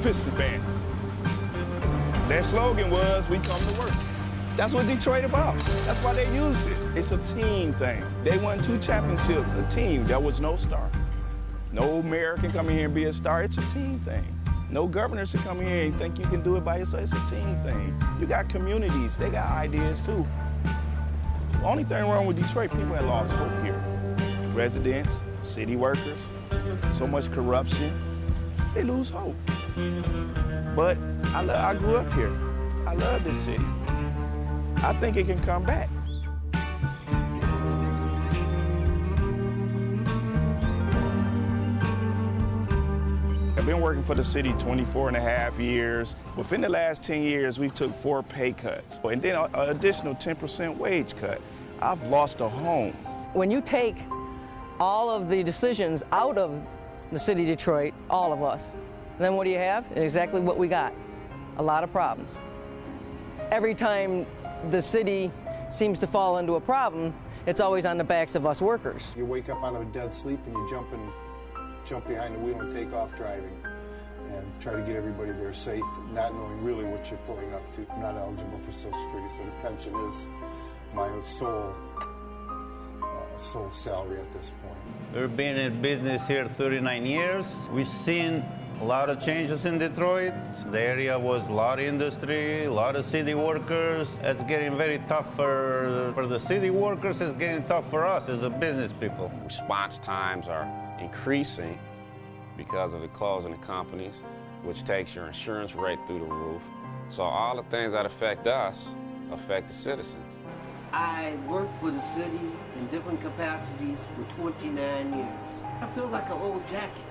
Piston fan. Their slogan was, we come to work. That's what Detroit about. That's why they used it. It's a team thing. They won 2 championships, a team. There was no star. No mayor can come in here and be a star. It's a team thing. No governors can come in here and think you can do it by yourself. It's a team thing. You got communities. They got ideas, too. The only thing wrong with Detroit, people have lost hope here. Residents, city workers, so much corruption, they lose hope. But I grew up here. I love this city. I think it can come back. I've been working for the city 24 and a half years. Within the last 10 years, we took 4 pay cuts, and then an additional 10% wage cut. I've lost a home. When you take all of the decisions out of the city of Detroit, all of us, then what do you have? Exactly what we got, a lot of problems. Every time the city seems to fall into a problem, it's always on the backs of us workers. You wake up out of a dead sleep and you jump behind the wheel and take off driving and try to get everybody there safe, not knowing really what you're pulling up to. I'm not eligible for Social Security, so the pension is my sole salary at this point. We've been in business here 39 years. We've seen a lot of changes in Detroit. The area was a lot of industry, a lot of city workers. It's getting very tough for the city workers. It's getting tough for us as a business people. Response times are increasing because of the closing of companies, which takes your insurance rate through the roof. So all the things that affect us affect the citizens. I worked for the city in different capacities for 29 years. I feel like an old jacket.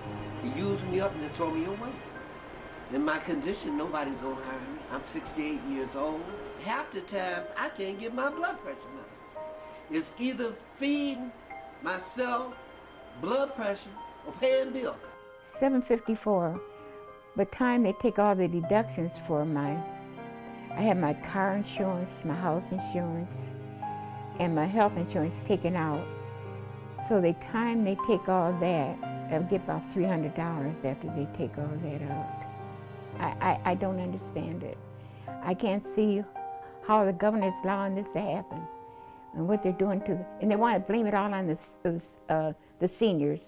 They use me up and they throw me away. In my condition, nobody's gonna hire me. I'm 68 years old. Half the times, I can't get my blood pressure medicine. It's either feeding myself blood pressure or paying bills. $754. By the time they take all the deductions for I have my car insurance, my house insurance, and my health insurance taken out. So the time they take all that, I'll get about $300 after they take all that out. I don't understand it. I can't see how the governor is allowing this to happen and what they're doing and they want to blame it all on the seniors.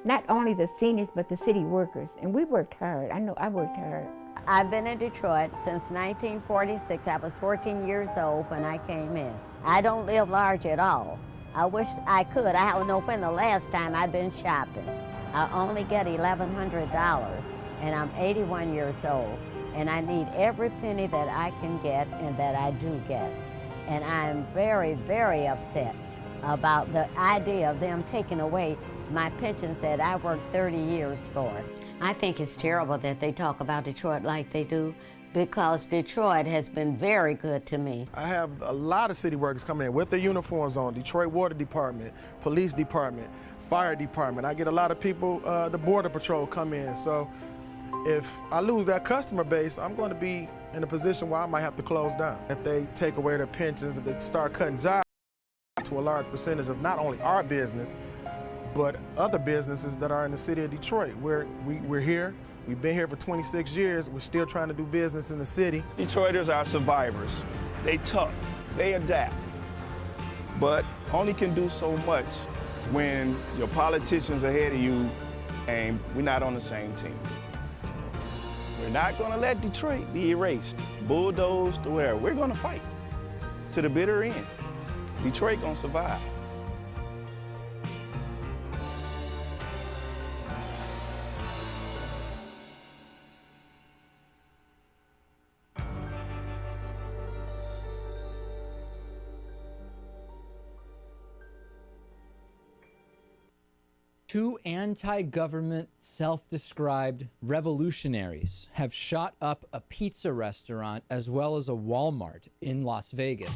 Not only the seniors, but the city workers. And we worked hard. I know I worked hard. I've been in Detroit since 1946. I was 14 years old when I came in. I don't live large at all. I wish I could. I don't know when the last time I've been shopping. I only get $1,100, and I'm 81 years old, and I need every penny that I can get and that I do get. And I'm very, very upset about the idea of them taking away my pensions that I worked 30 years for. I think it's terrible that they talk about Detroit like they do, because Detroit has been very good to me. I have a lot of city workers coming in with their uniforms on, Detroit Water Department, Police Department, Fire Department. I get a lot of people, the Border Patrol come in. So if I lose that customer base, I'm going to be in a position where I might have to close down. If they take away their pensions, if they start cutting jobs to a large percentage of not only our business, but other businesses that are in the city of Detroit. We're here. We've been here for 26 years. We're still trying to do business in the city. Detroiters are survivors. They tough, they adapt, but only can do so much when your politicians ahead of you and we're not on the same team. We're not gonna let Detroit be erased, bulldozed, or whatever. We're gonna fight to the bitter end. Detroit gonna survive. Two anti-government, self-described revolutionaries have shot up a pizza restaurant as well as a Walmart in Las Vegas.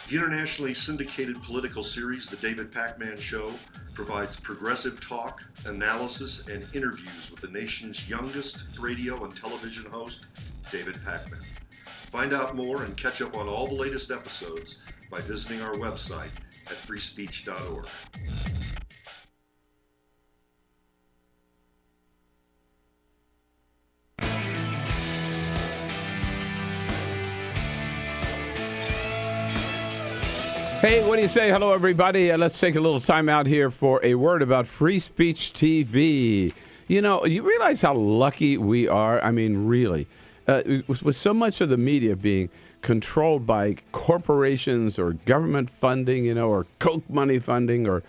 The internationally syndicated political series, The David Pakman Show, provides progressive talk, analysis, and interviews with the nation's youngest radio and television host, David Pakman. Find out more and catch up on all the latest episodes by visiting our website at freespeech.org. Hey, what do you say? Hello, everybody. Let's take a little time out here for a word about Free Speech TV. You know, you realize how lucky we are? I mean, really. With so much of the media being controlled by corporations or government funding, you know, or Coke money funding or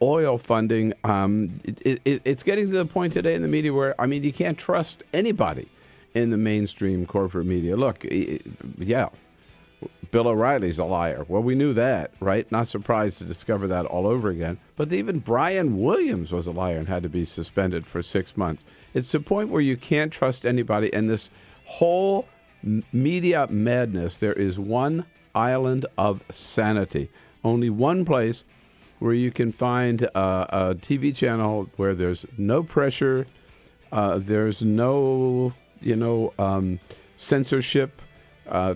oil funding, it's getting to the point today in the media where, I mean, you can't trust anybody in the mainstream corporate media. Look, yeah. Bill O'Reilly's a liar. Well, we knew that, right? Not surprised to discover that all over again. But even Brian Williams was a liar and had to be suspended for 6 months. It's the point where you can't trust anybody. And this whole media madness, there is one island of sanity. Only one place where you can find a TV channel where there's no pressure, there's no, censorship,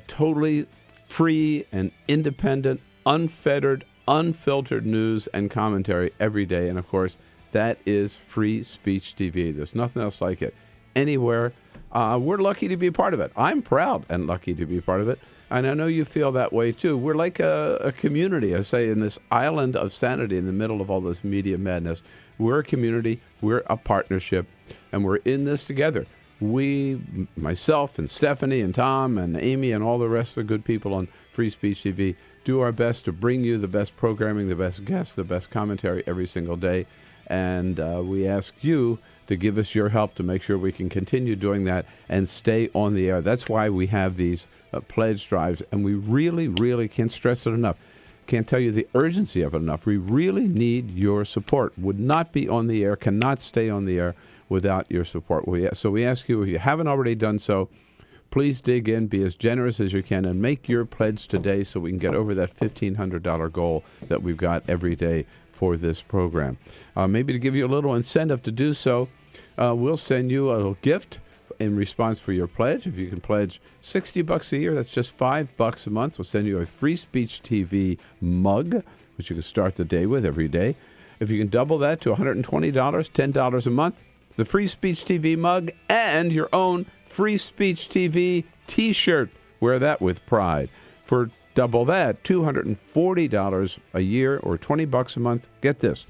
totally free and independent, unfettered, unfiltered news and commentary every day. And, of course, that is Free Speech TV. There's nothing else like it anywhere. We're lucky to be a part of it. I'm proud and lucky to be a part of it. And I know you feel that way, too. We're like a community, I say, in this island of sanity in the middle of all this media madness. We're a community. We're a partnership. And we're in this together. We, myself and Stephanie and Tom and Amy and all the rest of the good people on Free Speech TV, do our best to bring you the best programming, the best guests, the best commentary every single day. And we ask you to give us your help to make sure we can continue doing that and stay on the air. That's why we have these pledge drives, and we really, really can't stress it enough. Can't tell you the urgency of it enough. We really need your support. Would not be on the air, cannot stay on the air without your support. So we ask you, if you haven't already done so, please dig in, be as generous as you can, and make your pledge today so we can get over that $1,500 goal that we've got every day for this program. Maybe to give you a little incentive to do so, we'll send you a little gift in response for your pledge. If you can pledge $60 a year, that's just $5 a month. We'll send you a Free Speech TV mug, which you can start the day with every day. If you can double that to $120, $10 a month, the Free Speech TV mug, and your own Free Speech TV T-shirt. Wear that with pride. For double that, $240 a year or $20 a month. Get this,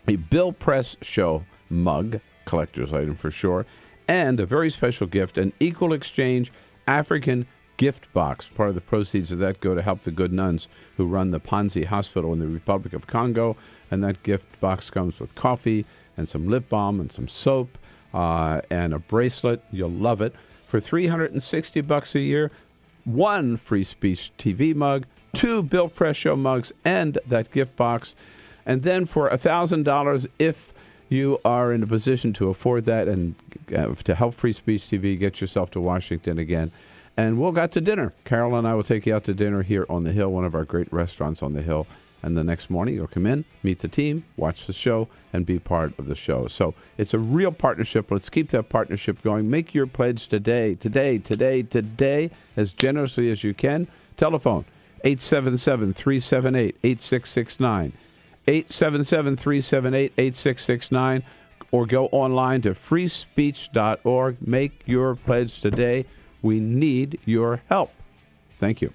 a Bill Press Show mug, collector's item for sure, and a very special gift, an Equal Exchange African gift box. Part of the proceeds of that go to help the good nuns who run the Panzi Hospital in the Republic of Congo, and that gift box comes with coffee and some lip balm and some soap and a bracelet. You'll love it. For $360 a year, one Free Speech TV mug, 2 Bill Press Show mugs, and that gift box. And then for $1,000, if you are in a position to afford that and to help Free Speech TV, get yourself to Washington again. And we'll go to dinner. Carol and I will take you out to dinner here on the Hill, one of our great restaurants on the Hill. And the next morning, you'll come in, meet the team, watch the show, and be part of the show. So it's a real partnership. Let's keep that partnership going. Make your pledge today, as generously as you can. Telephone, 877-378-8669. 877-378-8669. Or go online to freespeech.org. Make your pledge today. We need your help. Thank you.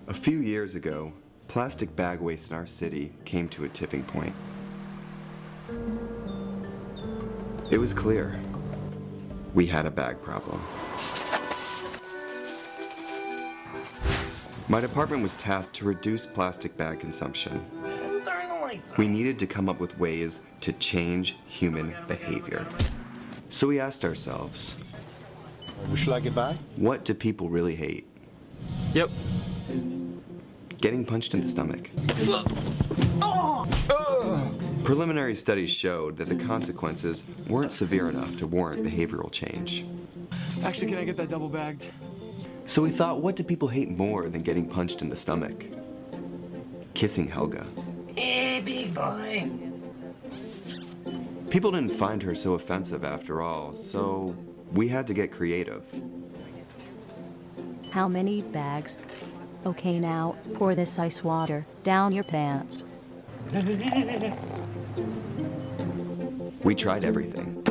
A few years ago, plastic bag waste in our city came to a tipping point. It was clear we had a bag problem. My department was tasked to reduce plastic bag consumption. We needed to come up with ways to change human behavior. So we asked ourselves, Should I get by? What do people really hate? Yep. Getting punched in the stomach. Preliminary studies showed that the consequences weren't severe enough to warrant behavioral change. Actually, can I get that double bagged? So we thought, what do people hate more than getting punched in the stomach? Kissing Helga. Hey, big boy. People didn't find her so offensive after all, so we had to get creative. How many bags? Okay, now, pour this ice water down your pants. We tried everything.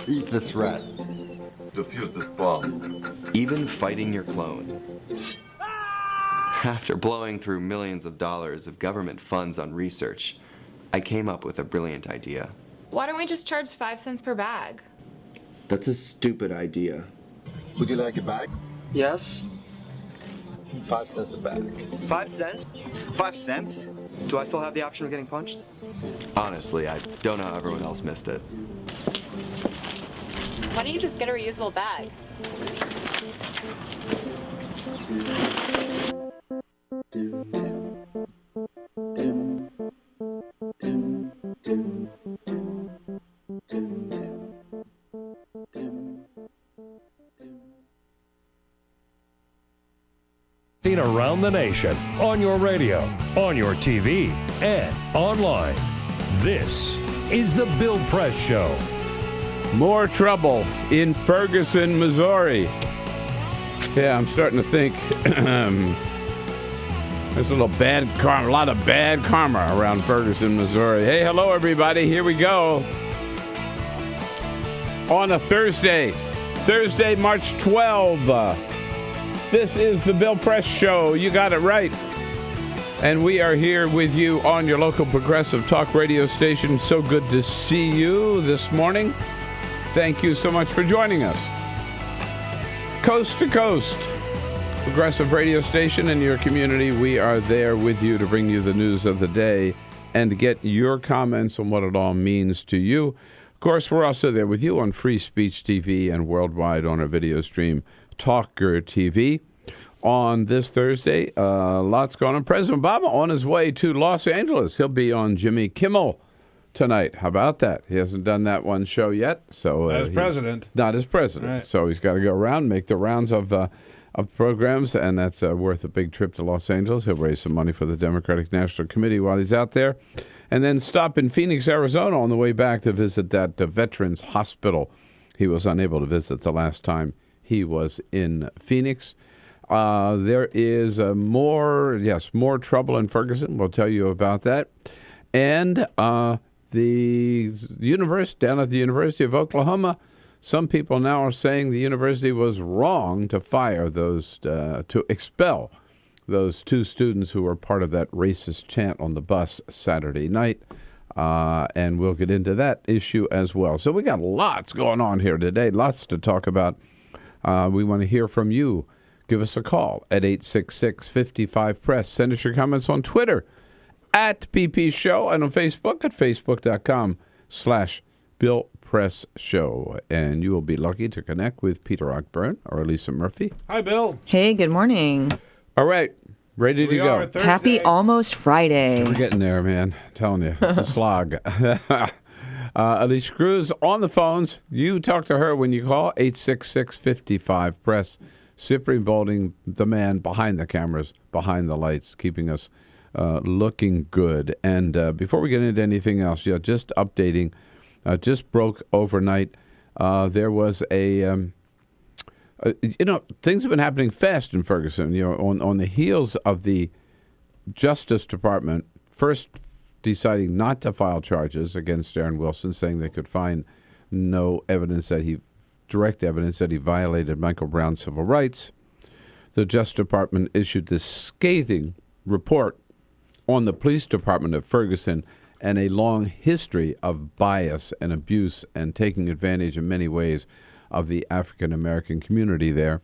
Eat the threat. Defuse this bomb. Even fighting your clone. After blowing through millions of dollars of government funds on research, I came up with a brilliant idea. Why don't we just charge 5 cents per bag? That's a stupid idea. Would you like a bag? Yes. 5 cents a bag. 5 cents? 5 cents? Do I still have the option of getting punched? Honestly, I don't know how everyone else missed it. Why don't you just get a reusable bag? Seen around the nation, on your radio, on your TV, and online. This is the Bill Press Show. More trouble in Ferguson, Missouri. Yeah, I'm starting to think there's a lot of bad karma around Ferguson, Missouri. Hey, hello, everybody. Here we go. On a Thursday, March 12th. This is the Bill Press Show. You got it right. And we are here with you on your local progressive talk radio station. So good to see you this morning. Thank you so much for joining us. Coast to coast, progressive radio station in your community. We are there with you to bring you the news of the day and to get your comments on what it all means to you. Of course, we're also there with you on Free Speech TV and worldwide on our video stream, TawkrTV. On this Thursday, lots going on. President Obama on his way to Los Angeles. He'll be on Jimmy Kimmel tonight. How about that? He hasn't done that one show yet. So not as president. Not as president. Right. So he's got to go around, make the rounds of programs, and that's worth a big trip to Los Angeles. He'll raise some money for the Democratic National Committee while he's out there. And then stop in Phoenix, Arizona on the way back to visit that Veterans Hospital he was unable to visit the last time he was in Phoenix. There is more trouble in Ferguson. We'll tell you about that. And the university, down at the University of Oklahoma, some people now are saying the university was wrong to fire those, to expel those 2 students who were part of that racist chant on the bus Saturday night. And we'll get into that issue as well. So we got lots going on here today, lots to talk about. We want to hear from you. Give us a call at 866-55-PRESS. Send us your comments on Twitter at PP Show and on Facebook at facebook.com/BillPressShow. And you will be lucky to connect with Peter Rockburn or Lisa Murphy. Hi, Bill. Hey, good morning. All right. Ready to go. Happy almost Friday. We're getting there, man. I'm telling you. It's a slog. Alicia Cruz on the phones. You talk to her when you call 866-55-PRESS. Cyprian Bolding, the man behind the cameras, behind the lights, keeping us looking good. And before we get into anything else, just updating, just broke overnight. There was things have been happening fast in Ferguson. On the heels of the Justice Department first deciding not to file charges against Darren Wilson, saying they could find no direct evidence that he violated Michael Brown's civil rights. The Justice Department issued this scathing report on the police department of Ferguson and a long history of bias and abuse and taking advantage in many ways of the African-American community there.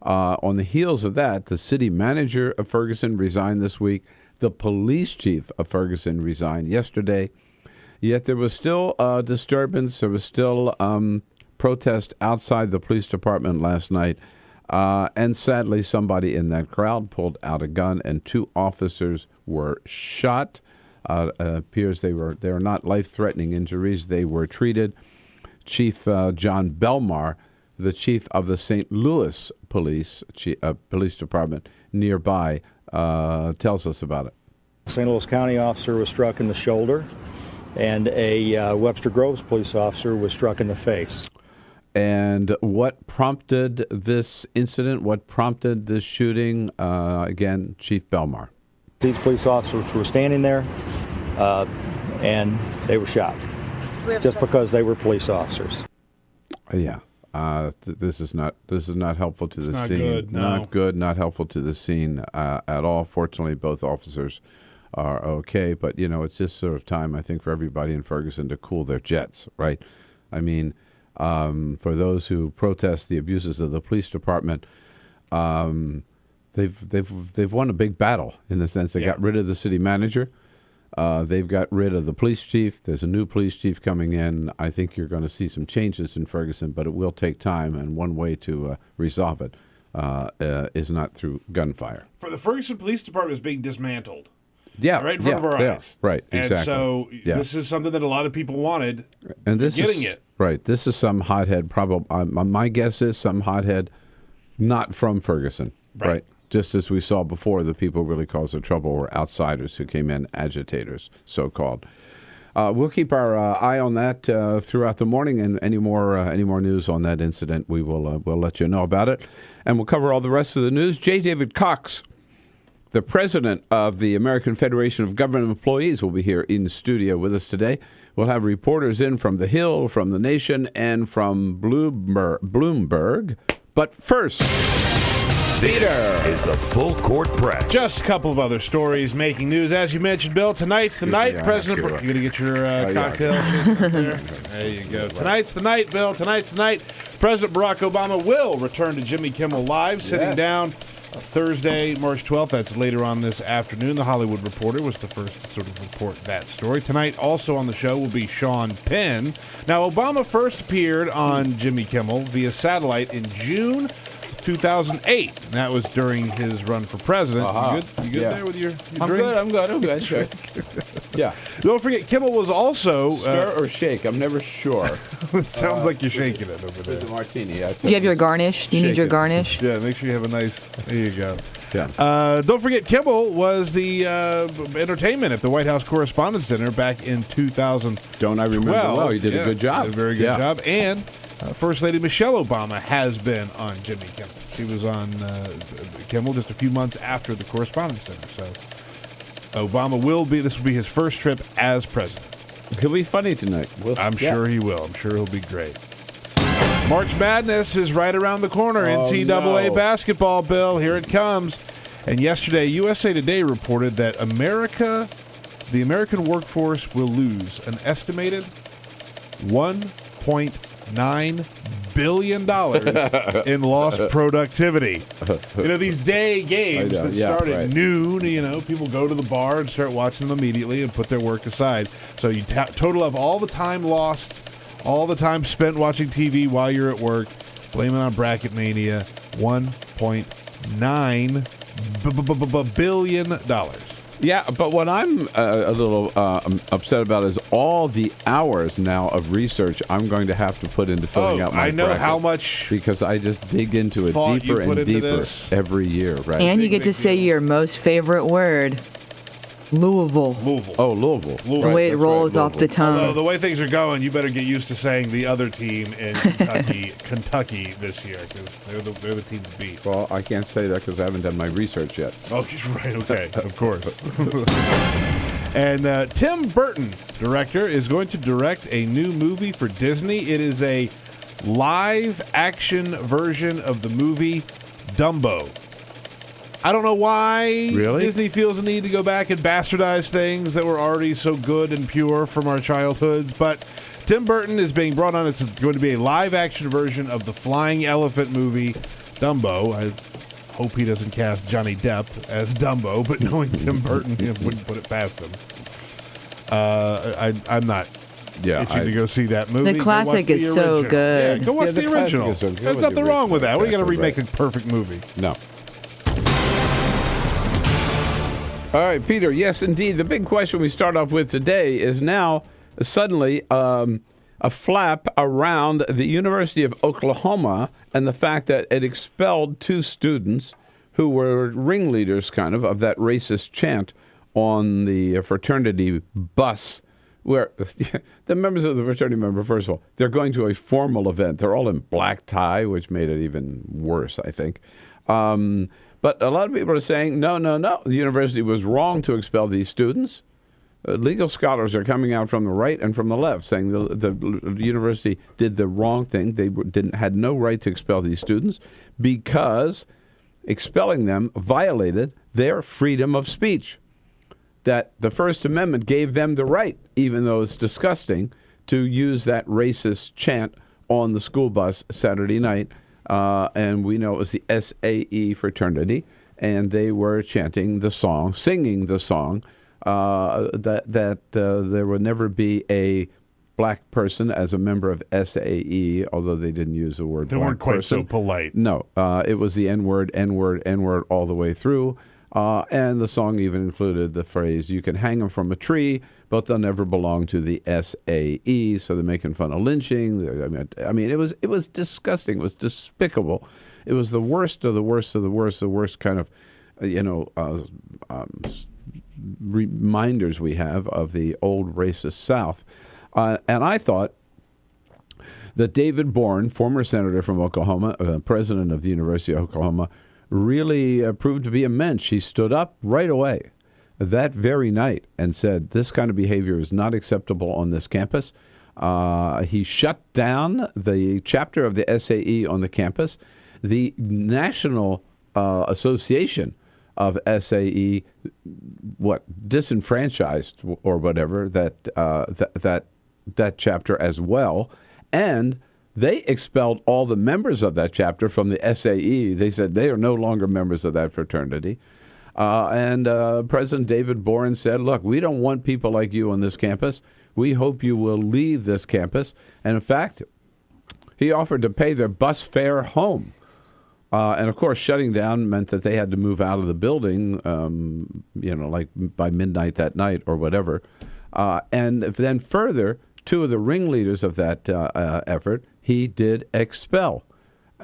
On the heels of that, the city manager of Ferguson resigned this week. The police chief of Ferguson resigned yesterday. Yet there was still disturbance. There was still protest outside the police department last night. And sadly, somebody in that crowd pulled out a gun and 2 officers were shot. Appears they were not life-threatening injuries. They were treated. Chief John Belmar, the chief of the St. Louis Police Department nearby, tells us about it. A St. Louis County officer was struck in the shoulder, and a Webster Groves police officer was struck in the face. And what prompted this incident? What prompted this shooting? Again, Chief Belmar. These police officers were standing there, and they were shot just because they were police officers. Yeah. This is not helpful to the not scene. good, no. Not good. Not helpful to the scene at all. Fortunately, both officers are okay, but it's just sort of time, I think, for everybody in Ferguson to cool their jets, right? I mean, for those who protest the abuses of the police department, they've won a big battle in the sense they got rid of the city manager. They've got rid of the police chief. There's a new police chief coming in. I think you're going to see some changes in Ferguson, but it will take time, and one way to resolve it is not through gunfire. For the Ferguson Police Department is being dismantled. Yeah, right in front of our eyes. Right, exactly. And so this is something that a lot of people wanted. And this getting is, it. Right. This is some hothead, probably. My guess is some hothead not from Ferguson. Right. Just as we saw before, the people who really caused the trouble were outsiders who came in, agitators, so-called. We'll keep our eye on that throughout the morning, and any more news on that incident, we'll let you know about it. And we'll cover all the rest of the news. J. David Cox, the president of the American Federation of Government Employees, will be here in studio with us today. We'll have reporters in from The Hill, from The Nation, and from Bloomberg. But first, this is the Full Court Press. Just a couple of other stories making news. As you mentioned, Bill, tonight's the night. President, you're going to get your cocktail up there? There you go. Tonight's the night, Bill. Tonight's the night. President Barack Obama will return to Jimmy Kimmel Live, sitting down Thursday, March 12th. That's later on this afternoon. The Hollywood Reporter was the first to sort of report that story. Tonight, also on the show, will be Sean Penn. Now, Obama first appeared on Jimmy Kimmel via satellite in June 2008. And that was during his run for president. You good there with your drink? I'm good. Sure. Yeah. Don't forget, Kimmel was also... Stir or shake? I'm never sure. It sounds like you're shaking it over there. The martini. Do you have your garnish? Do you need your garnish? Yeah, make sure you have a nice... There you go. Yeah. Don't forget, Kimmel was the entertainment at the White House Correspondents' Dinner back in 2012. Don't I remember well? He did a good job. Did a very good job. And First Lady Michelle Obama has been on Jimmy Kimmel. She was on Kimmel just a few months after the Correspondents' Dinner. So Obama this will be his first trip as president. He'll be funny tonight. I'm sure he will. I'm sure he'll be great. March Madness is right around the corner. NCAA basketball, Bill. Here it comes. And yesterday, USA Today reported that the American workforce will lose an estimated $1.9 billion in lost productivity. These day games that start at noon, people go to the bar and start watching them immediately and put their work aside. So you total up all the time lost, all the time spent watching TV while you're at work, blame it on bracket mania, $1.9 billion. Yeah, but what I'm a little upset about is all the hours now of research I'm going to have to put into filling out my bracket. How much, because I just dig into it deeper and deeper every year. Right, and you get to say your most favorite word. Louisville. Oh, Louisville. The way it rolls off the tongue. Although the way things are going, you better get used to saying the other team in Kentucky this year, because they're the team to beat. Well, I can't say that because I haven't done my research yet. Oh, right, okay, of course. And Tim Burton, director, is going to direct a new movie for Disney. It is a live-action version of the movie Dumbo. I don't know why Disney feels the need to go back and bastardize things that were already so good and pure from our childhoods, but Tim Burton is being brought on. It's going to be a live-action version of the flying elephant movie Dumbo. I hope he doesn't cast Johnny Depp as Dumbo, but knowing Tim Burton, he wouldn't put it past him. I'm not itching to go see that movie. The classic is so good. Yeah, go watch the original. There's nothing wrong with that. What are you going to remake a perfect movie? No. All right, Peter, yes, indeed. The big question we start off with today is now suddenly a flap around the University of Oklahoma and the fact that it expelled 2 students who were ringleaders, kind of that racist chant on the fraternity bus, where the members of the fraternity first of all, they're going to a formal event. They're all in black tie, which made it even worse, I think. But a lot of people are saying, no, the university was wrong to expel these students. legal scholars are coming out from the right and from the left saying the university did the wrong thing. They had no right to expel these students because expelling them violated their freedom of speech. That the First Amendment gave them the right, even though it's disgusting, to use that racist chant on the school bus Saturday night. And we know it was the SAE fraternity, and they were chanting the song, singing the song, that there would never be a black person as a member of SAE, although they didn't use the word They black weren't quite person. so polite. No, it was the N-word, N-word, N-word all the way through. And the song even included the phrase, you can hang them from a tree, but they'll never belong to the SAE. So they're making fun of lynching. I mean, it was disgusting. It was despicable. It was the worst of the worst of the worst, the worst kind of, reminders we have of the old racist South. And I thought that David Bourne, former senator from Oklahoma, president of the University of Oklahoma, really proved to be a mensch. He stood up right away that very night and said, this kind of behavior is not acceptable on this campus. He shut down the chapter of the SAE on the campus. The National Association of SAE, disenfranchised or whatever that chapter as well, and they expelled all the members of that chapter from the SAE. They said they are no longer members of that fraternity. And President David Bourne said, look, we don't want people like you on this campus. We hope you will leave this campus. And in fact, he offered to pay their bus fare home. And of course, shutting down meant that they had to move out of the building, like by midnight that night or whatever. And then further, two of the ringleaders of that effort, he did expel.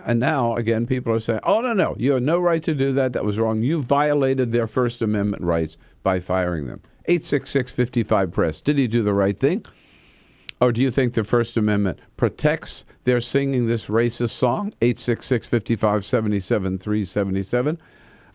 And now, again, people are saying, oh, no, you have no right to do that. That was wrong. You violated their First Amendment rights by firing them. 866-55-PRESS. Did he do the right thing? Or do you think the First Amendment protects their singing this racist song? 866-55-77-377.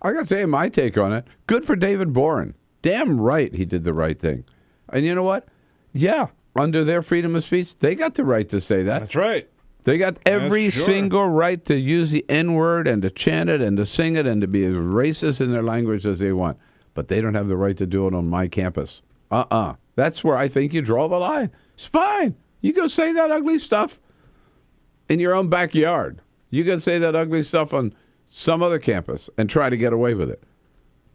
I got to tell you my take on it. Good for David Bourne. Damn right he did the right thing. And you know what? Yeah, under their freedom of speech, they got the right to say that. That's right. They got every single right to use the N-word and to chant it and to sing it and to be as racist in their language as they want. But they don't have the right to do it on my campus. That's where I think you draw the line. It's fine. You go say that ugly stuff in your own backyard. You go say that ugly stuff on some other campus and try to get away with it.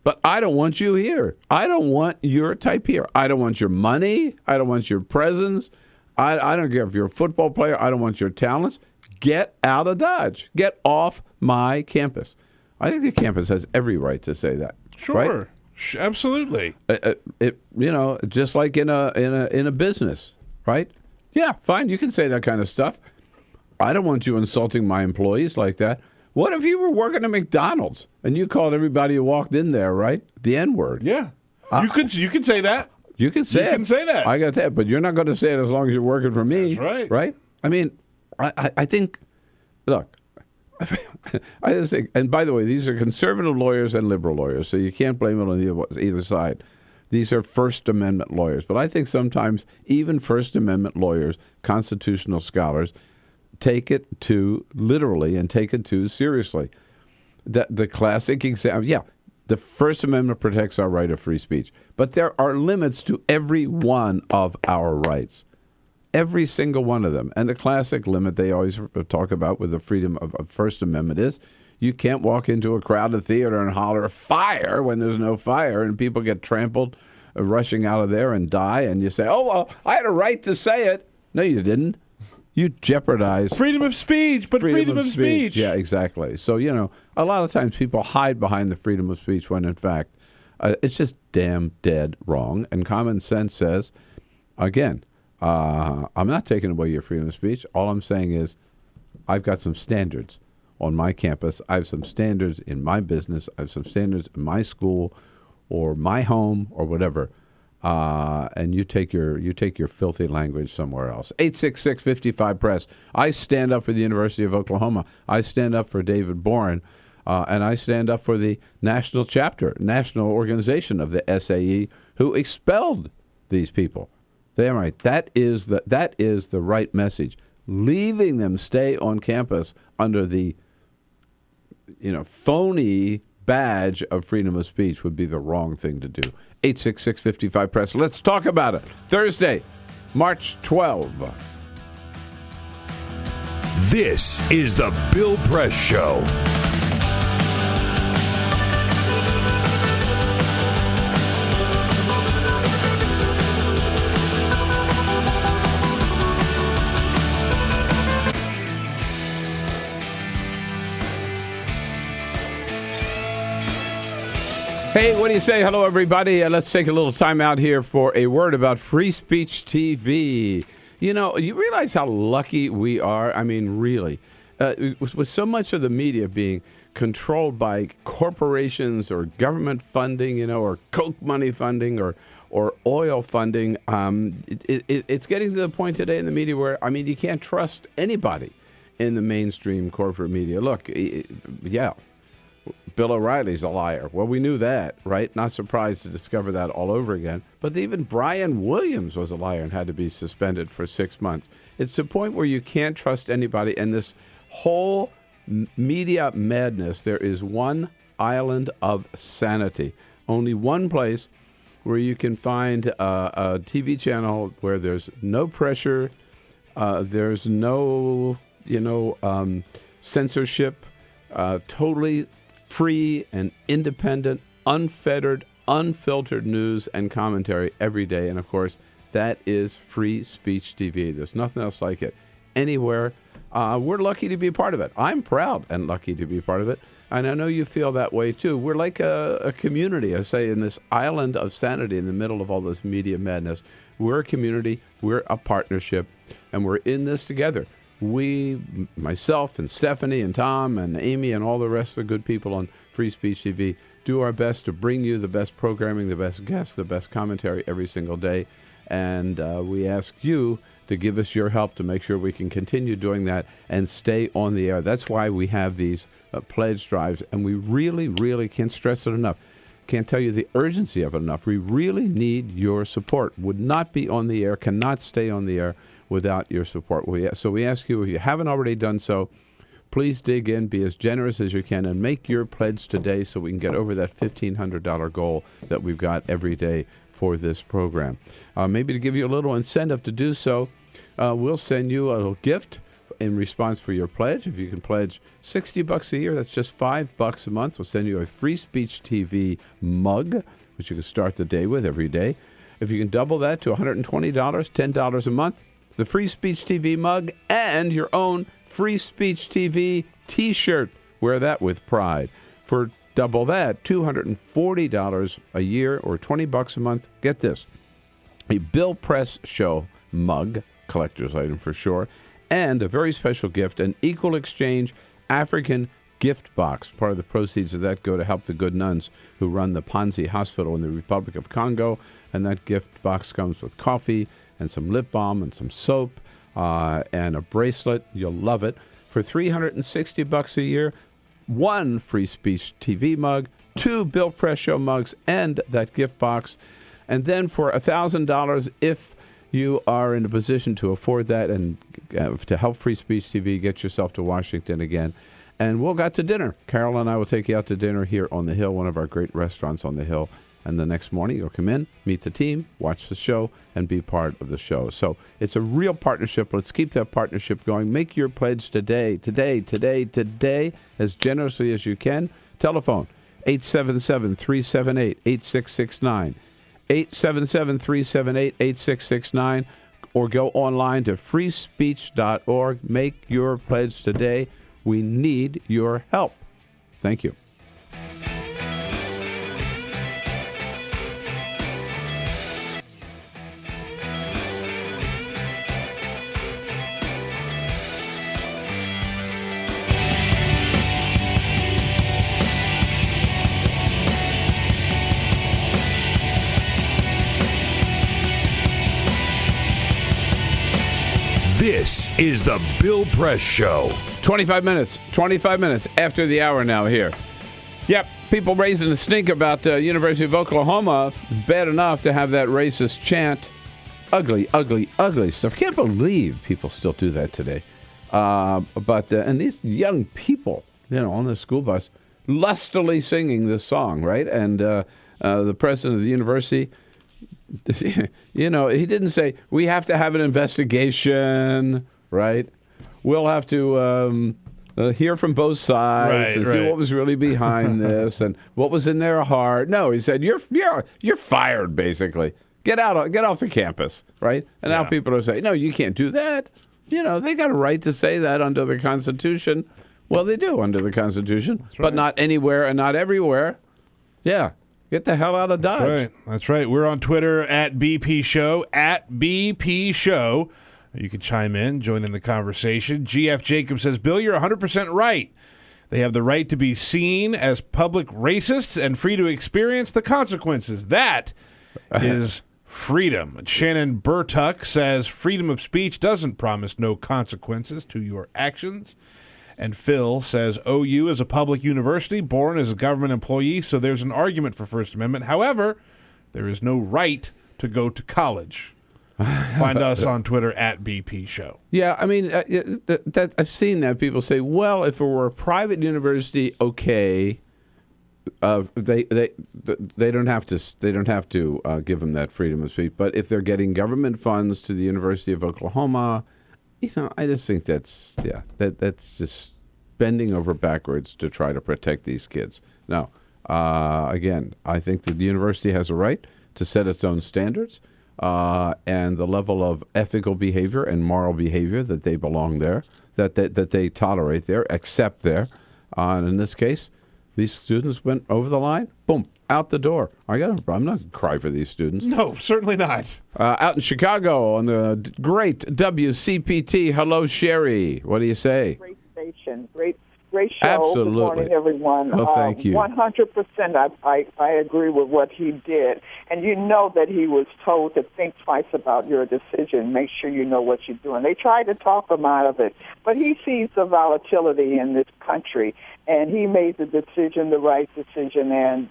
But I don't want you here. I don't want your type here. I don't want your money. I don't want your presence. I don't care if you're a football player. I don't want your talents. Get out of Dodge. Get off my campus. I think the campus has every right to say that. Sure. Right? Absolutely. Just like in a business, right? Yeah, fine. You can say that kind of stuff. I don't want you insulting my employees like that. What if you were working at McDonald's and you called everybody who walked in there, right, the N-word? Yeah. You could say that. You can say it. You can say that. I got that, but you're not going to say it as long as you're working for me. That's right. Right? I mean, I think, look, I just think, and by the way, these are conservative lawyers and liberal lawyers, so you can't blame it on either side. These are First Amendment lawyers. But I think sometimes even First Amendment lawyers, constitutional scholars, take it too literally and take it too seriously. The classic example, the First Amendment protects our right of free speech, but there are limits to every one of our rights, every single one of them. And the classic limit they always talk about with the freedom of First Amendment is you can't walk into a crowded theater and holler fire when there's no fire and people get trampled, rushing out of there and die. And you say, oh, well, I had a right to say it. No, you didn't. You jeopardize freedom of speech, but freedom of speech. Yeah, exactly. So, a lot of times people hide behind the freedom of speech when, in fact, it's just damn dead wrong. And common sense says, again, I'm not taking away your freedom of speech. All I'm saying is I've got some standards on my campus. I have some standards in my business. I have some standards in my school or my home or whatever. And you take your filthy language somewhere else. 866-55-PRESS. I stand up for the University of Oklahoma. I stand up for David Bourne. And I stand up for the national chapter, national organization of the SAE, who expelled these people. Damn right. That is the right message. Leaving them stay on campus under the phony badge of freedom of speech would be the wrong thing to do. 866-55-PRESS. Let's talk about it. Thursday, March 12. This is the Bill Press Show. Hey, what do you say? Hello, everybody. Let's take a little time out here for a word about Free Speech TV. You realize how lucky we are? I mean, really. With so much of the media being controlled by corporations or government funding, or Coke money funding or oil funding, it's getting to the point today in the media where, you can't trust anybody in the mainstream corporate media. Look, Bill O'Reilly's a liar. Well, we knew that, right? Not surprised to discover that all over again. But even Brian Williams was a liar and had to be suspended for 6 months. It's the point where you can't trust anybody. And this whole media madness, there is one island of sanity. Only one place where you can find a TV channel where there's no pressure, there's no, censorship, totally free and independent, unfettered, unfiltered news and commentary every day. And, of course, that is Free Speech TV. There's nothing else like it anywhere. We're lucky to be a part of it. I'm proud and lucky to be a part of it. And I know you feel that way, too. We're like a community, I say, in this island of sanity in the middle of all this media madness. We're a community. We're a partnership. And we're in this together. We, myself and Stephanie and Tom and Amy and all the rest of the good people on Free Speech TV, do our best to bring you the best programming, the best guests, the best commentary every single day. And we ask you to give us your help to make sure we can continue doing that and stay on the air. That's why we have these pledge drives, and we really, really can't stress it enough. Can't tell you the urgency of it enough. We really need your support. Would not be on the air, cannot stay on the air without your support. So we ask you, if you haven't already done so, please dig in, be as generous as you can, and make your pledge today so we can get over that $1,500 goal that we've got every day for this program. Maybe to give you a little incentive to do so, we'll send you a little gift in response for your pledge. If you can pledge $60 a year, that's just $5 a month. We'll send you a Free Speech TV mug, which you can start the day with every day. If you can double that to $120, $10 a month, the Free Speech TV mug, and your own Free Speech TV T-shirt. Wear that with pride. For double that, $240 a year or $20 a month. Get this, a Bill Press Show mug, collector's item for sure, and a very special gift, an Equal Exchange African gift box. Part of the proceeds of that go to help the good nuns who run the Panzi Hospital in the Republic of Congo, and that gift box comes with coffee and some lip balm and some soap and a bracelet. You'll love it. For $360 a year, one Free Speech TV mug, 2 Bill Press Show mugs, and that gift box. And then for $1,000, if you are in a position to afford that and to help Free Speech TV, get yourself to Washington again. And we'll go to dinner. Carol and I will take you out to dinner here on the Hill, one of our great restaurants on the Hill. And the next morning, you'll come in, meet the team, watch the show, and be part of the show. So it's a real partnership. Let's keep that partnership going. Make your pledge today, as generously as you can. Telephone, 877-378-8669. 877-378-8669. Or go online to freespeech.org. Make your pledge today. We need your help. Thank you. This is the Bill Press Show. 25 minutes after the hour now here. Yep, people raising the stink about University of Oklahoma. It's bad enough to have that racist chant. Ugly, ugly, ugly stuff. Can't believe people still do that today. And these young people, on the school bus, lustily singing this song, right? And the president of the university, he didn't say, we have to have an investigation, right? We'll have to hear from both sides and see what was really behind this and what was in their heart. No, he said, you're fired, basically. Get off the campus, right? And now people are saying, no, you can't do that. They got a right to say that under the Constitution. Well, they do under the Constitution, but not anywhere and not everywhere. Yeah. Get the hell out of Dodge. That's right. We're on Twitter at BP Show, You can chime in, join in the conversation. GF Jacob says, Bill, you're 100% right. They have the right to be seen as public racists and free to experience the consequences. That is freedom. Shannon Burtuck says, freedom of speech doesn't promise no consequences to your actions. And Phil says, OU is a public university, born as a government employee, so there's an argument for First Amendment. However, there is no right to go to college. Find us on Twitter at BP Show. Yeah, I mean, I've seen that. People say, well, if it were a private university, okay, they don't have to give them that freedom of speech. But if they're getting government funds to the University of Oklahoma, I just think that's just bending over backwards to try to protect these kids. Now, again, I think that the university has a right to set its own standards and the level of ethical behavior and moral behavior that they belong there, that they tolerate there, accept there. And in this case, these students went over the line, boom, out the door. I'm not going to cry for these students. No, certainly not. Out in Chicago on the great WCPT. Hello, Sherry. What do you say? Great station. Great show. Absolutely. Good morning, everyone. Well, thank you. 100% I agree with what he did. And you know that he was told to think twice about your decision. Make sure you know what you're doing. They tried to talk him out of it. But he sees the volatility in this country. And he made the decision, the right decision. And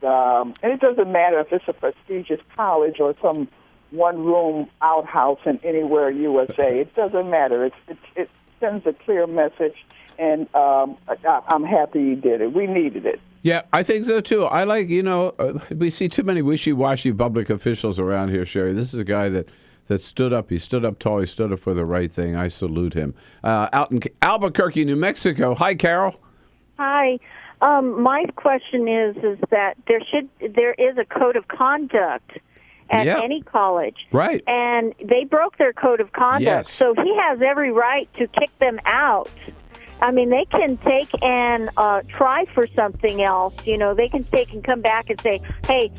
it doesn't matter if it's a prestigious college or some one-room outhouse in anywhere USA. It doesn't matter. It sends a clear message. And I'm happy he did it. We needed it. Yeah, I think so, too. I like, we see too many wishy-washy public officials around here, Sherry. This is a guy that stood up. He stood up tall. He stood up for the right thing. I salute him. Out in Albuquerque, New Mexico. Hi, Carol. Hi. My question is that there is a code of conduct at any college. Right. And they broke their code of conduct. Yes. So he has every right to kick them out. I mean, they can take and try for something else. They can take and come back and say, hey,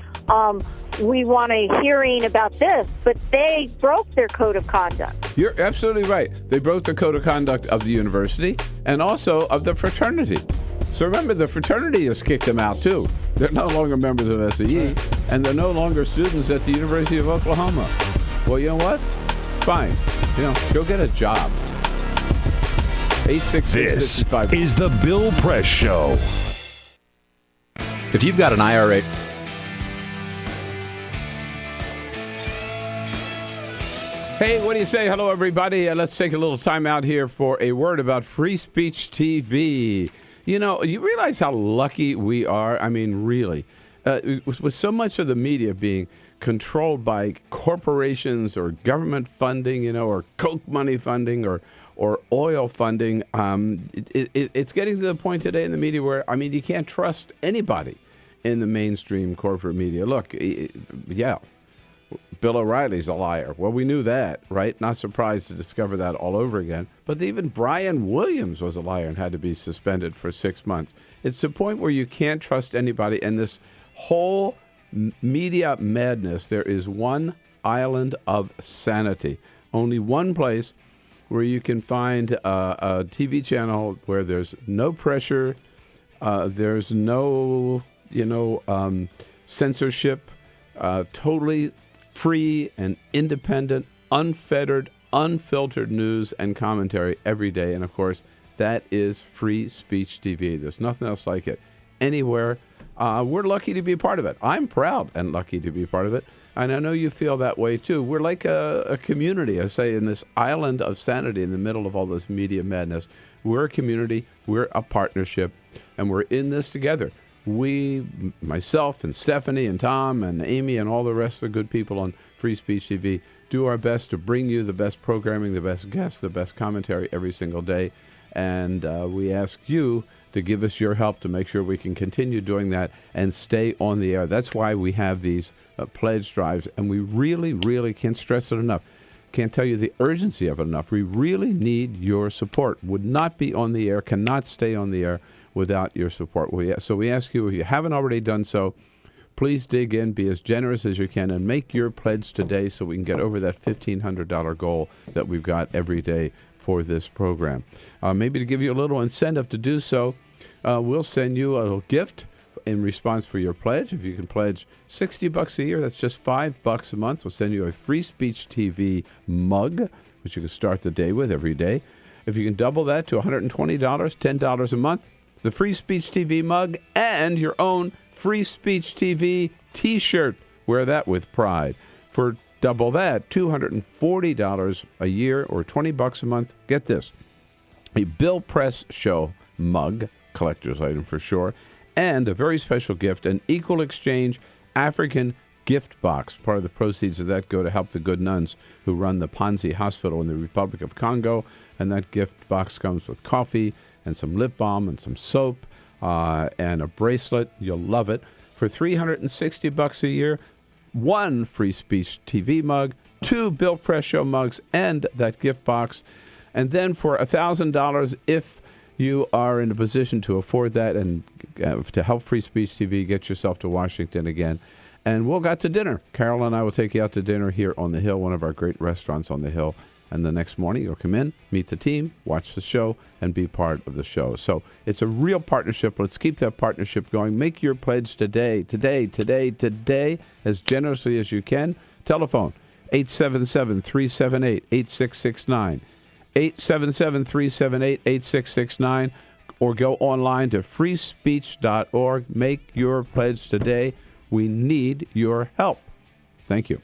we want a hearing about this. But they broke their code of conduct. You're absolutely right. They broke the code of conduct of the university and also of the fraternity. So remember, the fraternity has kicked them out, too. They're no longer members of SEE, and they're no longer students at the University of Oklahoma. Well, you know what? Fine. Go get a job. This is the Bill Press Show. If you've got an IRA... Hey, what do you say? Hello, everybody. Let's take a little time out here for a word about Free Speech TV. You realize how lucky we are? I mean, really. With so much of the media being controlled by corporations or government funding, or Coke money funding or oil funding, it's getting to the point today in the media where, you can't trust anybody in the mainstream corporate media. Look, Bill O'Reilly's a liar. Well, we knew that, right? Not surprised to discover that all over again. But even Brian Williams was a liar and had to be suspended for 6 months. It's the point where you can't trust anybody. And this whole media madness, there is one island of sanity. Only one place where you can find a TV channel where there's no pressure, there's no, censorship, totally free and independent, unfettered, unfiltered news and commentary every day. And, of course, that is Free Speech TV. There's nothing else like it anywhere. We're lucky to be part of it. I'm proud and lucky to be part of it. And I know you feel that way, too. We're like a community, I say, in this island of sanity in the middle of all this media madness. We're a community. We're a partnership. And we're in this together. We, myself and Stephanie and Tom and Amy and all the rest of the good people on Free Speech TV, do our best to bring you the best programming, the best guests, the best commentary every single day. And we ask you to give us your help to make sure we can continue doing that and stay on the air. That's why we have these pledge drives, and we really, really can't stress it enough. Can't tell you the urgency of it enough. We really need your support. Would not be on the air, cannot stay on the air without your support. So we ask you, if you haven't already done so, please dig in, be as generous as you can, and make your pledge today so we can get over that $1,500 goal that we've got every day for this program. Maybe to give you a little incentive to do so, we'll send you a little gift in response for your pledge. If you can pledge $60 a year, that's just $5 a month. We'll send you a Free Speech TV mug, which you can start the day with every day. If you can double that to $120, $10 a month, the Free Speech TV mug and your own Free Speech TV T-shirt. Wear that with pride. For double that, $240 a year or $20 a month. Get this, a Bill Press Show mug, collector's item for sure, and a very special gift, an Equal Exchange African gift box. Part of the proceeds of that go to help the good nuns who run the Panzi Hospital in the Republic of Congo, and that gift box comes with coffee and some lip balm and some soap and a bracelet. You'll love it. For $360 a year, one Free Speech TV mug, 2 Bill Press Show mugs, and that gift box. And then for $1,000, if you are in a position to afford that and to help Free Speech TV, get yourself to Washington again. And we'll go to dinner. Carol and I will take you out to dinner here on the Hill, one of our great restaurants on the Hill. And the next morning, you'll come in, meet the team, watch the show, and be part of the show. So it's a real partnership. Let's keep that partnership going. Make your pledge today, as generously as you can. Telephone, 877-378-8669. 877-378-8669. Or go online to freespeech.org. Make your pledge today. We need your help. Thank you.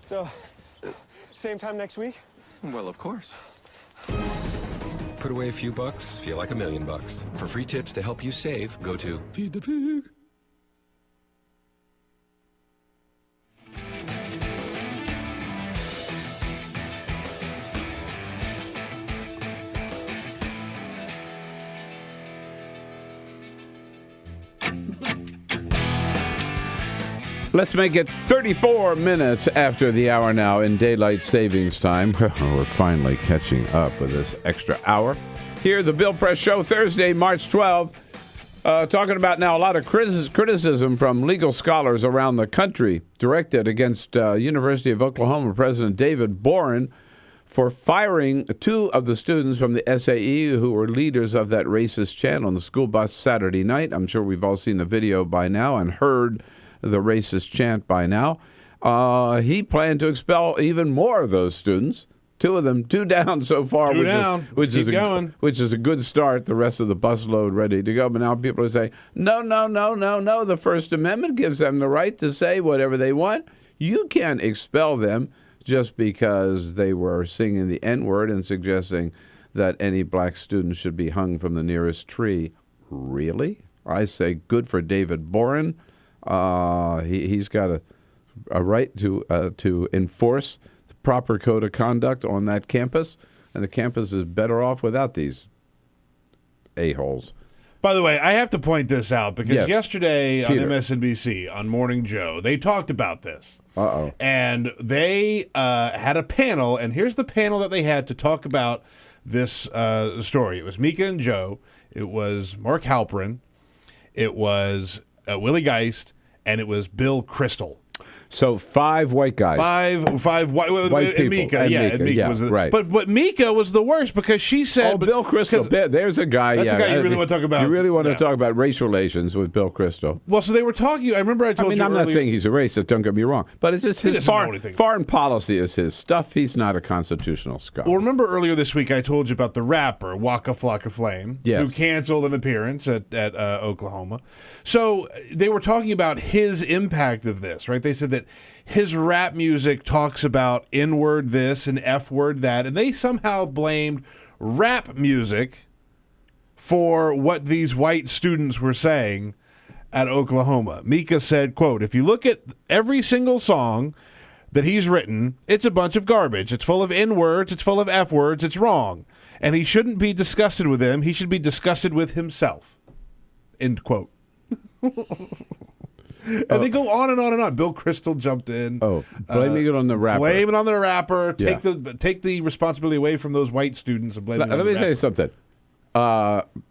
So, same time next week? Well, of course. Put away a few bucks, feel like $1 million. For free tips to help you save, go to Feed the Pig. Let's make it 34 minutes after the hour now in daylight savings time. We're finally catching up with this extra hour. Here, the Bill Press Show, Thursday, March 12th. Talking about now a lot of criticism from legal scholars around the country directed against University of Oklahoma President David Boren for firing 2 of the students from the SAE who were leaders of that racist chant on the school bus Saturday night. I'm sure we've all seen the video by now and heard the racist chant by now. he planned to expel even more of those students. 2 of them, 2 down so far, which is a good start. The rest of the busload ready to go. But now people are saying, no. The First Amendment gives them the right to say whatever they want. You can't expel them just because they were singing the N-word and suggesting that any black student should be hung from the nearest tree. Really? I say good for David Boren. He's got a right to enforce the proper code of conduct on that campus, and the campus is better off without these a-holes. By the way, I have to point this out because yesterday on MSNBC, on Morning Joe, they talked about this. Uh-oh. And they had a panel, and here's the panel that they had to talk about this story. It was Mika and Joe. It was Mark Halperin. It was Willie Geist, and it was Bill Kristol. So 5 white guys. Five white people. And Mika, and Mika was right. But Mika was the worst because she said... Bill Kristol. There's a guy. That's a guy you really want to talk about. You really want to talk about race relations with Bill Kristol. Well, so they were talking... I remember I told you I'm earlier, not saying he's a racist, don't get me wrong. But it's just his foreign policy is his stuff. He's not a constitutional scholar. Well, remember earlier this week I told you about the rapper Waka Flocka Flame, who canceled an appearance at Oklahoma. So they were talking about his impact of this, right? They said that his rap music talks about N-word this and F-word that, and they somehow blamed rap music for what these white students were saying at Oklahoma. Mika said, quote, if you look at every single song that he's written, it's a bunch of garbage. It's full of N-words, it's full of F-words, it's wrong. And he shouldn't be disgusted with them. He should be disgusted with himself. End quote. And they go on and on and on. Bill Kristol jumped in. Blaming it on the rapper. Blame it on the rapper. Take the responsibility away from those white students and blame it on the rapper. Let me tell you something.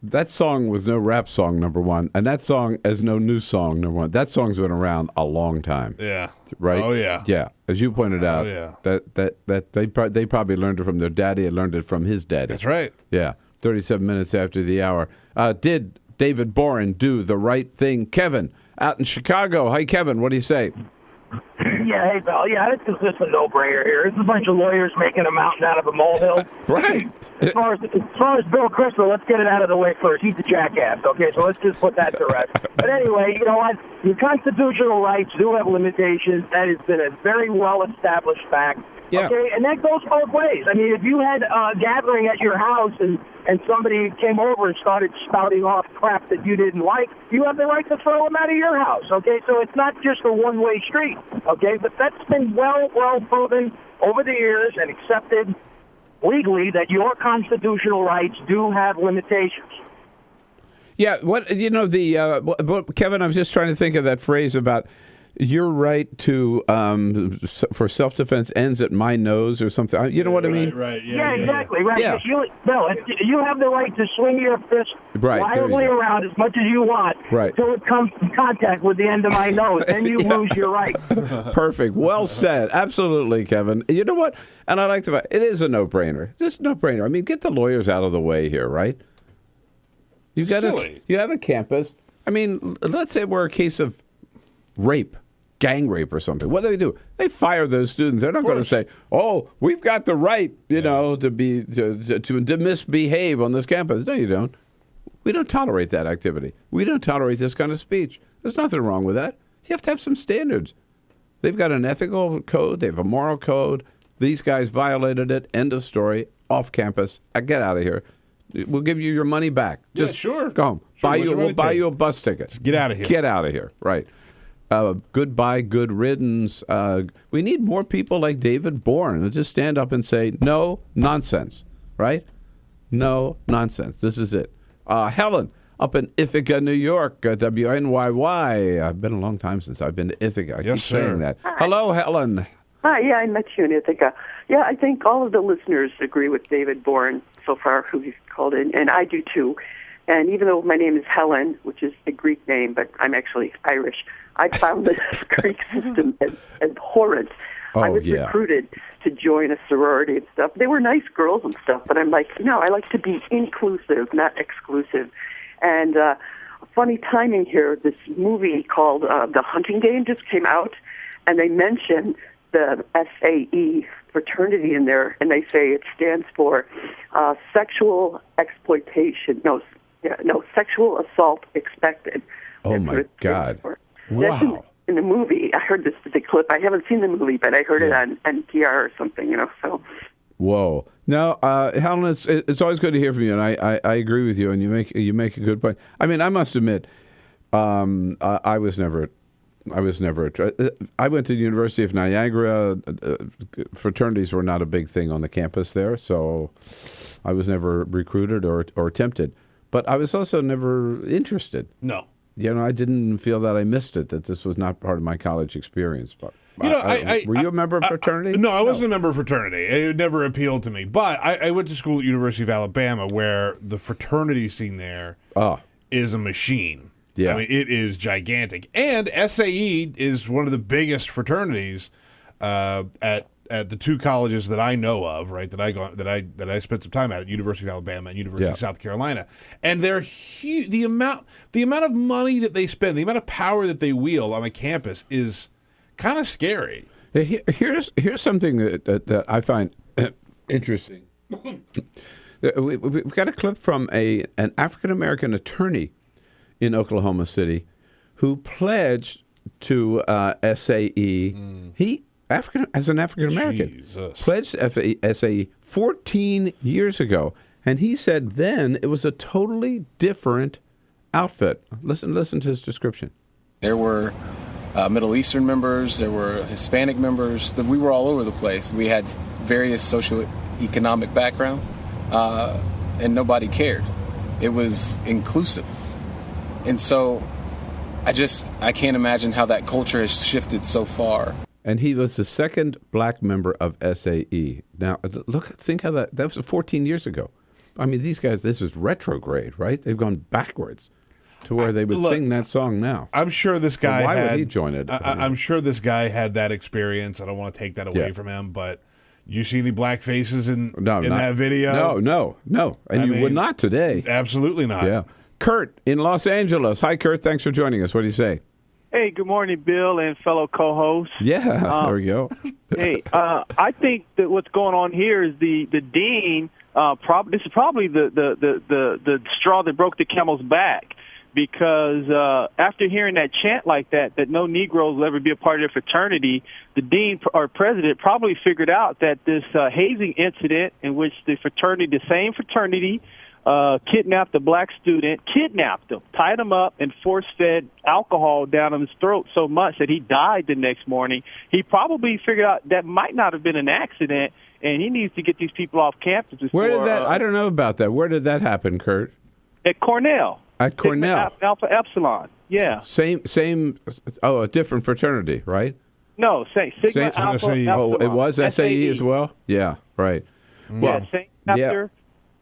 That song was no rap song, number one, and that song is no new song, number one. That song's been around a long time. Yeah. Right? Oh, yeah. Yeah. As you pointed out, that they probably learned it from their daddy and learned it from his daddy. That's right. Yeah. 37 minutes after the hour. Did David Boren do the right thing? Kevin, out in Chicago. Hi, Kevin. What do you say? Yeah, hey, pal. Yeah, this is just a no-brainer here. It's a bunch of lawyers making a mountain out of a molehill. Right. As far as Bill Kristol, let's get it out of the way first. He's a jackass, okay? So let's just put that to rest. But anyway, you know what? Your constitutional rights do have limitations. That has been a very well-established fact. Yeah. Okay, and that goes both ways. I mean, if you had a gathering at your house and somebody came over and started spouting off crap that you didn't like, you have the right to throw them out of your house, okay? So it's not just a one-way street, okay? But that's been well proven over the years and accepted legally that your constitutional rights do have limitations. Yeah, Kevin, I was just trying to think of that phrase about your right to for self-defense ends at my nose or something. You know what I mean? Right. Yeah, exactly. Yeah. Right. Yeah. You have the right to swing your fist wildly around as much as you want until it comes in contact with the end of my nose. Then you lose your right. Perfect. Well said. Absolutely, Kevin. You know what? And I like the fact it is a no-brainer. Just no-brainer. I mean, get the lawyers out of the way here, right? You have a campus. I mean, let's say we're a case of rape, gang rape or something. What do? They fire those students. They're not going to say, "Oh, we've got the right, to misbehave on this campus." No, you don't. We don't tolerate that activity. We don't tolerate this kind of speech. There's nothing wrong with that. You have to have some standards. They've got an ethical code. They have a moral code. These guys violated it. End of story. Off campus. Get out of here. We'll give you your money back. Just sure. Go home. We'll buy you a bus ticket. Just get out of here. Get out of here. Right. Goodbye, good riddance. We need more people like David Boren who just stand up and say, no nonsense, right? No nonsense. This is it. Helen, up in Ithaca, New York, WNYY. Been a long time since I've been to Ithaca. I keep saying that. Hi. Hello, Helen. Hi, yeah, I met you in Ithaca. Yeah, I think all of the listeners agree with David Boren so far, who he's called in, and I do too. And even though my name is Helen, which is a Greek name, but I'm actually Irish, I found the Greek system abhorrent. I was recruited to join a sorority and stuff. They were nice girls and stuff, but I'm like, no, I like to be inclusive, not exclusive. And funny timing here, this movie called The Hunting Game just came out, and they mention the SAE fraternity in there, and they say it stands for sexual exploitation. Sexual assault expected. Oh, my God. Wow. In the movie, I heard this the clip. I haven't seen the movie, but I heard it on NPR or something, so. Whoa. Now, Helen, it's always good to hear from you, and I agree with you, and you make a good point. I mean, I must admit, I went to the University of Niagara. Fraternities were not a big thing on the campus there, so I was never recruited or tempted. But I was also never interested. No. I didn't feel that I missed it, that this was not part of my college experience. But were you a member of fraternity? No, I wasn't a member of fraternity. It never appealed to me. But I went to school at University of Alabama, where the fraternity scene there is a machine. Yeah. I mean, it is gigantic. And SAE is one of the biggest fraternities at the two colleges that I know of, right? That I spent some time at University of Alabama and University of South Carolina. And they're huge. The amount of money that they spend, the amount of power that they wield on a campus is kind of scary. Here's something that I find interesting. We've got a clip from an African American attorney in Oklahoma City who pledged to SAE. He as an African American pledged SAE 14 years ago, and he said then it was a totally different outfit. Listen to his description. There were Middle Eastern members, there were Hispanic members. We were all over the place. We had various socioeconomic backgrounds, and nobody cared. It was inclusive. And so I can't imagine how that culture has shifted so far. And he was the second black member of SAE. Now, think how that was 14 years ago. I mean, these guys, this is retrograde, right? They've gone backwards to where they would sing that song now. I'm sure this guy why would he join it? I'm sure this guy had that experience. I don't want to take that away from him, but you see any black faces in that video? No. And you would not today. Absolutely not. Yeah. Kurt in Los Angeles. Hi, Kurt. Thanks for joining us. What do you say? Hey, good morning, Bill and fellow co-hosts. Yeah, there we go. Hey, I think that what's going on here is the dean. This is probably the straw that broke the camel's back, because after hearing that chant like that no Negroes will ever be a part of their fraternity, the dean or president probably figured out that this hazing incident in which the same fraternity, kidnapped a black student, kidnapped him, tied him up, and force-fed alcohol down his throat so much that he died the next morning. He probably figured out that might not have been an accident, and he needs to get these people off campus before. Where did that? I don't know about that. Where did that happen, Kurt? At Cornell. At Cornell. Alpha Epsilon. Yeah. Same. Oh, a different fraternity, right? No, Sigma Alpha SAE. Epsilon. Oh, it was SAE as well. Yeah. Right. Well, same chapter.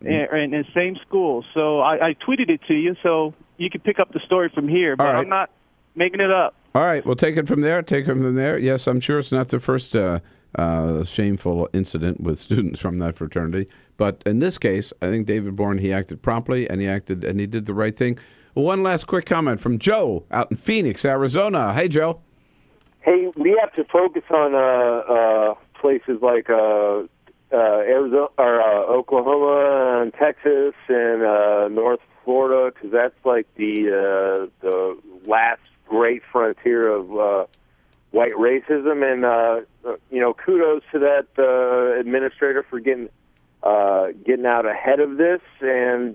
And same school. So I tweeted it to you, so you can pick up the story from here. But I'm not making it up. All right, we'll take it from there. Yes, I'm sure it's not the first shameful incident with students from that fraternity. But in this case, I think David Bourne, he acted promptly, and he did the right thing. One last quick comment from Joe out in Phoenix, Arizona. Hey, Joe. Hey, we have to focus on places like Arizona or Oklahoma and Texas and North Florida, because that's like the last great frontier of white racism. And kudos to that administrator for getting out ahead of this. And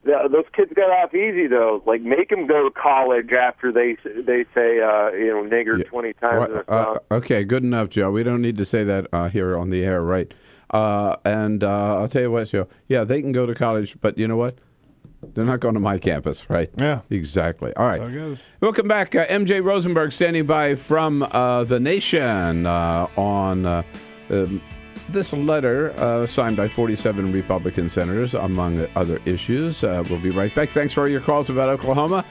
those kids got off easy though. Like, make them go to college after they say nigger 20 times. In a song. Okay, good enough, Joe. We don't need to say that here on the air, right? And I'll tell you what, Joe. Yeah, they can go to college, but you know what? They're not going to my campus, right? Yeah, exactly. All right. That's how it goes. Welcome back, MJ Rosenberg, standing by from The Nation on. This letter signed by 47 Republican senators, among other issues. We'll be right back. Thanks for all your calls about Oklahoma.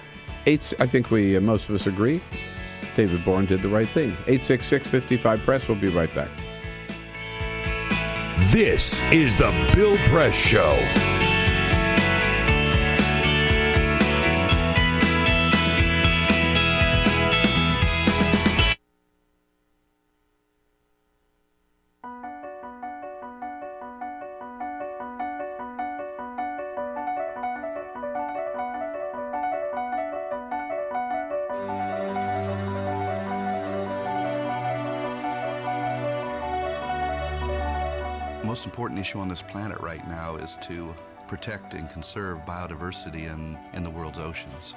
I think most of us agree. David Bourne did the right thing. 866-55-PRESS. We'll be right back. This is the Bill Press Show. most important issue on this planet right now is to protect and conserve biodiversity in the world's oceans.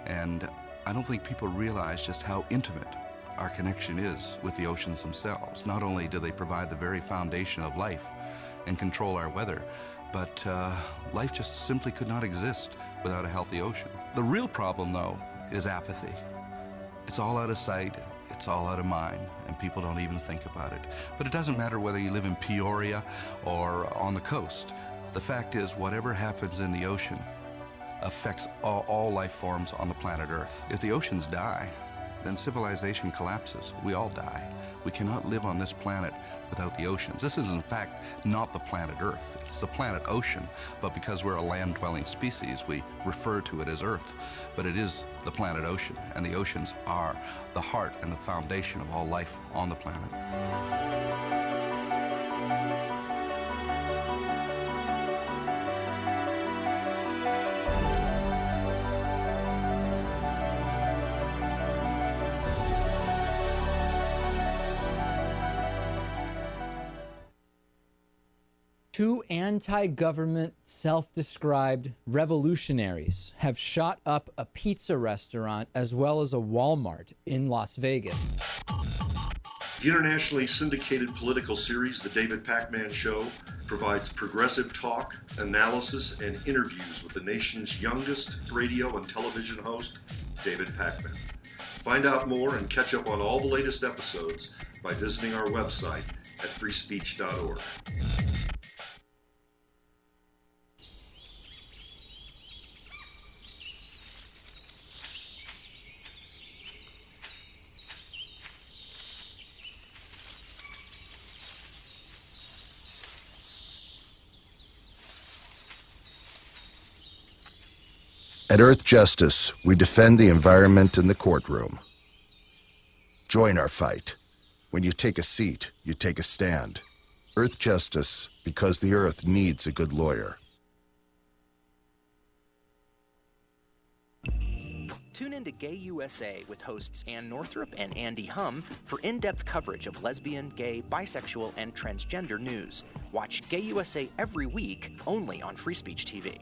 And I don't think people realize just how intimate our connection is with the oceans themselves. Not only do they provide the very foundation of life and control our weather, but life just simply could not exist without a healthy ocean. The real problem, though, is apathy. It's all out of sight, it's all out of mind, and people don't even think about it. But it doesn't matter whether you live in Peoria or on the coast. The fact is, whatever happens in the ocean affects all life forms on the planet Earth. If the oceans die, then civilization collapses. We all die. We cannot live on this planet without the oceans. This is, in fact, not the planet Earth. It's the planet ocean, but because we're a land-dwelling species, we refer to it as Earth. But it is the planet ocean, and the oceans are the heart and the foundation of all life on the planet. Two anti-government, self-described revolutionaries have shot up a pizza restaurant as well as a Walmart in Las Vegas. The internationally syndicated political series, The David Pakman Show, provides progressive talk, analysis, and interviews with the nation's youngest radio and television host, David Pakman. Find out more and catch up on all the latest episodes by visiting our website at freespeech.org. At Earth Justice, we defend the environment in the courtroom. Join our fight. When you take a seat, you take a stand. Earth Justice, because the Earth needs a good lawyer. Tune in to Gay USA with hosts Ann Northrup and Andy Hum for in-depth coverage of lesbian, gay, bisexual, and transgender news. Watch Gay USA every week, only on Free Speech TV.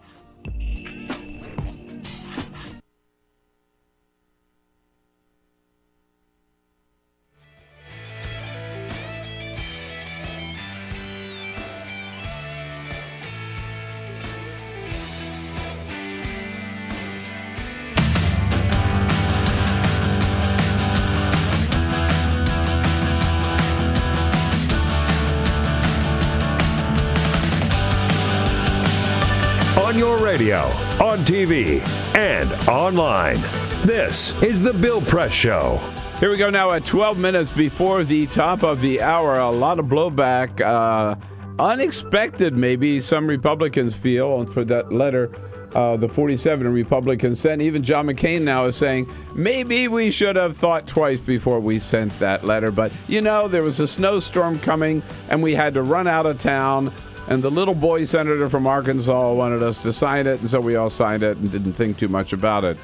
On your radio, on TV, and online. This is The Bill Press Show. Here we go now at 12 minutes before the top of the hour. A lot of blowback. Unexpected, maybe, some Republicans feel, for that letter the 47 Republicans sent. Even John McCain now is saying, maybe we should have thought twice before we sent that letter. But, you know, there was a snowstorm coming, and we had to run out of town. And the little boy senator from Arkansas wanted us to sign it, and so we all signed it and didn't think too much about it.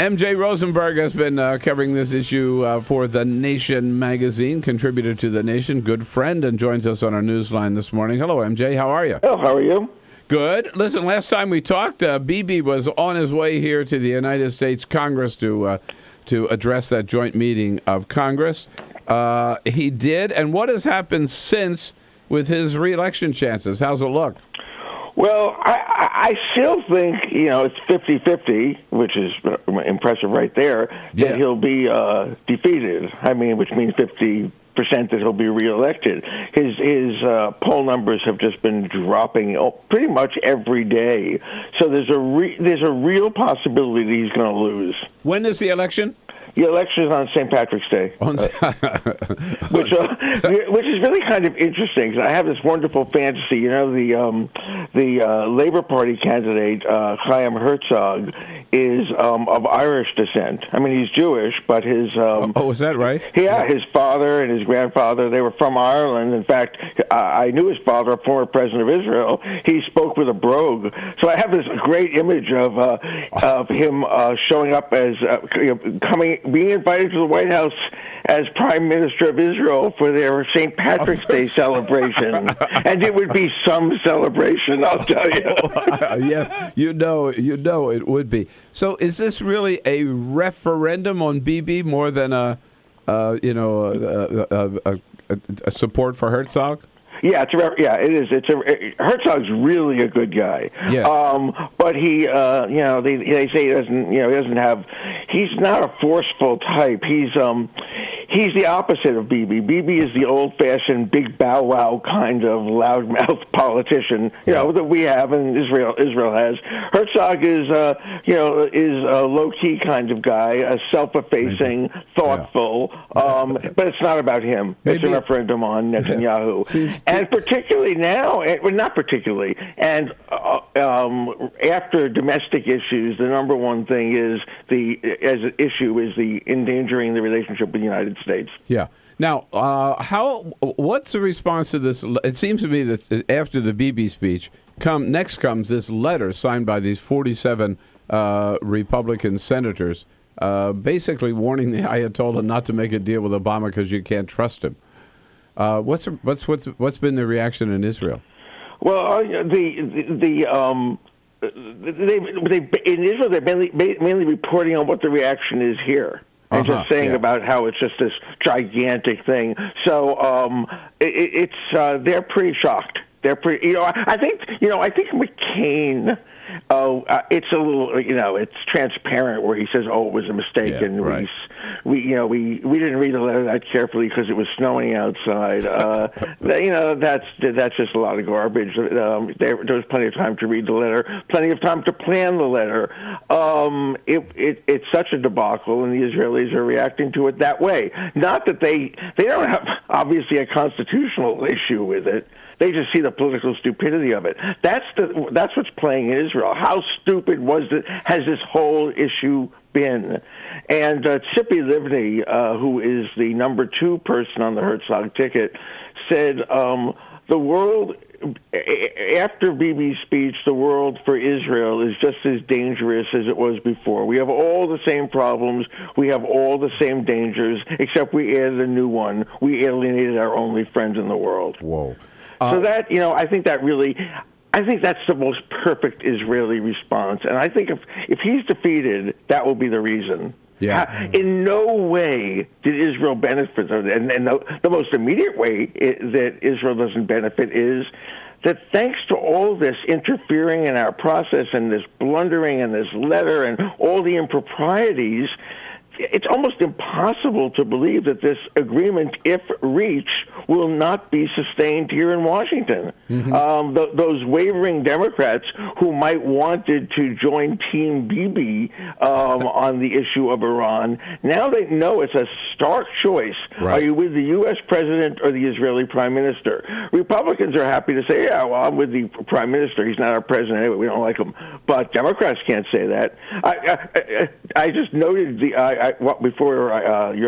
MJ Rosenberg has been covering this issue for The Nation magazine, contributor to The Nation, good friend, and joins us on our newsline this morning. Hello, MJ. How are you? Oh, how are you? Good. Listen, last time we talked, Bibi was on his way here to the United States Congress to address that joint meeting of Congress. He did, and what has happened since with his re-election chances? How's it look? Well, I still think, it's 50-50, which is impressive right there, that he'll be defeated. I mean, which means 50% that he'll be reelected. His poll numbers have just been dropping pretty much every day. So there's a real possibility that he's going to lose. When is the election? The election is on St. Patrick's Day, which is really kind of interesting because I have this wonderful fantasy. The Labor Party candidate Chaim Herzog is of Irish descent. I mean, he's Jewish, but his is that right? Yeah, his father and his grandfather, they were from Ireland. In fact, I knew his father, a former president of Israel. He spoke with a brogue. So I have this great image of him showing up as being invited to the White House as Prime Minister of Israel for their St. Patrick's Day celebration, and it would be some celebration, I'll tell you. Yeah, you know it would be. So, is this really a referendum on Bibi more than a support for Herzog? Yeah, it is. Herzog's really a good guy. Yeah. But he, they say he doesn't have. He's not a forceful type. He's the opposite of Bibi. Bibi is the old-fashioned big bow wow kind of loudmouth politician, that we have and Israel has. Herzog is a low-key kind of guy, a self-effacing, thoughtful. But it's not about him. It's a referendum on Netanyahu. And particularly now, well, not particularly, and after domestic issues, the number one thing is the endangering the relationship with the United States. Yeah. Now, what's the response to this? It seems to me that after the Bibi speech, next comes this letter signed by these 47 Republican senators, basically warning the Ayatollah not to make a deal with Obama because you can't trust him. What's been the reaction in Israel? Well, in Israel they're mainly reporting on what the reaction is here. And just saying about how it's just this gigantic thing. So they're pretty shocked. They're pretty. I think McCain. It's a little. It's transparent where he says, "Oh, it was a mistake," and we didn't read the letter that carefully because it was snowing outside. That's just a lot of garbage. There was plenty of time to read the letter, plenty of time to plan the letter. It's such a debacle, and the Israelis are reacting to it that way. Not that they don't have obviously a constitutional issue with it. They just see the political stupidity of it. That's what's playing in Israel. How stupid has this whole issue been? And Tzipi Livni, who is the number 2 person on the Herzog ticket, said the world, after Bibi's speech, the world for Israel is just as dangerous as it was before. We have all the same problems. We have all the same dangers, except we added a new one. We alienated our only friend in the world. Whoa. So that, I think that's the most perfect Israeli response. And I think if he's defeated, that will be the reason. Yeah. In no way did Israel benefit. And the most immediate way that Israel doesn't benefit is that thanks to all this interfering in our process and this blundering and this letter and all the improprieties, it's almost impossible to believe that this agreement, if reached, will not be sustained here in Washington. Mm-hmm. Those wavering Democrats who might wanted to join Team Bibi on the issue of Iran, now they know it's a stark choice. Right. Are you with the U.S. president or the Israeli prime minister? Republicans are happy to say, yeah, well, I'm with the prime minister. He's not our president anyway. We don't like him. But Democrats can't say that. I just noted before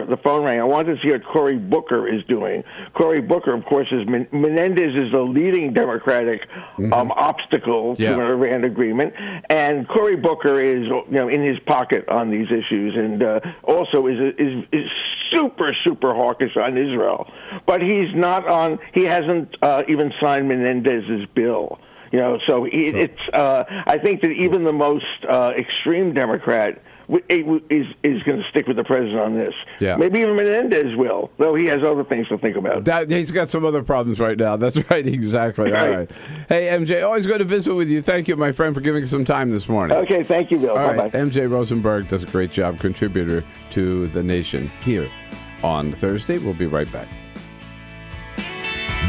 the phone rang, I wanted to see what Cory Booker is doing. Cory Booker, of course, Menendez is the leading Democratic obstacle to an Iran agreement, and Cory Booker is in his pocket on these issues, and also is super hawkish on Israel. But he's not on. He hasn't even signed Menendez's bill. So it's. I think that even the most extreme Democrat is going to stick with the president on this. Yeah. Maybe even Menendez will, though he has other things to think about. He's got some other problems right now. That's right, exactly. All right. Hey, MJ, always good to visit with you. Thank you, my friend, for giving us some time this morning. Okay, thank you, Bill. All Bye-bye. right. MJ Rosenberg does a great job, contributor to The Nation here on Thursday. We'll be right back.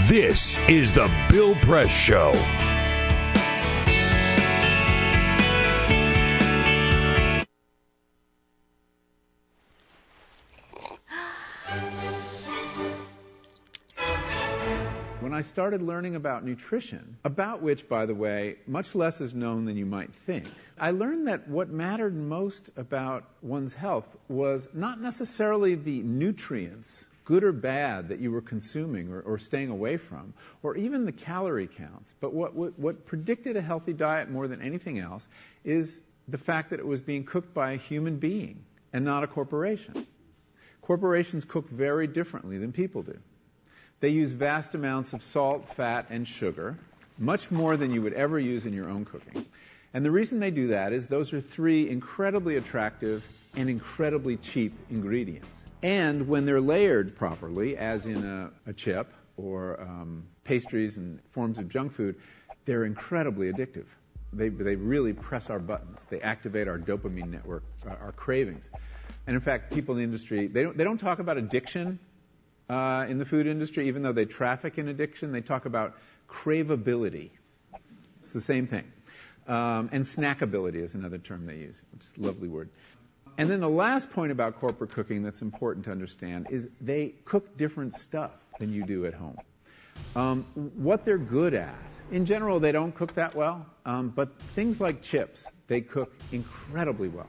This is the Bill Press Show. When I started learning about nutrition, about which, by the way, much less is known than you might think, I learned that what mattered most about one's health was not necessarily the nutrients, good or bad, that you were consuming or staying away from, or even the calorie counts. But what predicted a healthy diet more than anything else is the fact that it was being cooked by a human being and not a corporation. Corporations cook very differently than people do. They use vast amounts of salt, fat, and sugar, much more than you would ever use in your own cooking. And the reason they do that is those are three incredibly attractive and incredibly cheap ingredients. And when they're layered properly, as in a chip or pastries and forms of junk food, they're incredibly addictive. They really press our buttons. They activate our dopamine network, our cravings. And in fact, people in the industry, they don't talk about addiction in the food industry, even though they traffic in addiction. They talk about craveability. It's the same thing. And snackability is another term they use. It's a lovely word. And then the last point about corporate cooking that's important to understand is they cook different stuff than you do at home. What they're good at, in general, they don't cook that well, but things like chips, they cook incredibly well.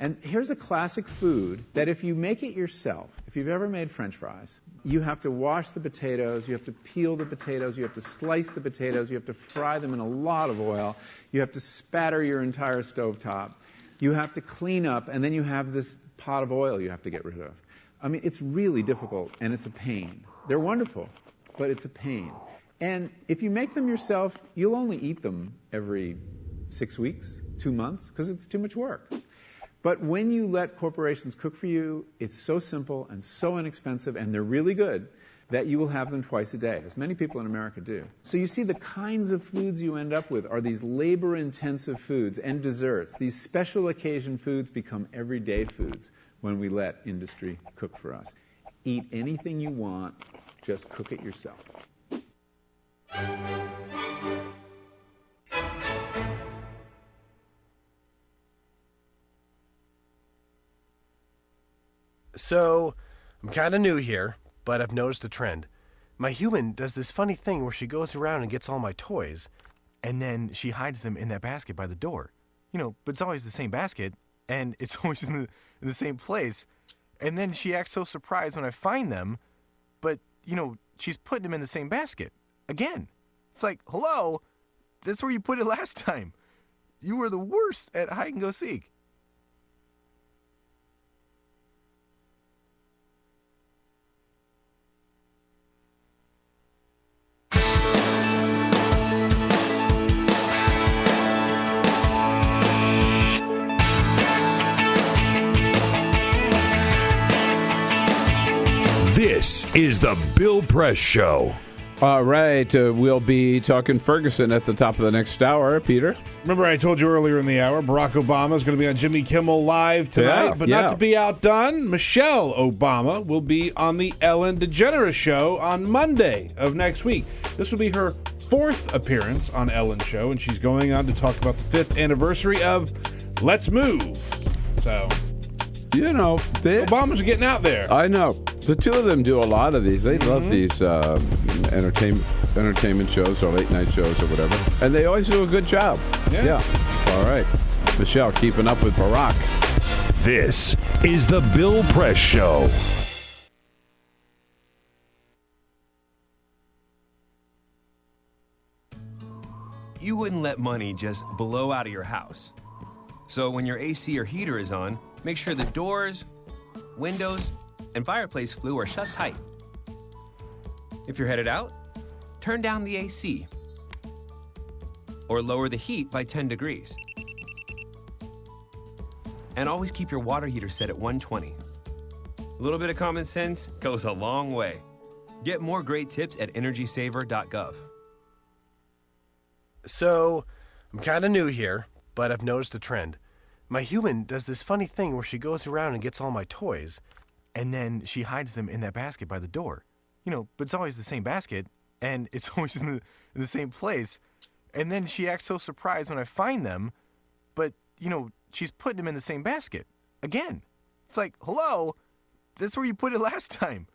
And here's a classic food that if you make it yourself, if you've ever made French fries, you have to wash the potatoes, you have to peel the potatoes, you have to slice the potatoes, you have to fry them in a lot of oil, you have to spatter your entire stovetop, you have to clean up, and then you have this pot of oil you have to get rid of. I mean, it's really difficult, and it's a pain. They're wonderful, but it's a pain. And if you make them yourself, you'll only eat them every 6 weeks, 2 months, because it's too much work. But when you let corporations cook for you, it's so simple and so inexpensive, and they're really good, that you will have them twice a day, as many people in America do. So you see the kinds of foods you end up with are these labor-intensive foods and desserts. These special occasion foods become everyday foods when we let industry cook for us. Eat anything you want, just cook it yourself. So, I'm kind of new here, but I've noticed a trend. My human does this funny thing where she goes around and gets all my toys, and then she hides them in that basket by the door. You know, but it's always the same basket, and it's always in the same place. And then she acts so surprised when I find them, but, you know, she's putting them in the same basket. Again. It's like, hello, that's where you put it last time. You were the worst at hide and go seek. This is the Bill Press Show. All right, we'll be talking Ferguson at the top of the next hour. Peter? Remember I told you earlier in the hour, Barack Obama is going to be on Jimmy Kimmel Live tonight, but not to be outdone, Michelle Obama will be on the Ellen DeGeneres Show on Monday of next week. This will be her 4th appearance on Ellen's show, and she's going on to talk about the 5th anniversary of Let's Move. So, you know, Obama's getting out there. I know. The two of them do a lot of these. They love these entertainment shows or late night shows or whatever. And they always do a good job. Yeah. All right. Michelle, keeping up with Barack. This is the Bill Press Show. You wouldn't let money just blow out of your house. So when your AC or heater is on, make sure the doors, windows, and fireplace flue are shut tight. If you're headed out, turn down the AC or lower the heat by 10 degrees. And always keep your water heater set at 120. A little bit of common sense goes a long way. Get more great tips at energysaver.gov. So, I'm kind of new here, but I've noticed a trend. My human does this funny thing where she goes around and gets all my toys, and then she hides them in that basket by the door. You know, but it's always the same basket, and it's always in the same place. And then she acts so surprised when I find them, but, you know, she's putting them in the same basket. Again. It's like, hello, that's where you put it last time.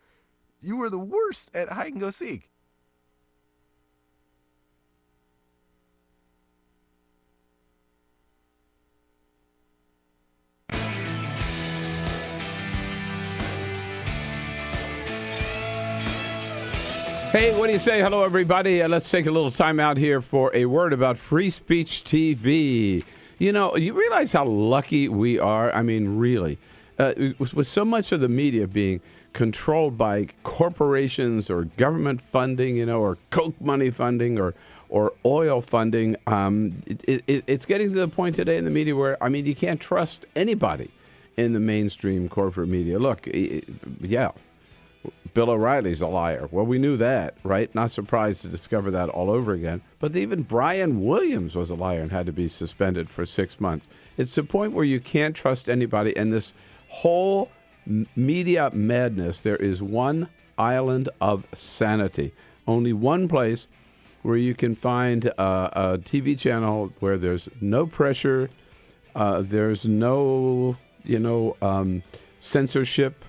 You were the worst at hide and go seek. Hey, what do you say? Hello, everybody. Let's take a little time out here for a word about Free Speech TV. You know, you realize how lucky we are? I mean, really. With so much of the media being controlled by corporations or government funding, you know, or Coke money funding or oil funding, it's getting to the point today in the media where, I mean, you can't trust anybody in the mainstream corporate media. Look, yeah, Bill O'Reilly's a liar. Well, we knew that, right? Not surprised to discover that all over again. But even Brian Williams was a liar and had to be suspended for 6 months. It's the point where you can't trust anybody. And this whole media madness, there is one island of sanity. Only one place where you can find a TV channel where there's no pressure, there's no, censorship,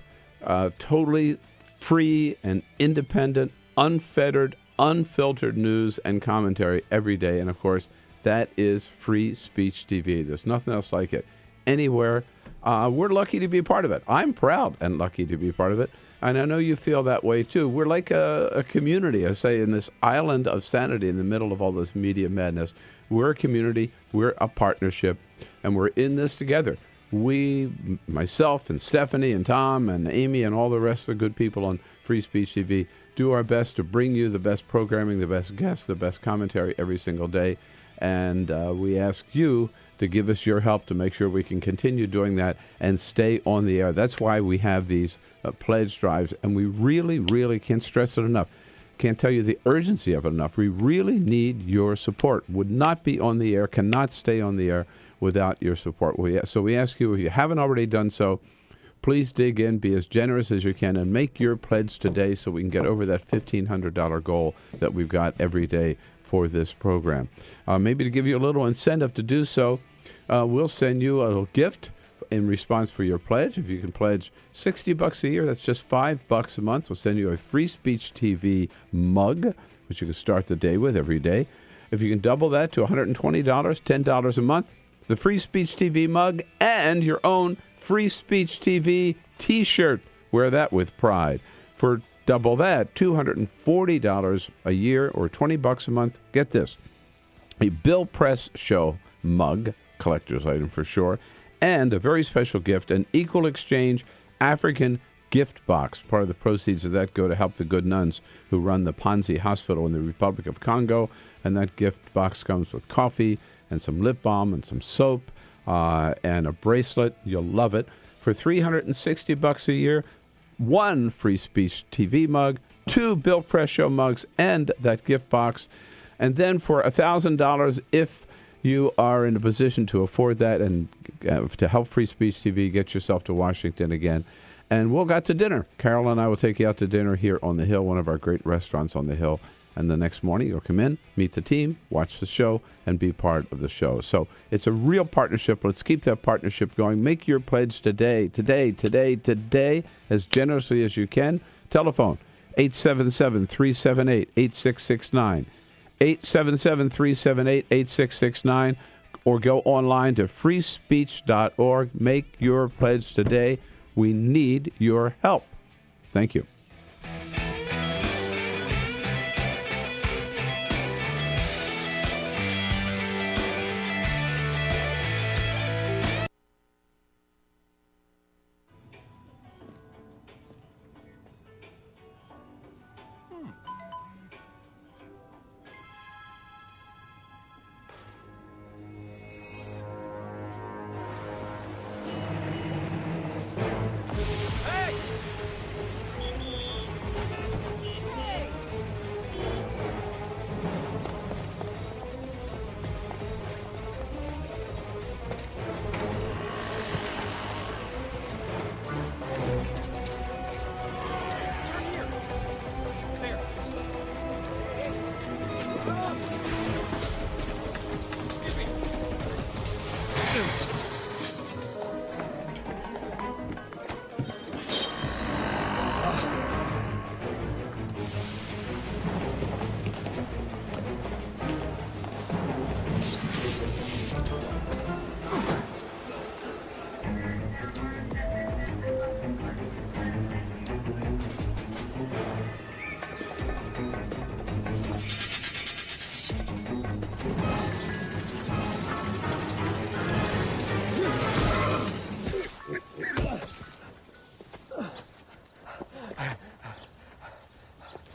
totally free and independent, unfettered, unfiltered news and commentary every day. And, of course, that is Free Speech TV. There's nothing else like it anywhere. We're lucky to be a part of it. I'm proud and lucky to be a part of it. And I know you feel that way, too. We're like a community, I say, in this island of sanity in the middle of all this media madness. We're a community. We're a partnership. And we're in this together. We, myself and Stephanie and Tom and Amy and all the rest of the good people on Free Speech TV do our best to bring you the best programming, the best guests, the best commentary every single day. And we ask you to give us your help to make sure we can continue doing that and stay on the air. That's why we have these pledge drives, and we really, really can't stress it enough. Can't tell you the urgency of it enough. We really need your support. Would not be on the air, cannot stay on the air without your support. So we ask you, if you haven't already done so, please dig in, be as generous as you can, and make your pledge today so we can get over that $1,500 goal that we've got every day for this program. Maybe to give you a little incentive to do so, we'll send you a little gift in response for your pledge. If you can pledge $60 a year, that's just $5 a month. We'll send you a Free Speech TV mug, which you can start the day with every day. If you can double that to $120, $10 a month, the Free Speech TV mug, and your own Free Speech TV T-shirt. Wear that with pride. For double that, $240 a year or $20 a month. Get this, a Bill Press Show mug, collector's item for sure, and a very special gift, an Equal Exchange African gift box. Part of the proceeds of that go to help the good nuns who run the Panzi Hospital in the Republic of Congo. And that gift box comes with coffee and some lip balm and some soap and a bracelet. You'll love it. For $360 a year, one Free Speech TV mug, 2 Bill Press Show mugs, and that gift box. And then for $1,000, if you are in a position to afford that and to help Free Speech TV, get yourself to Washington again. And we'll go to dinner. Carol and I will take you out to dinner here on the Hill, one of our great restaurants on the Hill. And the next morning, you'll come in, meet the team, watch the show, and be part of the show. So it's a real partnership. Let's keep that partnership going. Make your pledge today, as generously as you can. Telephone, 877-378-8669. 877-378-8669. Or go online to freespeech.org. Make your pledge today. We need your help. Thank you.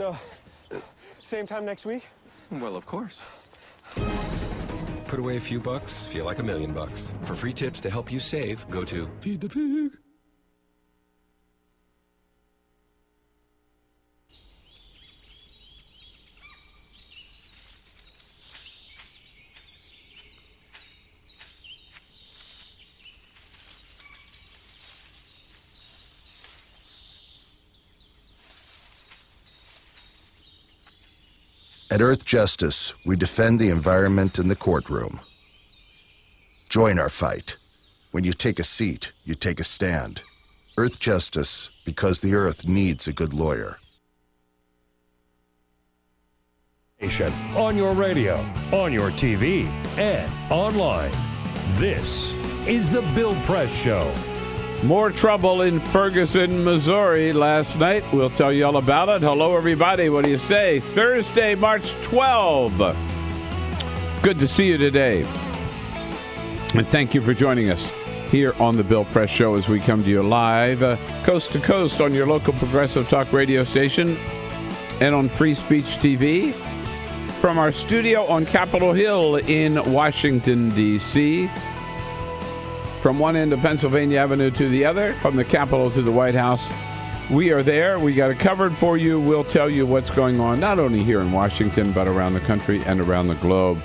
So, same time next week? Well, of course. Put away a few bucks, feel like $1 million. For free tips to help you save, go to Feed the Pig. At Earth Justice, we defend the environment in the courtroom. Join our fight. When you take a seat, you take a stand. Earth Justice, because the Earth needs a good lawyer. On your radio, on your TV, and online. This is the Bill Press Show. More trouble in Ferguson, Missouri last night. We'll tell you all about it. Hello, everybody. What do you say? Thursday, March 12. Good to see you today. And thank you for joining us here on the Bill Press Show as we come to you live, coast to coast on your local progressive talk radio station and on Free Speech TV from our studio on Capitol Hill in Washington, D.C., from one end of Pennsylvania Avenue to the other, from the Capitol to the White House. We are there. We got it covered for you. We'll tell you what's going on, not only here in Washington, but around the country and around the globe.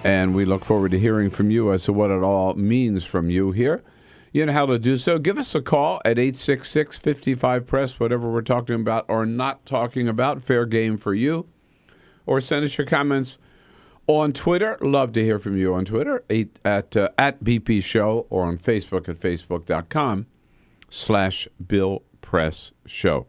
And we look forward to hearing from you as to what it all means from you here. You know how to do so. Give us a call at 866-55-PRESS, whatever we're talking about or not talking about, fair game for you. Or send us your comments on Twitter. Love to hear from you on Twitter at BP Show, or on Facebook at facebook.com/Bill Press Show.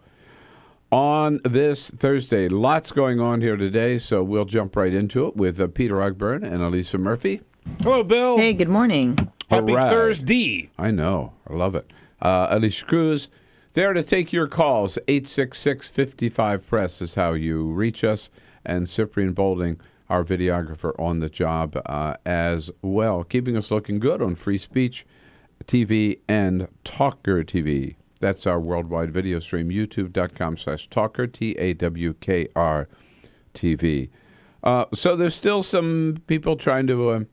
On this Thursday, lots going on here today, so we'll jump right into it with Peter Ogburn and Elisa Murphy. Hello, Bill. Hey, good morning. Happy All right. Thursday. I know. I love it. Alicia Cruz, there to take your calls. 866-55-PRESS is how you reach us. And Cyprian Bolding, our videographer, on the job as well, keeping us looking good on Free Speech TV and TawkrTV. That's our worldwide video stream, youtube.com/Tawkr, TAWKR TV. So there's still some people trying to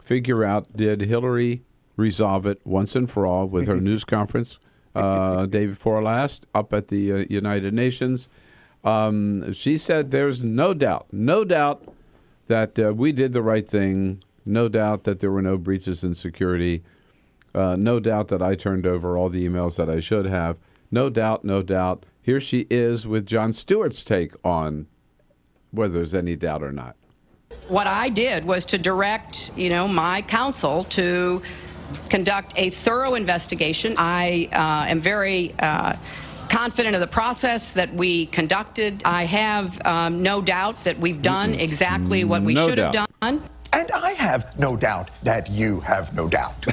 figure out, did Hillary resolve it once and for all with her news conference day before last up at the United Nations? She said there's no doubt that we did the right thing, no doubt that there were no breaches in security, no doubt that I turned over all the emails that I should have, no doubt. Here she is with Jon Stewart's take on whether there's any doubt or not. What I did was to direct, my counsel to conduct a thorough investigation. I am very confident of the process that we conducted. I have no doubt that we've done exactly what we should have done. And I have no doubt that you have no doubt.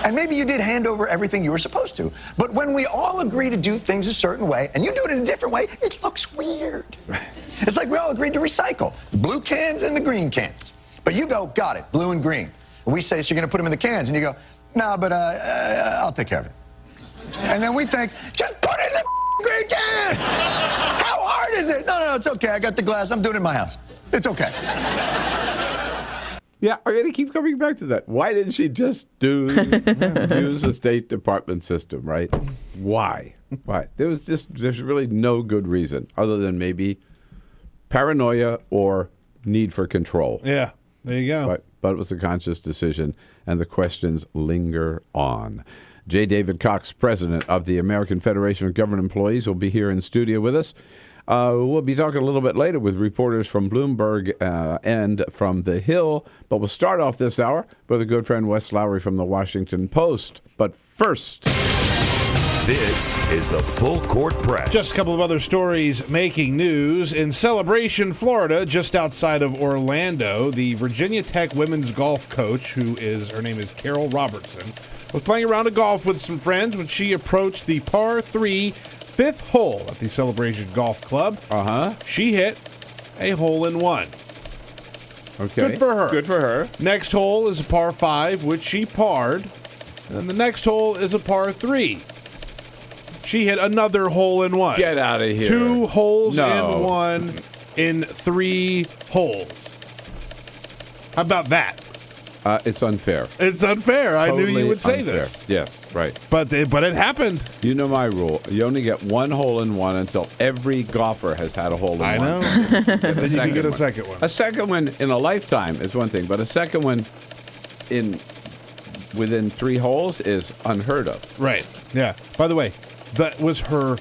And maybe you did hand over everything you were supposed to. But when we all agree to do things a certain way, and you do it in a different way, it looks weird. It's like we all agreed to recycle the blue cans and the green cans. But you go, got it, blue and green. And we say, so you're going to put them in the cans. And you go, no, but I'll take care of it. And then we think, just put it in the green can! How hard is it? No, it's okay. I got the glass. I'm doing it in my house. It's okay. Yeah, I'm going to keep coming back to that. Why didn't she just use the State Department system, right? Why? There's really no good reason other than maybe paranoia or need for control. Yeah, there you go. But it was a conscious decision, and the questions linger on. J. David Cox, president of the American Federation of Government Employees, will be here in studio with us. We'll be talking a little bit later with reporters from Bloomberg and from The Hill. But we'll start off this hour with a good friend, Wes Lowry from the Washington Post. But first, this is the Full Court Press. Just a couple of other stories making news. In Celebration, Florida, just outside of Orlando, the Virginia Tech women's golf coach, her name is Carol Robertson, was playing a round of golf with some friends when she approached the par 3 fifth hole at the Celebration Golf Club. She hit a hole-in-one. Okay. Good for her. Good for her. Next hole is a par 5, which she parred. And the next hole is a par 3. she hit another hole in one. Get out of here. 2 holes No. in one in 3 holes. How about that? It's unfair. It's unfair. I knew Totally you would say unfair. this. Yes, right. But it happened. You know my rule. You only get 1 hole in one until every golfer has had a hole in I one. know. Then you can get a second one. A second one in a lifetime is one thing, but a second one within 3 holes is unheard of. Right. Yeah. By the way, that was her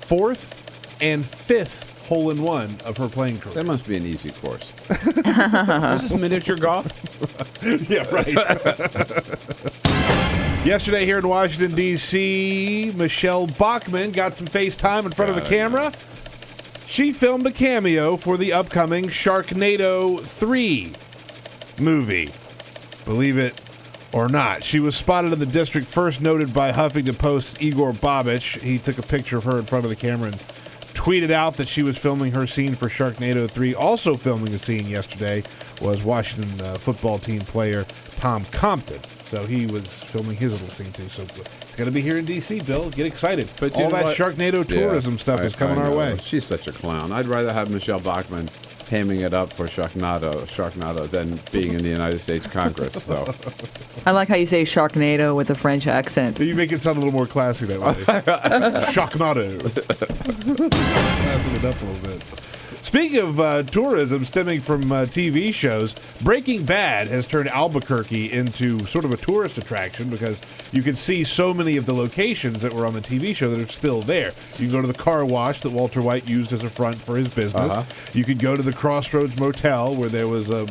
4th and 5th hole-in-one of her playing career. That must be an easy course. Is this miniature golf? Yeah, right. Yesterday here in Washington, D.C., Michelle Bachmann got some FaceTime in front of the camera. She filmed a cameo for the upcoming Sharknado 3 movie. Believe it or not. She was spotted in the district first noted by Huffington Post's Igor Babich. He took a picture of her in front of the camera and tweeted out that she was filming her scene for Sharknado 3. Also filming a scene yesterday was Washington football team player Tom Compton. So he was filming his little scene too. So it's going to be here in D.C., Bill. Get excited. But all that Sharknado tourism stuff is coming our way. She's such a clown. I'd rather have Michelle Bachmann hamming it up for Sharknado than being in the United States Congress. So I like how you say Sharknado with a French accent. You make it sound a little more classy that way. Sharknado. Classing it up a little bit. Speaking of tourism stemming from TV shows, Breaking Bad has turned Albuquerque into sort of a tourist attraction because you can see so many of the locations that were on the TV show that are still there. You can go to the car wash that Walter White used as a front for his business. Uh-huh. You could go to the Crossroads Motel where there was a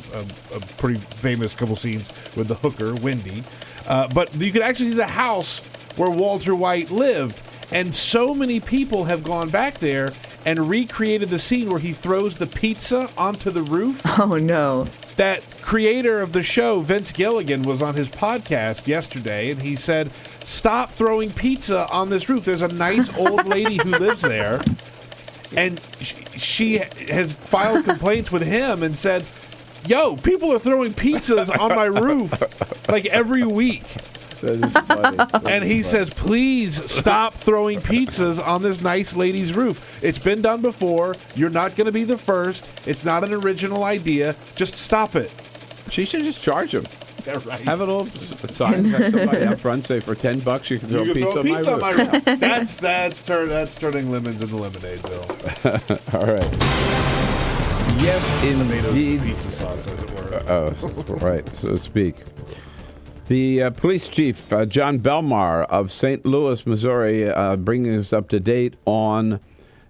pretty famous couple scenes with the hooker, Wendy. But you could actually see the house where Walter White lived. And so many people have gone back there and recreated the scene where he throws the pizza onto the roof. Oh, no. That creator of the show, Vince Gilligan, was on his podcast yesterday, and he said, stop throwing pizza on this roof. There's a nice old lady who lives there, and she has filed complaints with him and said, yo, people are throwing pizzas on my roof like every week. That is funny. And he says, please stop throwing pizzas on this nice lady's roof. It's been done before. You're not going to be the first. It's not an original idea. Just stop it. She should just charge him. Yeah, right. Have a little sign, have somebody up front say for $10 you can throw pizza on my roof. That's turning lemons into lemonade, Bill. All right. Yes, indeed. Pizza sauce, as it were. Right, so to speak. The police chief, John Belmar of St. Louis, Missouri, bringing us up to date on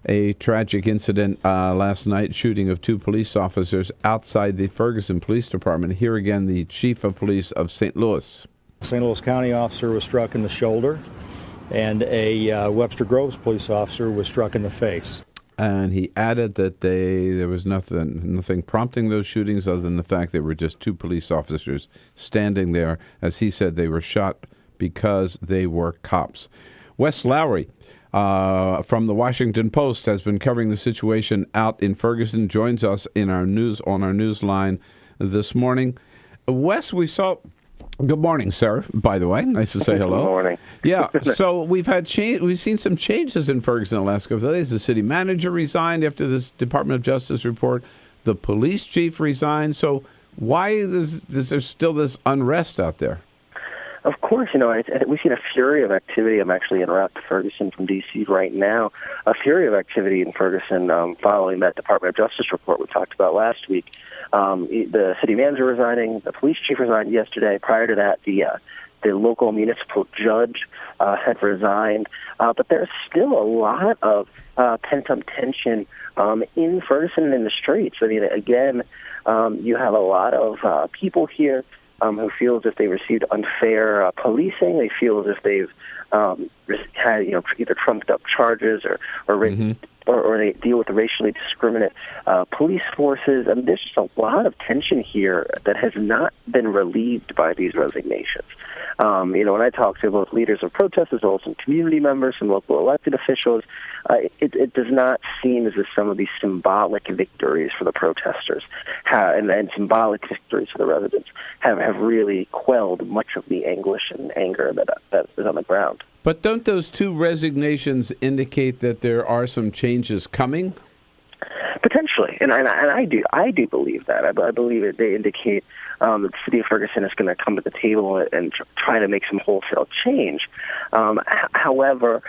a tragic incident last night, shooting of 2 police officers outside the Ferguson Police Department. Here again, the chief of police of St. Louis. St. Louis County officer was struck in the shoulder, and a Webster Groves police officer was struck in the face. And he added that there was nothing prompting those shootings other than the fact they were just 2 police officers standing there. As he said, they were shot because they were cops. Wes Lowry from the Washington Post has been covering the situation out in Ferguson, joins us on our news line this morning. Wes, we saw... Good morning, sir, by the way. Nice to say hello. Good morning. Yeah, so we've seen some changes in Ferguson the last couple of days. The city manager resigned after this Department of Justice report. The police chief resigned. So why is there still this unrest out there? Of course, we've seen a fury of activity. I'm actually en route to Ferguson from D.C. right now. A fury of activity in Ferguson following that Department of Justice report we talked about last week. The city manager resigning, the police chief resigned yesterday. Prior to that, the local municipal judge had resigned. But there's still a lot of pent-up tension in Ferguson and in the streets. I mean, again, you have a lot of people here who feel as if they received unfair policing. They feel as if they've had either trumped up charges or they deal with the racially discriminate police forces. I mean, there's just a lot of tension here that has not been relieved by these resignations. When I talk to both leaders of protests as well as some community members and local elected officials, it does not seem as if some of these symbolic victories for the protesters and symbolic victories for the residents have really quelled much of the anguish and anger that is on the ground. ground. But don't those two resignations indicate that there are some changes coming? Potentially, and I do believe that. I believe that they indicate that the city of Ferguson is going to come to the table and try to make some wholesale change. However,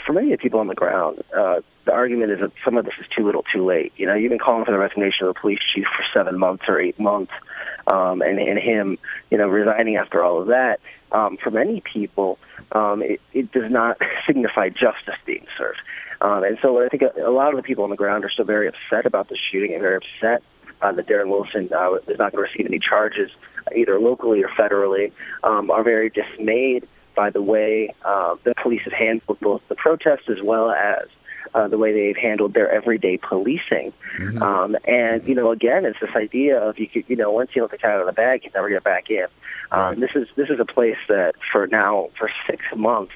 for many of the people on the ground, the argument is that some of this is too little, too late. You know, you've been calling for the resignation of the police chief for 7 months or 8 months, and him, you know, resigning after all of that. For many people, it does not signify justice being served. And so I think a lot of the people on the ground are still very upset about the shooting and very upset that Darren Wilson is not going to receive any charges, either locally or federally, are very dismayed by the way the police have handled both the protests as well as the way they've handled their everyday policing. Mm-hmm. And, you know, again, it's this idea of, once you let the cat out of the bag, you never get back in. This is a place that for 6 months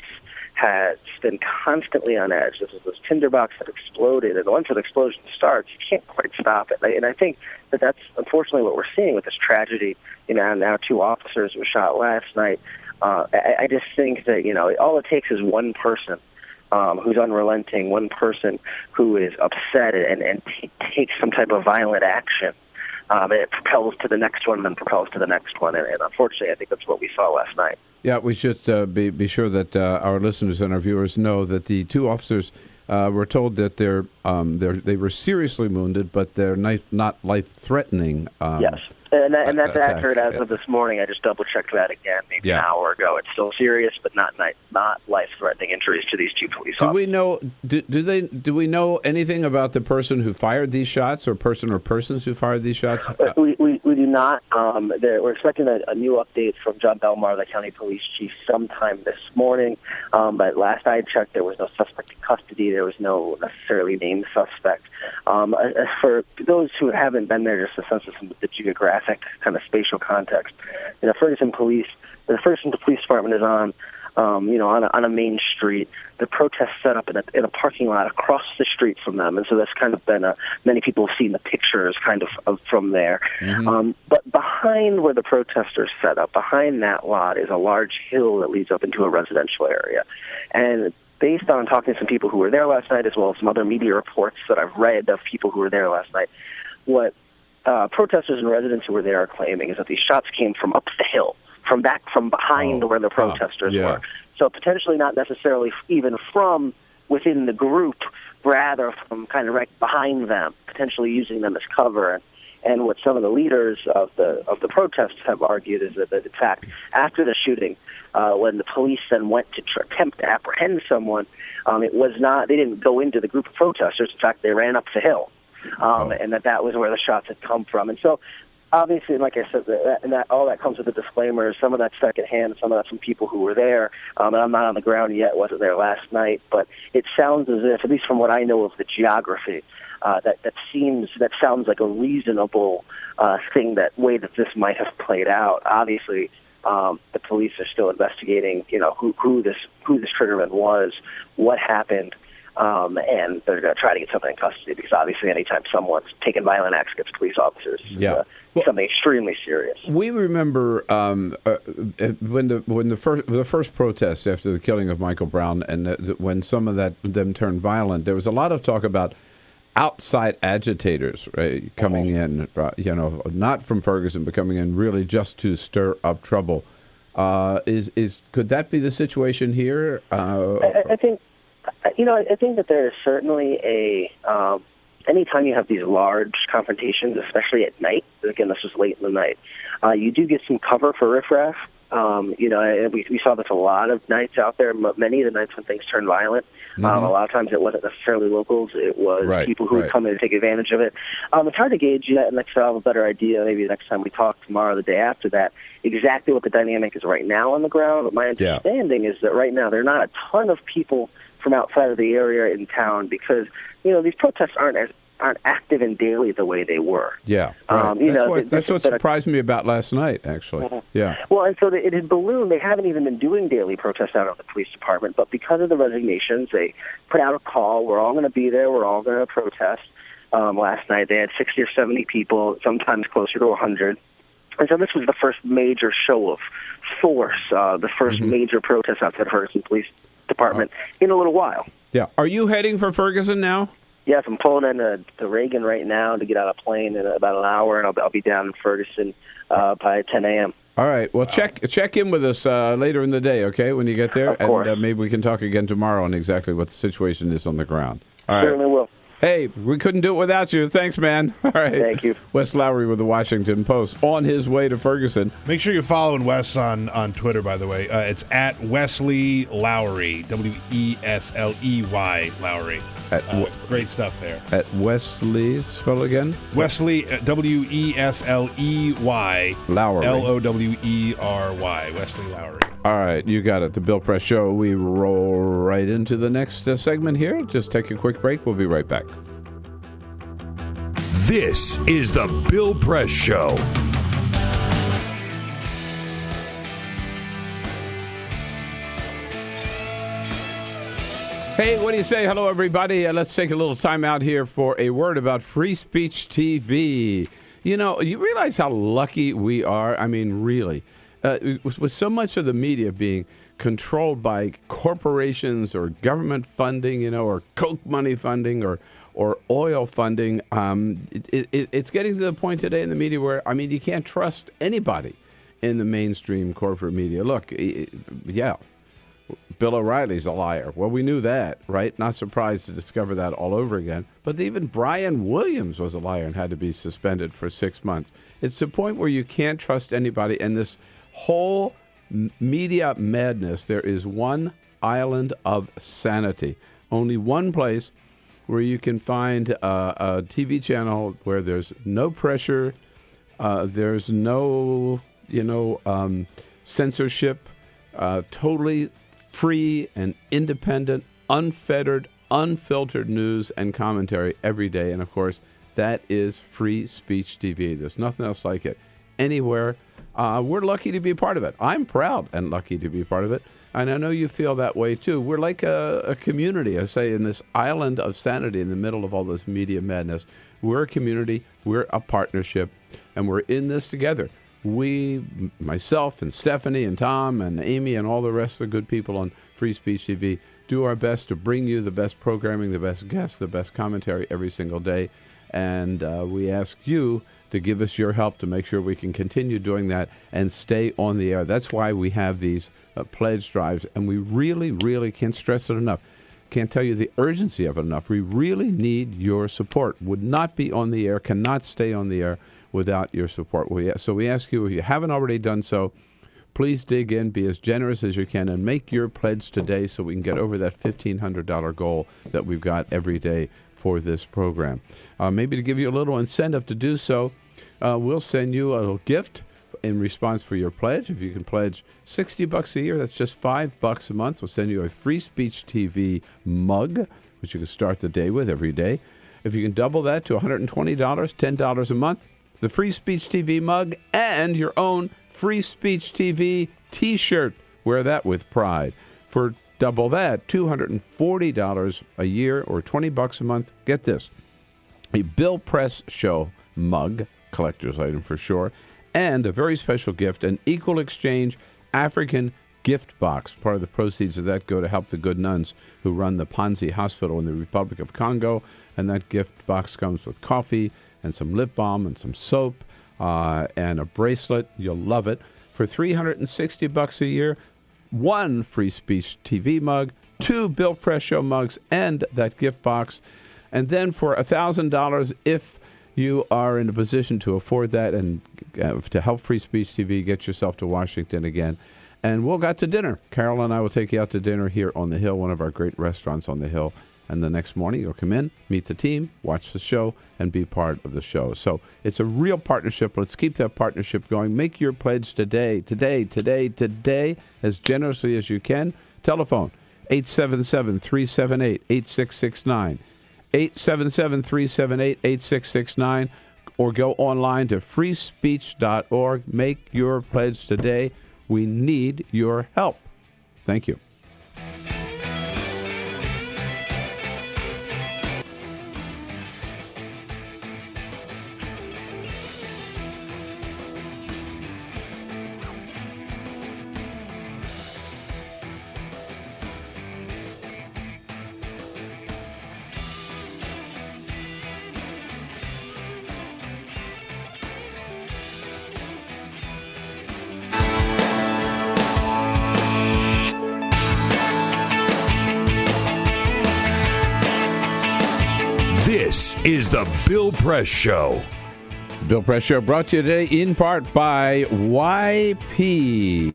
has been constantly on edge. This is this tinderbox that exploded, and once an explosion starts, you can't quite stop it. And I think that's unfortunately what we're seeing with this tragedy. You know, now 2 officers were shot last night. I just think that, you know, all it takes is one person who's unrelenting, one person who is upset and takes some type of violent action. And it propels to the next one and then propels to the next one. And unfortunately, I think that's what we saw last night. Yeah, we should be sure that our listeners and our viewers know that the 2 officers were told that they were seriously wounded, but they're not life-threatening. Yes, and that's accurate as of this morning. I just double-checked that again maybe an hour ago. It's still serious, but not life-threatening injuries to these 2 police officers. Do we know? Do we know anything about the person who fired these shots, or persons who fired these shots? We do not. We're expecting a new update from John Belmar, the county police chief, sometime this morning. But last I checked, there was no suspect in custody. There was no necessarily named suspect. For those who haven't been there, just a sense of the geographic kind of spatial context. You know, the Ferguson Police Department is on a main street. The protest set up in a parking lot across the street from them, and so that's kind of been many people have seen the pictures kind of from there. Mm-hmm. But behind where the protesters set up, behind that lot, is a large hill that leads up into a residential area, and based on talking to some people who were there last night, as well as some other media reports that I've read of people who were there last night, what protesters and residents who were there are claiming is that these shots came from up the hill, from behind where the protesters were. So potentially not necessarily even from within the group, rather from kind of right behind them, potentially using them as cover. And what some of the leaders of the protests have argued is that in fact, after the shooting, when the police then went to attempt to apprehend someone, they didn't go into the group of protesters. In fact, they ran up the hill, and that was where the shots had come from. And so, obviously, like I said, that all that comes with a disclaimer. Some of that's secondhand, some of that's from people who were there. And I'm not on the ground yet, wasn't there last night, but it sounds as if, at least from what I know of the geography, that sounds like a reasonable way that this might have played out. Obviously, the police are still investigating, you know, who this triggerman was, what happened, and they're going to try to get something in custody, because obviously anytime someone's taking violent acts against police officers, something extremely serious. We remember when the first protest after the killing of Michael Brown, and when some of them turned violent, there was a lot of talk about outside agitators, right, coming in, not from Ferguson, but coming in really just to stir up trouble. Could that be the situation here? I think that there is certainly anytime you have these large confrontations, especially at night, again, this was late in the night, you do get some cover for riffraff. And we saw this a lot of nights out there, many of the nights when things turned violent. Mm-hmm. A lot of times it wasn't necessarily locals, it was people who would come in and take advantage of it. It's hard to gauge yet, and I'll have a better idea maybe next time we talk tomorrow or the day after that, exactly what the dynamic is right now on the ground. But my understanding is that right now there are not a ton of people from outside of the area in town, because, these protests aren't active and daily the way they were. Yeah, right. That's what surprised me about last night, actually. Mm-hmm. Yeah. Well, and so it had ballooned. They haven't even been doing daily protests out of the police department, but because of the resignations, they put out a call. We're all going to be there. We're all going to protest. Last night they had 60 or 70 people, sometimes closer to 100. And so this was the first major show of force, the first major protest outside Ferguson Police Department in a little while. Yeah. Are you heading for Ferguson now? Yes, I'm pulling in to Reagan right now to get on a plane in about an hour, and I'll be down in Ferguson by 10 a.m. All right. Well, check in with us later in the day, okay, when you get there. Of course. And maybe we can talk again tomorrow on exactly what the situation is on the ground. All right. Certainly will. Hey, we couldn't do it without you. Thanks, man. All right. Thank you. Wes Lowry with the Washington Post on his way to Ferguson. Make sure you're following Wes on Twitter, by the way. It's at Wesley Lowry, Wesley Lowry. Great stuff there. At Wesley, spell again? Wesley, Wesley Lowry. Lowry. Wesley Lowry. All right, you got it. The Bill Press Show. We roll right into the next segment here. Just take a quick break. We'll be right back. This is the Bill Press Show. Hey, what do you say? Hello, everybody. Let's take a little time out here for a word about Free Speech TV. You know, you realize how lucky we are? I mean, really. With so much of the media being controlled by corporations or government funding, or Coke money funding or oil funding, it's getting to the point today in the media where, you can't trust anybody in the mainstream corporate media. Look, yeah, Bill O'Reilly's a liar. Well, we knew that, right? Not surprised to discover that all over again. But even Brian Williams was a liar and had to be suspended for 6 months. It's the point where you can't trust anybody, and this whole media madness, there is one island of sanity. Only one place where you can find a TV channel where there's no pressure, there's no, censorship, totally free and independent, unfettered, unfiltered news and commentary every day. And, of course, that is Free Speech TV. There's nothing else like it anywhere. We're lucky to be a part of it. I'm proud and lucky to be a part of it. And I know you feel that way, too. We're like a community, I say, in this island of sanity in the middle of all this media madness. We're a community. We're a partnership. And we're in this together. We, myself and Stephanie and Tom and Amy and all the rest of the good people on Free Speech TV, do our best to bring you the best programming, the best guests, the best commentary every single day. And we ask you to give us your help to make sure we can continue doing that and stay on the air. That's why we have these pledge drives, and we really, really can't stress it enough. Can't tell you the urgency of it enough. We really need your support. Would not be on the air, cannot stay on the air without your support. So we ask you, if you haven't already done so, please dig in, be as generous as you can, and make your pledge today so we can get over that $1,500 goal that we've got every day for this program. Maybe to give you a little incentive to do so, we'll send you a little gift in response for your pledge. If you can pledge $60 a year, that's just $5 a month. We'll send you a Free Speech TV mug, which you can start the day with every day. If you can double that to $120, $10 a month, the Free Speech TV mug and your own Free Speech TV T-shirt. Wear that with pride. For double that, $240 a year or $20 a month. Get this, a Bill Press Show mug, collector's item for sure, and a very special gift, an Equal Exchange African gift box. Part of the proceeds of that go to help the good nuns who run the Panzi Hospital in the Republic of Congo, and that gift box comes with coffee and some lip balm and some soap and a bracelet. You'll love it. For $360 a year, one Free Speech TV mug, two Bill Press Show mugs, and that gift box. And then for $1,000, if you are in a position to afford that and to help Free Speech TV, get yourself to Washington again. And we'll go to dinner. Carol and I will take you out to dinner here on the Hill, one of our great restaurants on the Hill. And the next morning, you'll come in, meet the team, watch the show, and be part of the show. So it's a real partnership. Let's keep that partnership going. Make your pledge today, as generously as you can. Telephone, 877-378-8669. 877-378-8669, or go online to freespeech.org. Make your pledge today. We need your help. Thank you. is the Bill Press Show. Bill Press Show brought to you today in part by YP.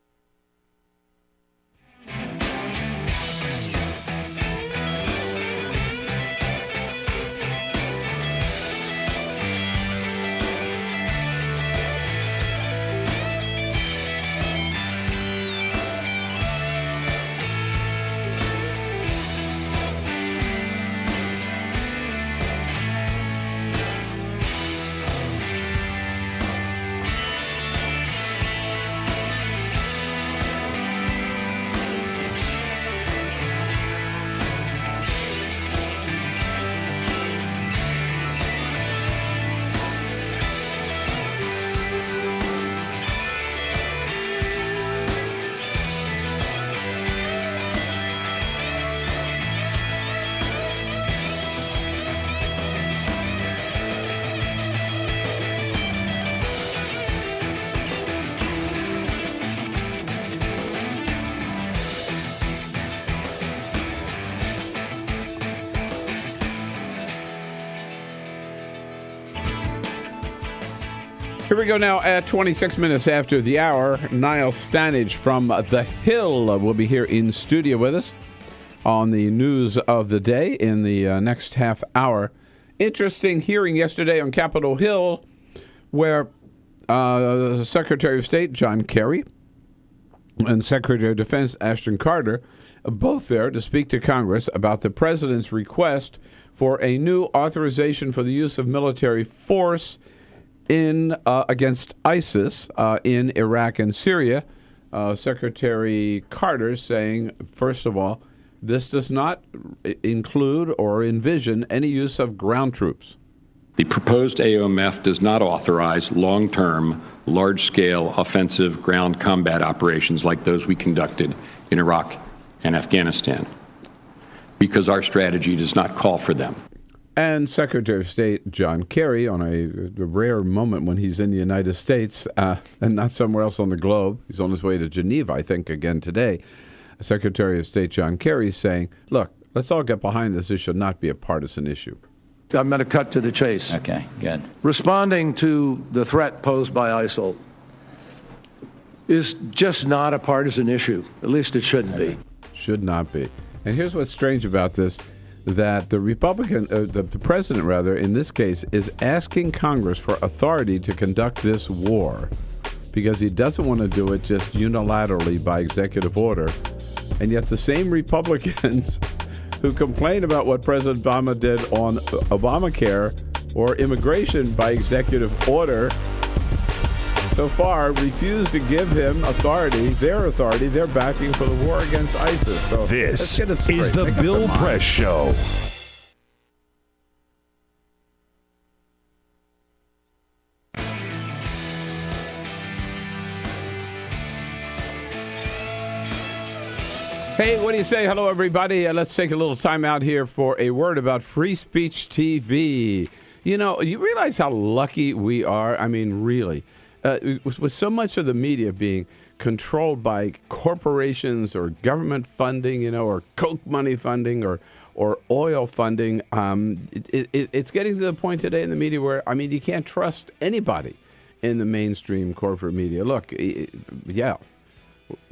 Here we go now at 26 minutes after the hour. Niall Stanage from The Hill will be here in studio with us on the news of the day in the next half hour. Interesting hearing yesterday on Capitol Hill where Secretary of State John Kerry and Secretary of Defense Ashton Carter both there to speak to Congress about the president's request for a new authorization for the use of military force in against ISIS in Iraq and Syria. Secretary Carter saying, first of all, this does not include or envision any use of ground troops. The proposed AOMF does not authorize long-term, large-scale offensive ground combat operations like those we conducted in Iraq and Afghanistan, because our strategy does not call for them. And Secretary of State John Kerry, on a rare moment when he's in the United States and not somewhere else on the globe, he's on his way to Geneva, I think, again today. Secretary of State John Kerry saying, look, let's all get behind this. This should not be a partisan issue. I'm going to cut to the chase. Okay, good. Responding to the threat posed by ISIL is just not a partisan issue. At least it shouldn't be. Should not be. And here's what's strange about this, that the the president, rather, in this case, is asking Congress for authority to conduct this war because he doesn't want to do it just unilaterally by executive order. And yet the same Republicans who complain about what President Obama did on Obamacare or immigration by executive order so far refuse to give him their backing for the war against ISIS. So this is the Bill Press Show. Hey, what do you say? Hello, everybody. Let's take a little time out here for a word about Free Speech TV. You know, you realize how lucky we are? I mean, really. With so much of the media being controlled by corporations or government funding, or Coke money funding or oil funding, it's getting to the point today in the media where, you can't trust anybody in the mainstream corporate media. Look, yeah,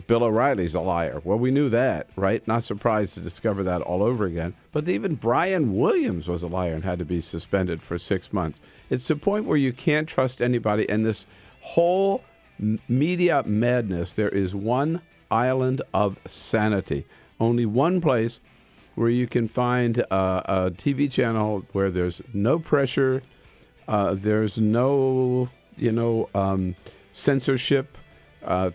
Bill O'Reilly's a liar. Well, we knew that, right? Not surprised to discover that all over again. But even Brian Williams was a liar and had to be suspended for 6 months. It's the point where you can't trust anybody, and this whole media madness, there is one island of sanity. Only one place where you can find a TV channel where there's no pressure, there's no, censorship,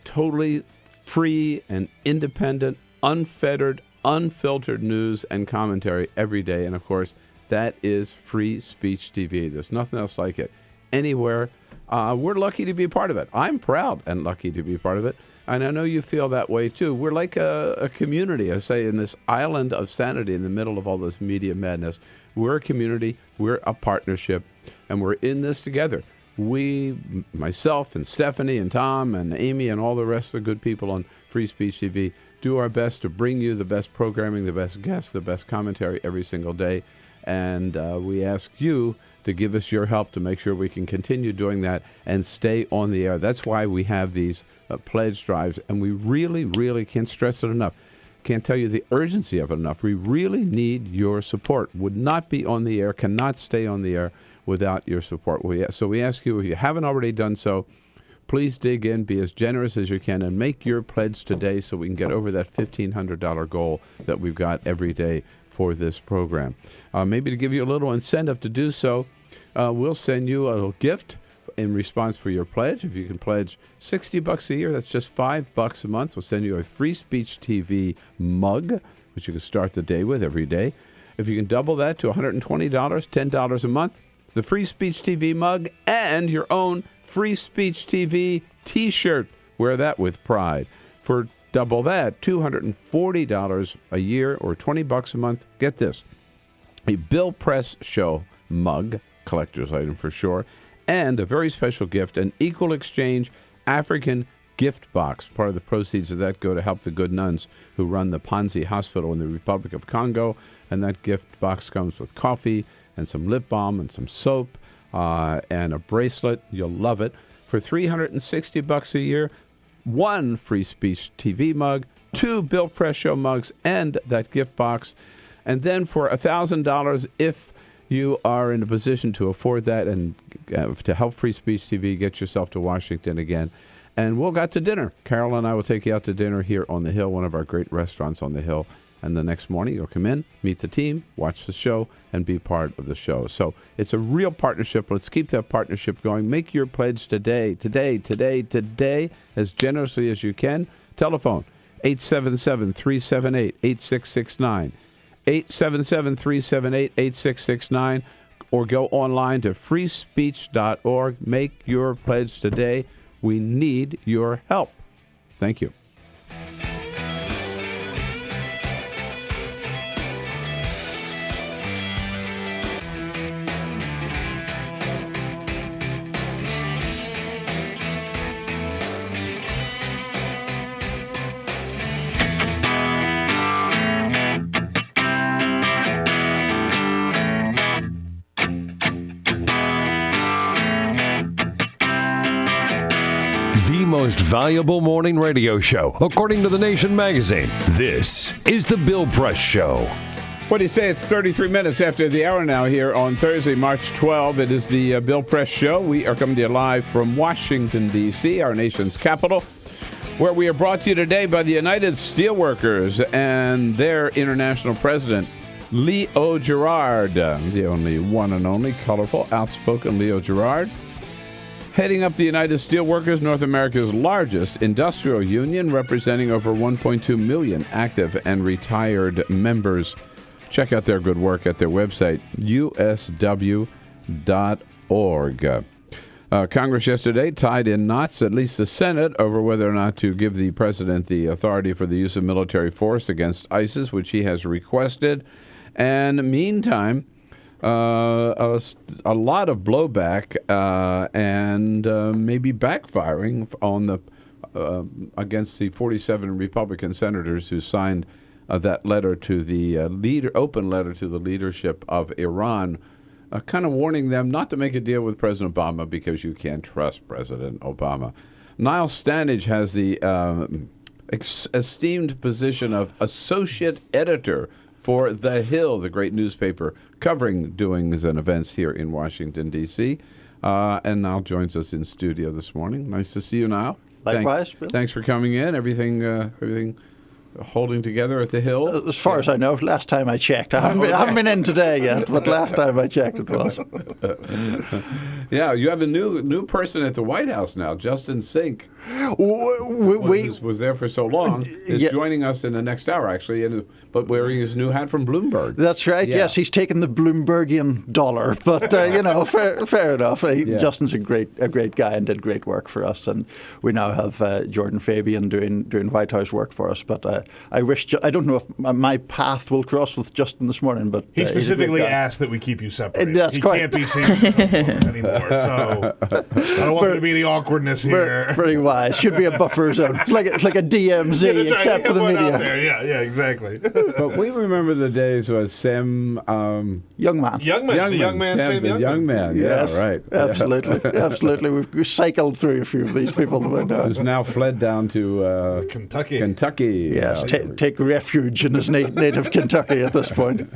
totally free and independent, unfettered, unfiltered news and commentary every day. And, of course, that is Free Speech TV. There's nothing else like it anywhere. We're lucky to be a part of it. I'm proud and lucky to be a part of it. And I know you feel that way, too. We're like a community, I say, in this island of sanity in the middle of all this media madness. We're a community. We're a partnership. And we're in this together. We, myself and Stephanie and Tom and Amy and all the rest of the good people on Free Speech TV, do our best to bring you the best programming, the best guests, the best commentary every single day. And we ask you to give us your help to make sure we can continue doing that and stay on the air. That's why we have these pledge drives, and we really, really can't stress it enough. Can't tell you the urgency of it enough. We really need your support. Would not be on the air, cannot stay on the air without your support. So we ask you, if you haven't already done so, please dig in, be as generous as you can, and make your pledge today so we can get over that $1,500 goal that we've got every day for this program. Maybe to give you a little incentive to do so, we'll send you a little gift in response for your pledge. If you can pledge $60 a year, that's just $5 a month. We'll send you a Free Speech TV mug, which you can start the day with every day. If you can double that to $120, $10 a month, the Free Speech TV mug and your own Free Speech TV T-shirt. Wear that with pride. For double that, $240 a year or $20 a month. Get this, a Bill Press Show mug, collector's item for sure, and a very special gift, an Equal Exchange African gift box. Part of the proceeds of that go to help the good nuns who run the Panzi Hospital in the Republic of Congo, and that gift box comes with coffee and some lip balm and some soap and a bracelet. You'll love it. For $360 a year, one Free Speech TV mug, 2 Bill Press Show mugs, and that gift box. And then for $1,000, if you are in a position to afford that and to help Free Speech TV, get yourself to Washington again. And we'll go to dinner. Carol and I will take you out to dinner here on the Hill, one of our great restaurants on the Hill. And the next morning, you'll come in, meet the team, watch the show, and be part of the show. So it's a real partnership. Let's keep that partnership going. Make your pledge today, as generously as you can. Telephone, 877-378-8669. 877-378-8669. Or go online to freespeech.org. Make your pledge today. We need your help. Thank you. The most valuable morning radio show, according to The Nation magazine. This is The Bill Press Show. What do you say? It's 33 minutes after the hour now here on Thursday, March 12. It is the Bill Press Show. We are coming to you live from Washington, D.C., our nation's capital, where we are brought to you today by the United Steelworkers and their international president, Leo Gerard, the only one and only colorful, outspoken Leo Gerard. Heading up the United Steelworkers, North America's largest industrial union, representing over 1.2 million active and retired members. Check out their good work at their website, usw.org. Congress yesterday tied in knots, at least the Senate, over whether or not to give the president the authority for the use of military force against ISIS, which he has requested. And meantime, a lot of blowback and maybe backfiring on the against the 47 Republican senators who signed that letter to the open letter to the leadership of Iran, kind of warning them not to make a deal with President Obama because you can't trust President Obama. Niall Stanage has the esteemed position of associate editor for The Hill, the great newspaper covering doings and events here in Washington, D.C. And Niall joins us in studio this morning. Nice to see you, Niall. Likewise, Bill. Thanks for coming in. Everything holding together at the Hill? As far as I know, last time I checked. I haven't been in today yet, but last time I checked it was. Yeah, you have a new person at the White House now, Justin Sink. Was there for so long, is joining us in the next hour, actually, but wearing his new hat from Bloomberg. That's right, yes. He's taken the Bloombergian dollar, but, fair enough. Justin's a great guy and did great work for us, and we now have Jordan Fabian doing White House work for us, but I don't know if my path will cross with Justin this morning, but he specifically asked that we keep you separate. That's can't be seen anymore, so I don't want there to be any awkwardness here. Very wise no-fly. Should be a buffer zone. It's like a DMZ, except for the media. Yeah, exactly. But we remember the days when Sam... Young man. The young man, Sam Youngman. Yes, yeah, right. Absolutely. Absolutely. We've cycled through a few of these people. Who's now fled down to Kentucky. Yes, take refuge in his native Kentucky at this point.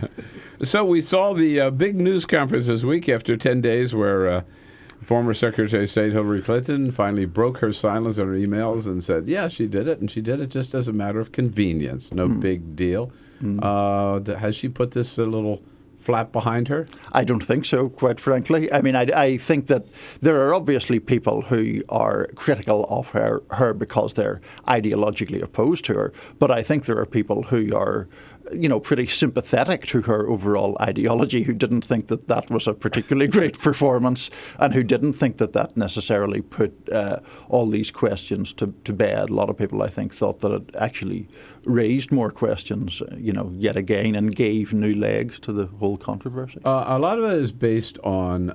So we saw the big news conference this week after 10 days where former Secretary of State Hillary Clinton finally broke her silence on her emails and said, yeah, she did it, and she did it just as a matter of convenience. No big deal. Has she put this little flap behind her? I don't think so, quite frankly. I mean, I think that there are obviously people who are critical of her because they're ideologically opposed to her, but I think there are people who are pretty sympathetic to her overall ideology, who didn't think that was a particularly great performance, and who didn't think that necessarily put all these questions to bed. A lot of people, I think, thought that it actually raised more questions, yet again, and gave new legs to the whole controversy. A lot of it is based on,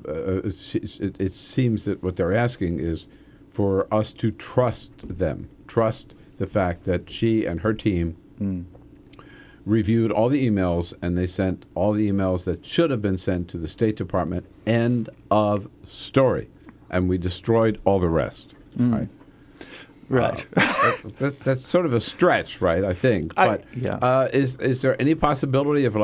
it seems that what they're asking is for us to trust them, trust the fact that she and her team reviewed all the emails, and they sent all the that's that should have been sent to the State Department. End of story. And we destroyed all the rest. Right. That's sort of a stretch, right, I think. But is there any possibility of,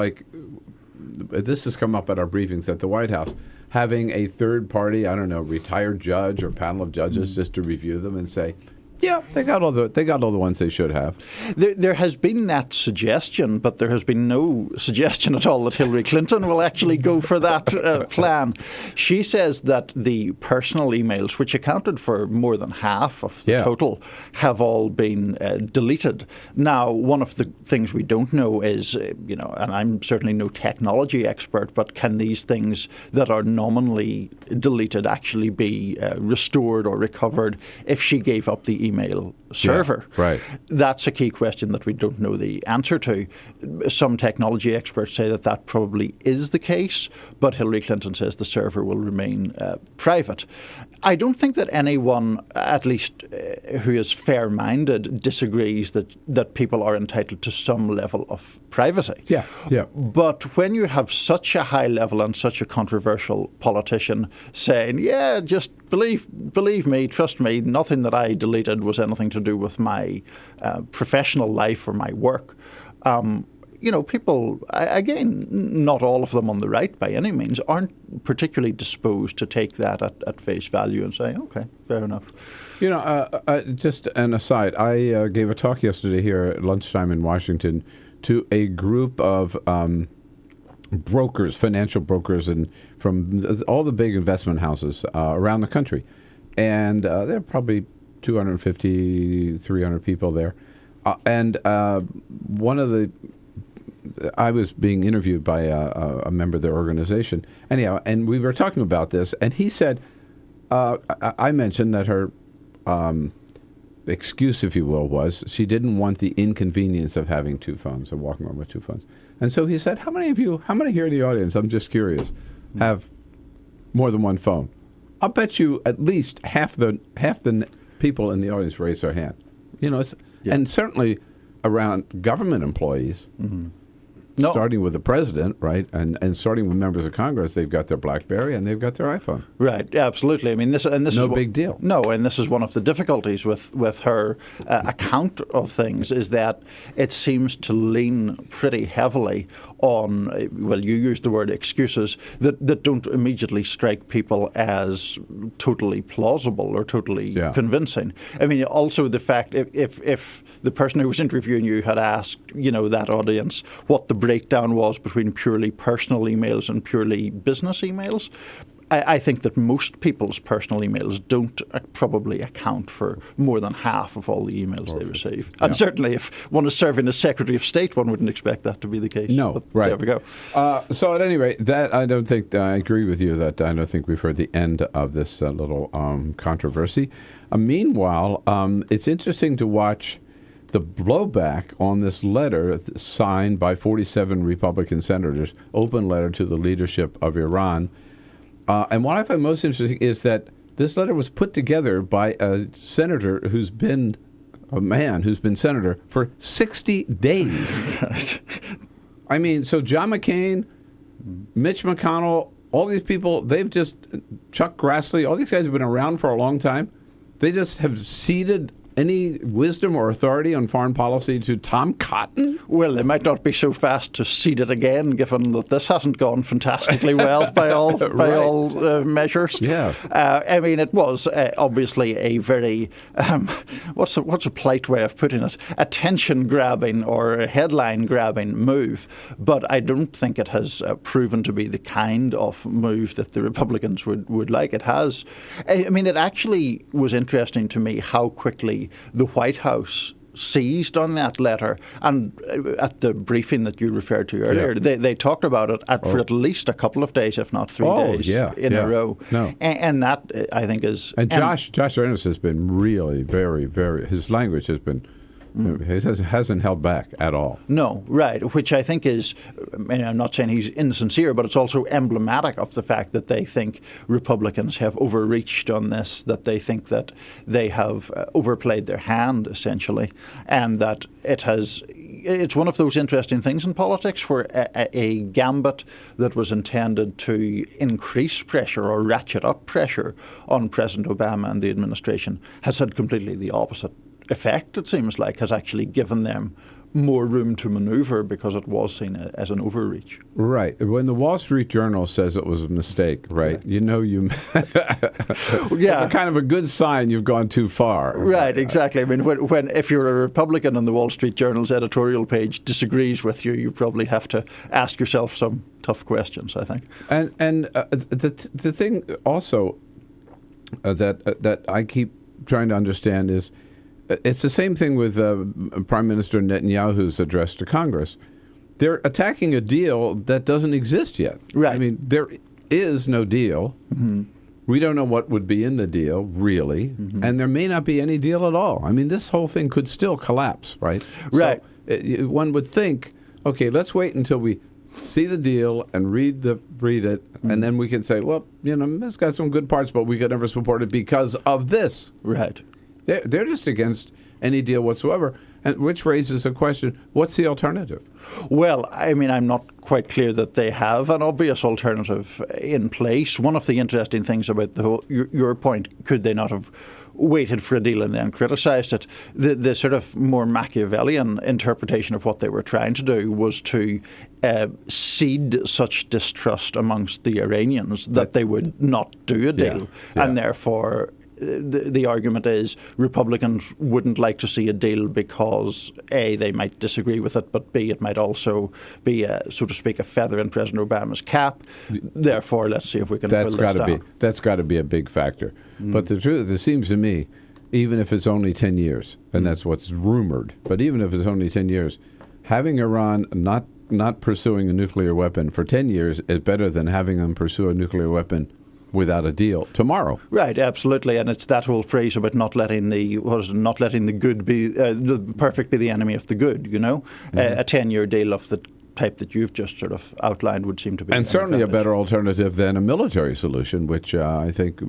this has come up at our briefings at the White House, having a third party, I don't know, retired judge or panel of judges just to review them and say, yeah, they got all the ones they should have. There has been that suggestion, but there has been no suggestion at all that Hillary Clinton will actually go for that plan. She says that the personal emails, which accounted for more than half of the total, have all been deleted. Now, one of the things we don't know is, and I'm certainly no technology expert, but can these things that are nominally deleted actually be restored or recovered if she gave up the email server? Yeah, right. That's a key question that we don't know the answer to. Some technology experts say that probably is the case, but Hillary Clinton says the server will remain private. I don't think that anyone, at least who is fair-minded, disagrees that people are entitled to some level of privacy. Yeah. But when you have such a high level and such a controversial politician saying, yeah, just believe me, trust me, nothing that I deleted was anything to do with my professional life or my work. People, again, not all of them on the right by any means, aren't particularly disposed to take that at face value and say, okay, fair enough. Just an aside, I gave a talk yesterday here at lunchtime in Washington to a group of brokers, financial brokers, and from all the big investment houses around the country. And there are probably 250, 300 people there. I was being interviewed by a member of their organization. Anyhow, and we were talking about this, and he said, I mentioned that her excuse, if you will, was she didn't want the inconvenience of having two phones, of walking around with two phones. And so he said, how many here in the audience, I'm just curious, have more than one phone? I'll bet you at least half the people in the audience raise their hand. And certainly around government employees, starting with the president, right, and starting with members of Congress, they've got their BlackBerry and they've got their iPhone. Right, absolutely. I mean, this is no big deal. No, and this is one of the difficulties with her account of things, is that it seems to lean pretty heavily on, well, you used the word excuses, that don't immediately strike people as totally plausible or totally convincing. I mean, also the fact, if the person who was interviewing you had asked, that audience what the breakdown was between purely personal emails and purely business emails, I think that most people's personal emails don't probably account for more than half of all the emails they receive. And certainly if one is serving as Secretary of State, one wouldn't expect that to be the case. No, but right. There we go. So at any rate, that I don't think, I agree with you that I don't think we've heard the end of this little controversy. Meanwhile, it's interesting to watch the blowback on this letter signed by 47 Republican senators, open letter to the leadership of Iran. And what I find most interesting is that This letter was put together by a senator who's been senator for 60 days. I mean, so John McCain, Mitch McConnell, all these people, Chuck Grassley, all these guys have been around for a long time. They just have ceded any wisdom or authority on foreign policy to Tom Cotton? Well, they might not be so fast to cede it again, given that this hasn't gone fantastically well by all measures. Yeah. I mean, it was obviously a very what's a polite way of putting it? Attention-grabbing or a headline-grabbing move, but I don't think it has proven to be the kind of move that the Republicans would like. It has. I mean, it actually was interesting to me how quickly the White House seized on that letter, and at the briefing that you referred to earlier, they talked about it for at least a couple of days, if not 3 days in a row. No. And that, I think, is... And Josh Earnest has been really very, very... His language has been... hasn't held back at all. No, right, which I think is, I'm not saying he's insincere, but it's also emblematic of the fact that they think Republicans have overreached on this, that they think that they have overplayed their hand, essentially, and that it's one of those interesting things in politics where a gambit that was intended to increase pressure or ratchet up pressure on President Obama and the administration has had completely the opposite effect, it seems like, has actually given them more room to maneuver because it was seen as an overreach. Right. When the Wall Street Journal says it was a mistake, right, you know it's a kind of a good sign you've gone too far. Right, exactly. I mean, when if you're a Republican and the Wall Street Journal's editorial page disagrees with you, you probably have to ask yourself some tough questions, I think. And the thing also that I keep trying to understand is it's the same thing with Prime Minister Netanyahu's address to Congress. They're attacking a deal that doesn't exist yet. Right. I mean, there is no deal. Mm-hmm. We don't know what would be in the deal, really, and there may not be any deal at all. I mean, this whole thing could still collapse, right? Right. So one would think, okay, let's wait until we see the deal and read it, and then we can say, well, it's got some good parts, but we could never support it because of this. Right. They're just against any deal whatsoever, and which raises a question, what's the alternative? Well, I mean, I'm not quite clear that they have an obvious alternative in place. One of the interesting things about your point, could they not have waited for a deal and then criticized it? The sort of more Machiavellian interpretation of what they were trying to do was to seed such distrust amongst the Iranians that they would not do a deal, and therefore... The argument is Republicans wouldn't like to see a deal because A, they might disagree with it, but B, it might also be, so to speak, a feather in President Obama's cap. Therefore, let's see if we can pull this down. That's got to be a big factor. But the truth, it seems to me, even if it's only 10 years, and that's what's rumored, but even if it's only 10 years, having Iran not pursuing a nuclear weapon for 10 years is better than having them pursue a nuclear weapon without a deal tomorrow. Right, absolutely, and it's that whole phrase about not letting the good be the perfect be the enemy of the good. A 10-year deal of the type that you've just sort of outlined would seem to be, and certainly a better alternative than a military solution, which I think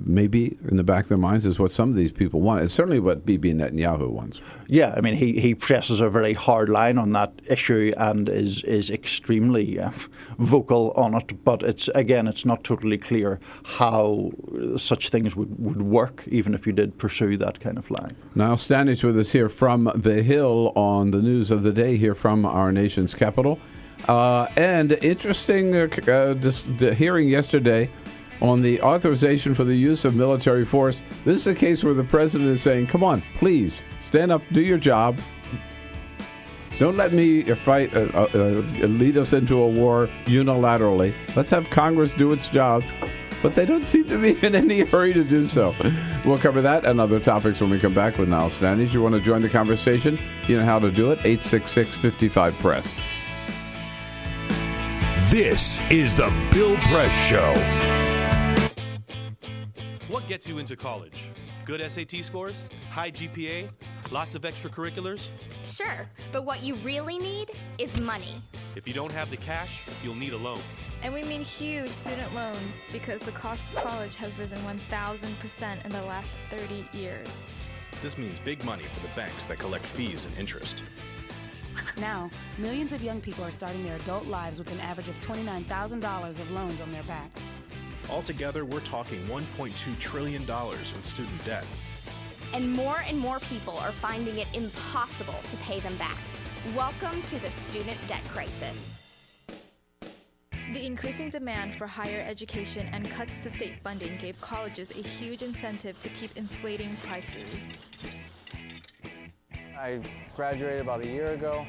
maybe in the back of their minds is what some of these people want. It's certainly what Bibi Netanyahu wants. Yeah, I mean, he presses a very hard line on that issue and is extremely vocal on it. But it's not totally clear how such things would work, even if you did pursue that kind of line. Niall Stanage with us here from the Hill on the news of the day here from our nation's capital. And interesting hearing yesterday on the authorization for the use of military force. This is a case where the president is saying, come on, please, stand up, do your job. Don't let me fight, lead us into a war unilaterally. Let's have Congress do its job. But they don't seem to be in any hurry to do so. We'll cover that and other topics when we come back with Niall Stanage. You want to join the conversation? You know how to do it. 866-55-PRESS. This is the Bill Press Show. What gets you into college? Good SAT scores? High GPA? Lots of extracurriculars? Sure, but what you really need is money. If you don't have the cash, you'll need a loan. And we mean huge student loans because the cost of college has risen 1,000% in the last 30 years. This means big money for the banks that collect fees and interest. Now, millions of young people are starting their adult lives with an average of $29,000 of loans on their backs. Altogether, we're talking $1.2 trillion in student debt. And more people are finding it impossible to pay them back. Welcome to the student debt crisis. The increasing demand for higher education and cuts to state funding gave colleges a huge incentive to keep inflating prices. I graduated about a year ago,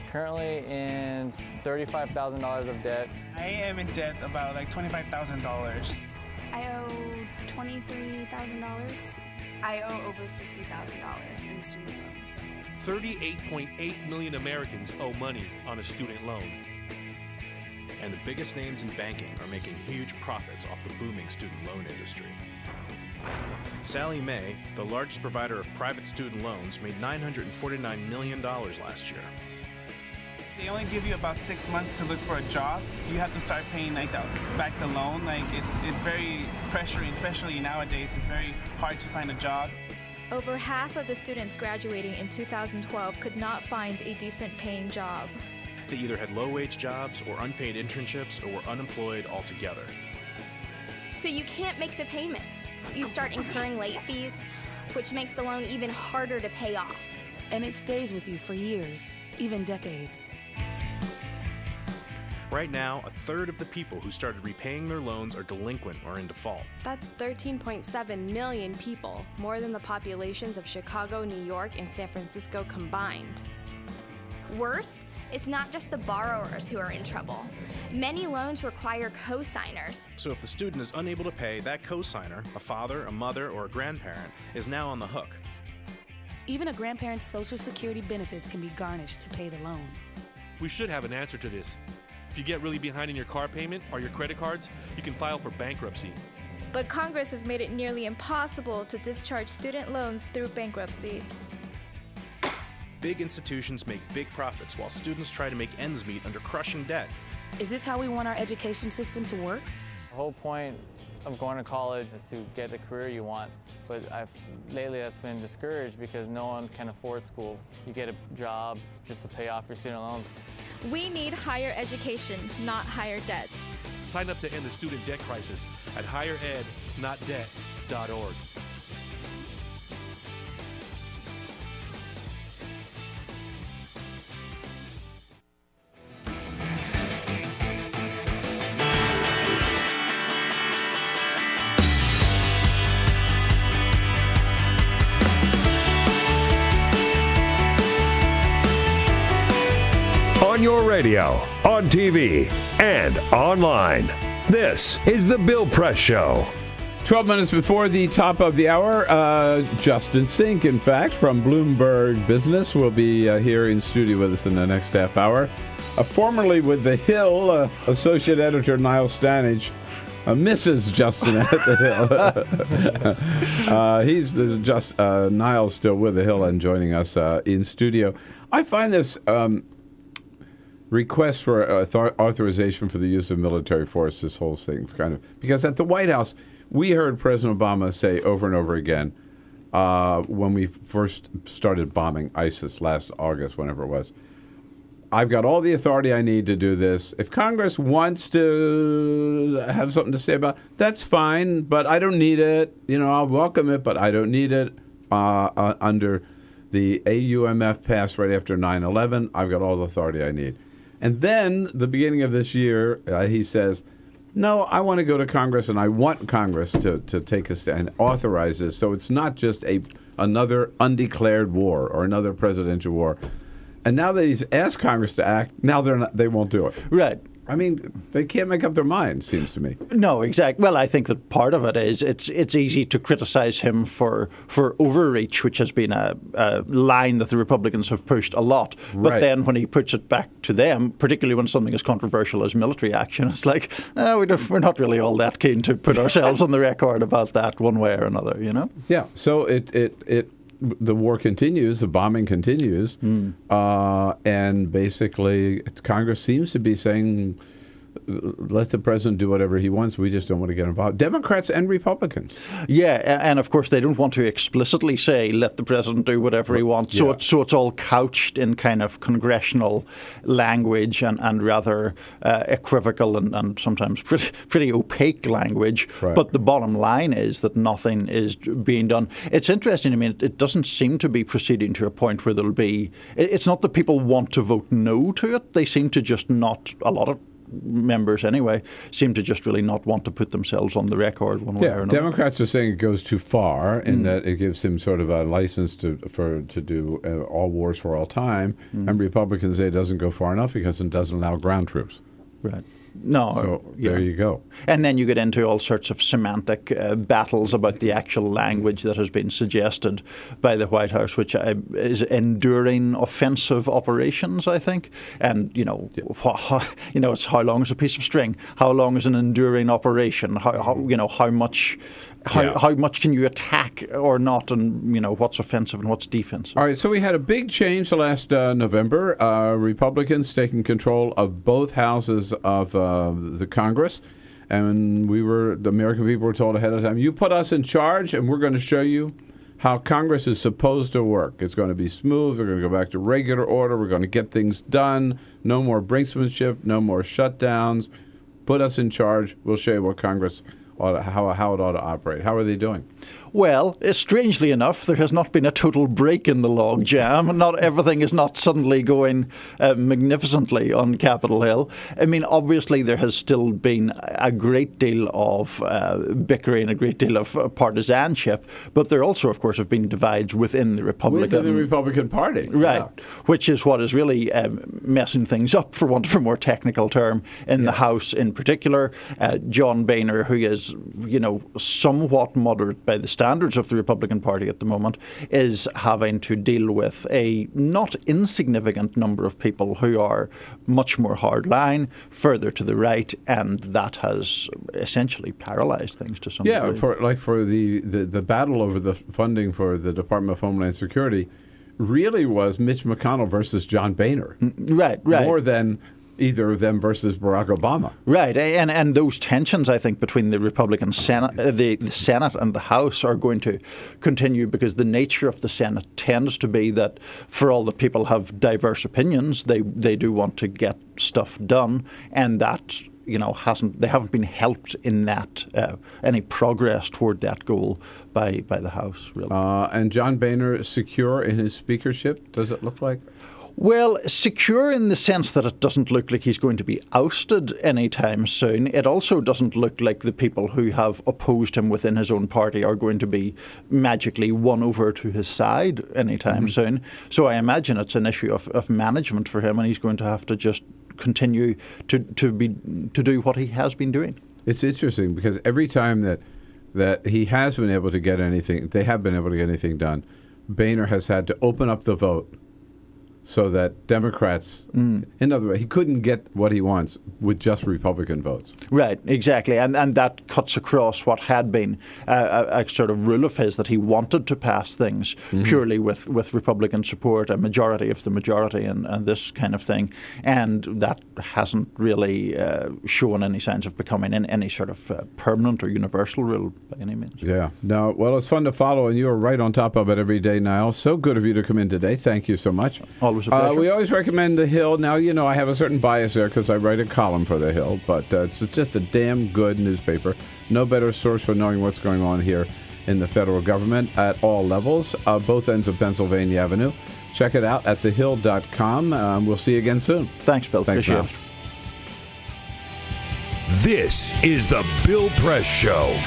currently in $35,000 of debt. I am in debt about like $25,000. I owe $23,000. I owe over $50,000 in student loans. 38.8 million Americans owe money on a student loan. And the biggest names in banking are making huge profits off the booming student loan industry. Sallie Mae, the largest provider of private student loans, made $949 million last year. They only give you about 6 months to look for a job. You have to start paying back the loan. It's very pressuring, especially nowadays. It's very hard to find a job. Over half of the students graduating in 2012 could not find a decent paying job. They either had low-wage jobs or unpaid internships or were unemployed altogether. So you can't make the payments. You start incurring late fees, which makes the loan even harder to pay off. And it stays with you for years, even decades. Right now, a third of the people who started repaying their loans are delinquent or in default. That's 13.7 million people, more than the populations of Chicago, New York, and San Francisco combined. Worse, it's not just the borrowers who are in trouble. Many loans require co-signers. So if the student is unable to pay, that co-signer, a father, a mother, or a grandparent, is now on the hook. Even a grandparent's Social Security benefits can be garnished to pay the loan. We should have an answer to this. If you get really behind in your car payment or your credit cards, you can file for bankruptcy. But Congress has made it nearly impossible to discharge student loans through bankruptcy. Big institutions make big profits while students try to make ends meet under crushing debt. Is this how we want our education system to work? The whole point of going to college is to get the career you want, but lately that's been discouraged because no one can afford school. You get a job just to pay off your student loans. We need higher education, not higher debt. Sign up to end the student debt crisis at higherednotdebt.org. On your radio, on TV, and online. This is The Bill Press Show. 12 minutes before the top of the hour, Justin Sink, in fact, from Bloomberg Business, will be here in studio with us in the next half hour. Formerly with The Hill, Associate Editor Niall Stanage misses Justin at The Hill. Niall's still with The Hill and joining us in studio. I find this request for authorization for the use of military force, this whole thing, because at the White House, we heard President Obama say over and over again when we first started bombing ISIS last August, whenever it was, I've got all the authority I need to do this. If Congress wants to have something to say about it, that's fine, but I don't need it. I'll welcome it, but I don't need it under the AUMF passed right after 9/11. I've got all the authority I need. And then, the beginning of this year, he says, no, I want to go to Congress, and I want Congress to take a stand and authorize this. So it's not just another undeclared war or another presidential war. And now that he's asked Congress to act, now they won't do it. Right. I mean, they can't make up their mind, seems to me. No, exactly. Well, I think that part of it is it's easy to criticize him for overreach, which has been a line that the Republicans have pushed a lot. But then when he puts it back to them, particularly when something as controversial as military action, it's like, we're not really all that keen to put ourselves on the record about that one way or another, Yeah. So it the war continues, the bombing continues, and basically Congress seems to be saying, let the president do whatever he wants. We just don't want to get involved. Democrats and Republicans. Yeah, and of course they don't want to explicitly say let the president do whatever he wants. Yeah. So it's all couched in kind of congressional language and rather equivocal and sometimes pretty opaque language. Right. But the bottom line is that nothing is being done. It's interesting. I mean, it doesn't seem to be proceeding to a point where there'll be. It's not that people want to vote no to it. They seem to just not. A lot of members anyway seem to just really not want to put themselves on the record one way or another. Democrats are saying it goes too far in that it gives him sort of a license to do all wars for all time, and Republicans say it doesn't go far enough because it doesn't allow ground troops. Right. No. So there you go. And then you get into all sorts of semantic battles about the actual language that has been suggested by the White House, which is enduring offensive operations, I think. And it's how long is a piece of string? How long is an enduring operation? How much can you attack or not, and what's offensive and what's defensive? All right, so we had a big change last November. Republicans taking control of both houses of the Congress, and the American people were told ahead of time, you put us in charge and we're going to show you how Congress is supposed to work. It's going to be smooth. We're going to go back to regular order. We're going to get things done. No more brinksmanship, no more shutdowns. Put us in charge. We'll show you what Congress how it ought to operate. How are they doing? Well, strangely enough, there has not been a total break in the log jam. Not everything is not suddenly going magnificently on Capitol Hill. I mean, obviously there has still been a great deal of bickering, a great deal of partisanship, but there also, of course, have been divides within the Republican Party. Right, Yeah. which is what is really messing things up, for want of a more technical term, in the House in particular. John Boehner, who is, somewhat moderate by the standards of the Republican Party at the moment, is having to deal with a not insignificant number of people who are much more hardline, further to the right, and that has essentially paralyzed things to some degree. Yeah, for the battle over the funding for the Department of Homeland Security really was Mitch McConnell versus John Boehner. Right. More than either of them versus Barack Obama. Right, and those tensions, I think, between the Republican Senate, the Senate and the House are going to continue, because the nature of the Senate tends to be that, for all that people have diverse opinions, they do want to get stuff done, and that they haven't been helped in that any progress toward that goal by the House, really. And John Boehner secure in his speakership, does it look like? Well, secure in the sense that it doesn't look like he's going to be ousted anytime soon. It also doesn't look like the people who have opposed him within his own party are going to be magically won over to his side anytime soon. So I imagine it's an issue of management for him, and he's going to have to just continue to do what he has been doing. It's interesting because every time that he has been able to get anything, they have been able to get anything done, Boehner has had to open up the vote so that Democrats, in other words, he couldn't get what he wants with just Republican votes. Right, exactly. And that cuts across what had been a sort of rule of his, that he wanted to pass things purely with Republican support, a majority of the majority and this kind of thing. And that hasn't really shown any signs of becoming any sort of permanent or universal rule by any means. Yeah. No, well, it's fun to follow, and you're right on top of it every day, Niall. So good of you to come in today. Thank you so much. Always a pleasure. We always recommend The Hill. Now, I have a certain bias there because I write a column for The Hill, but it's just a damn good newspaper. No better source for knowing what's going on here in the federal government at all levels, both ends of Pennsylvania Avenue. Check it out at thehill.com. We'll see you again soon. Thanks, Bill. Thanks, Appreciate Niall. it. This is The Bill Press Show.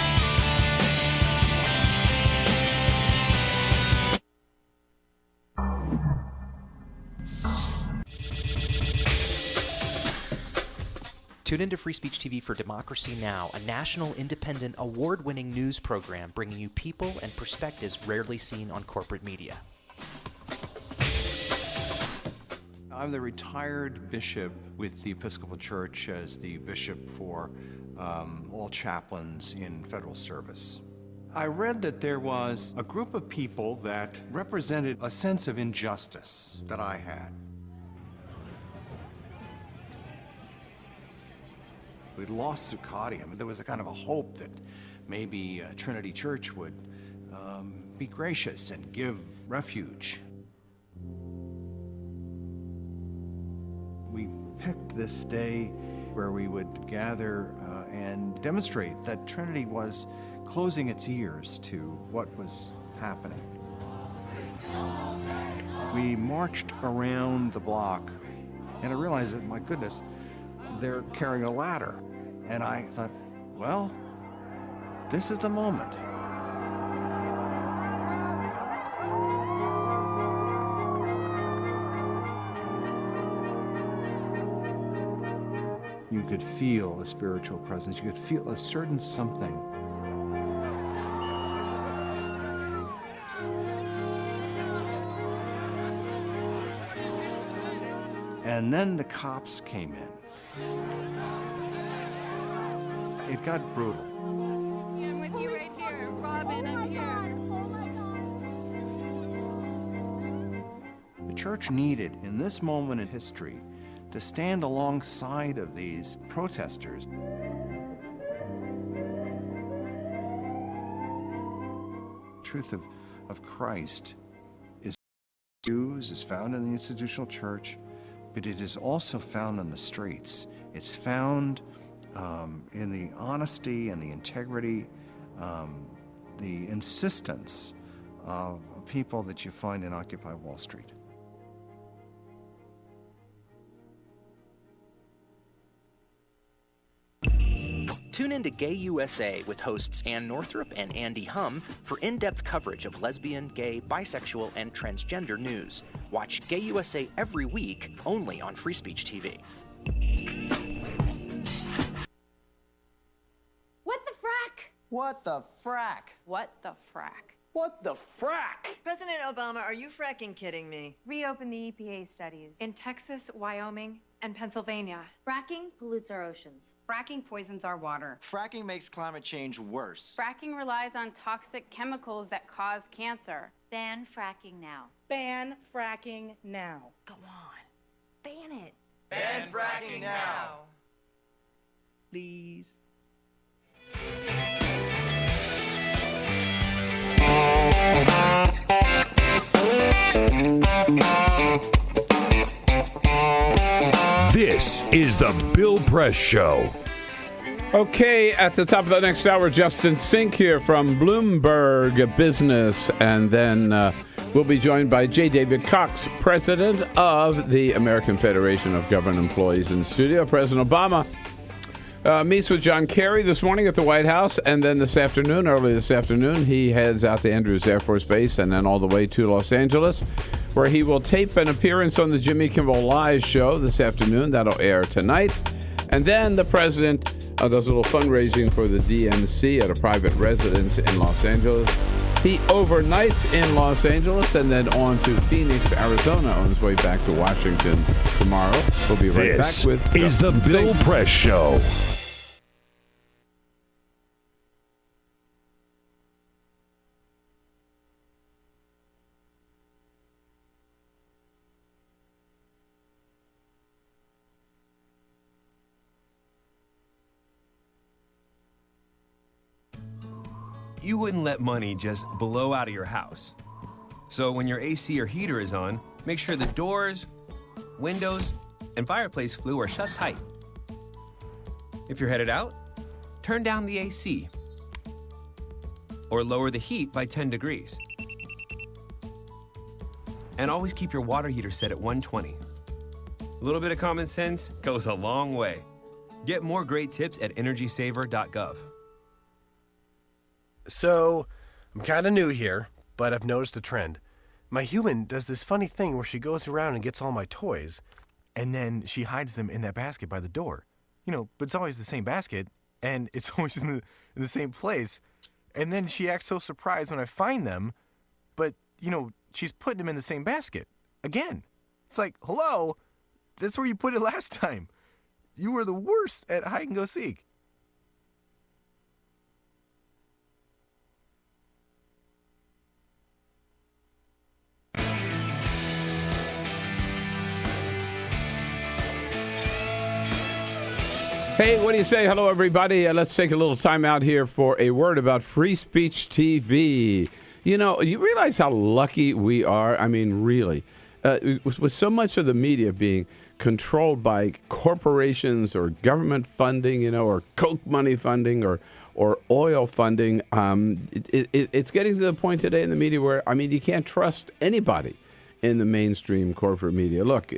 Tune into Free Speech TV for Democracy Now!, a national, independent, award-winning news program bringing you people and perspectives rarely seen on corporate media. I'm the retired bishop with the Episcopal Church as the bishop for all chaplains in federal service. I read that there was a group of people that represented a sense of injustice that I had. We'd lost Zuccotti. I mean, there was a kind of a hope that maybe Trinity Church would be gracious and give refuge. We picked this day where we would gather and demonstrate that Trinity was closing its ears to what was happening. We marched around the block, and I realized that, my goodness, they're carrying a ladder. And I thought, well, this is the moment. You could feel a spiritual presence. You could feel a certain something. And then the cops came in. It got brutal. I'm with you right here. Robin, I'm here. The church needed, in this moment in history, to stand alongside of these protesters. The truth of Christ is found in the institutional church, but it is also found on the streets. It's found in the honesty and the integrity, the insistence of people that you find in Occupy Wall Street. Tune in to Gay USA with hosts Ann Northrup and Andy Hum for in-depth coverage of lesbian, gay, bisexual, and transgender news. Watch Gay USA every week, only on Free Speech TV. What the frack? What the frack? What the frack? What the frack? President Obama, are you fracking kidding me? Reopen the EPA studies. In Texas, Wyoming, and Pennsylvania. Fracking pollutes our oceans. Fracking poisons our water. Fracking makes climate change worse. Fracking relies on toxic chemicals that cause cancer. Ban fracking now. Ban fracking now. Go on. Ban it. Ban fracking now. Please. This is the Bill Press Show. Okay, at the top of the next hour, Justin Sink here from Bloomberg Business. And then we'll be joined by J. David Cox, president of the American Federation of Government Employees in studio. President Obama meets with John Kerry this morning at the White House. And then early this afternoon, he heads out to Andrews Air Force Base and then all the way to Los Angeles, where he will tape an appearance on the Jimmy Kimmel Live show this afternoon. That'll air tonight. And then the president does a little fundraising for the DNC at a private residence in Los Angeles. He overnights in Los Angeles and then on to Phoenix, Arizona, on his way back to Washington tomorrow. We'll be right back with... This is the Bill Press Show. You wouldn't let money just blow out of your house. So when your AC or heater is on, make sure the doors, windows, and fireplace flue are shut tight. If you're headed out, turn down the AC or lower the heat by 10 degrees. And always keep your water heater set at 120. A little bit of common sense goes a long way. Get more great tips at energysaver.gov. So, I'm kind of new here, but I've noticed a trend. My human does this funny thing where she goes around and gets all my toys, and then she hides them in that basket by the door. You know, but it's always the same basket, and it's always in the same place. And then she acts so surprised when I find them, but, you know, she's putting them in the same basket. Again. It's like, hello? That's where you put it last time. You were the worst at hide and go seek. Hey, what do you say? Hello, everybody. Let's take a little time out here for a word about Free Speech TV. You know, you realize how lucky we are? I mean, really. With so much of the media being controlled by corporations or government funding, you know, or Coke money funding or oil funding, it's getting to the point today in the media where, I mean, you can't trust anybody in the mainstream corporate media. Look,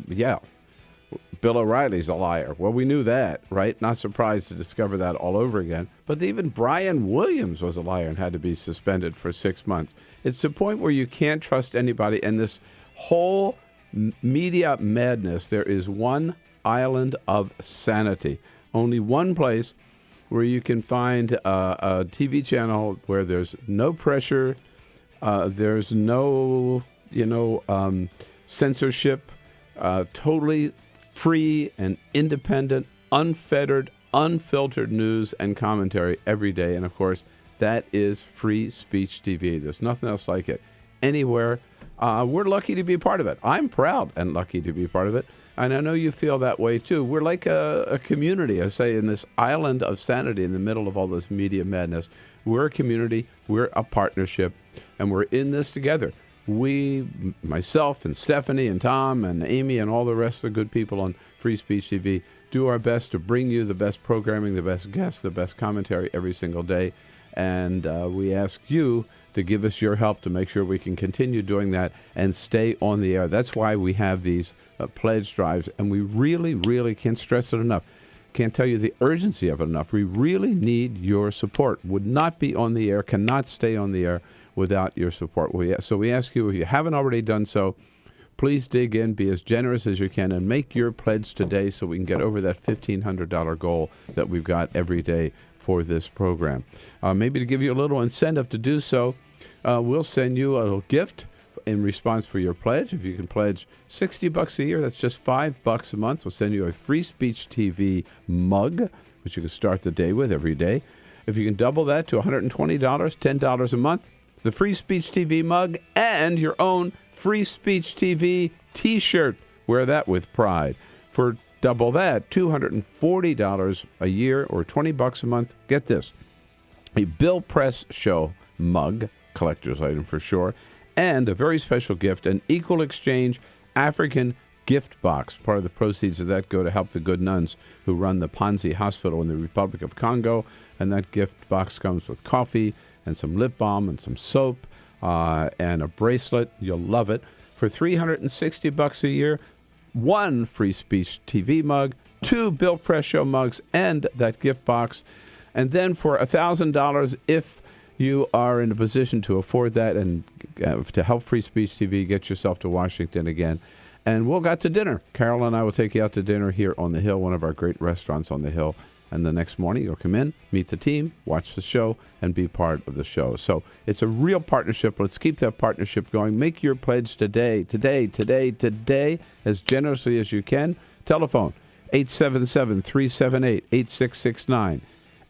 yeah, Bill O'Reilly's a liar. Well, we knew that, right? Not surprised to discover that all over again. But even Brian Williams was a liar and had to be suspended for 6 months. It's the point where you can't trust anybody. And this whole media madness, there is one island of sanity. Only one place where you can find a TV channel where there's no pressure, there's no, censorship, totally free and independent, unfettered, unfiltered news and commentary every day. And, of course, that is Free Speech TV. There's nothing else like it anywhere. We're lucky to be a part of it. I'm proud and lucky to be a part of it. And I know you feel that way, too. We're like a community, I say, in this island of sanity in the middle of all this media madness. We're a community. We're a partnership. And we're in this together. We, myself and Stephanie and Tom and Amy and all the rest of the good people on Free Speech TV do our best to bring you the best programming, the best guests, the best commentary every single day. And we ask you to give us your help to make sure we can continue doing that and stay on the air. That's why we have these pledge drives, and we really, really can't stress it enough. Can't tell you the urgency of it enough. We really need your support. Would not be on the air, cannot stay on the air without your support. So we ask you, if you haven't already done so, please dig in, be as generous as you can, and make your pledge today so we can get over that $1,500 goal that we've got every day for this program. Maybe to give you a little incentive to do so, we'll send you a little gift in response for your pledge. If you can pledge $60 a year, that's just $5 a month. We'll send you a Free Speech TV mug, which you can start the day with every day. If you can double that to $120, $10 a month, the Free Speech TV mug, and your own Free Speech TV T-shirt. Wear that with pride. For double that, $240 a year or $20 a month. Get this, a Bill Press Show mug, collector's item for sure, and a very special gift, an Equal Exchange African gift box. Part of the proceeds of that go to help the good nuns who run the Panzi Hospital in the Republic of Congo. And that gift box comes with coffee and some lip balm and some soap and a bracelet. You'll love it. For $360 a year, one Free Speech TV mug, 2 Bill Press Show mugs, and that gift box. And then for $1,000, if you are in a position to afford that and to help Free Speech TV, get yourself to Washington again. And we'll go to dinner. Carol and I will take you out to dinner here on the Hill, one of our great restaurants on the Hill. And the next morning, you'll come in, meet the team, watch the show, and be part of the show. So it's a real partnership. Let's keep that partnership going. Make your pledge today, as generously as you can. Telephone, 877-378-8669.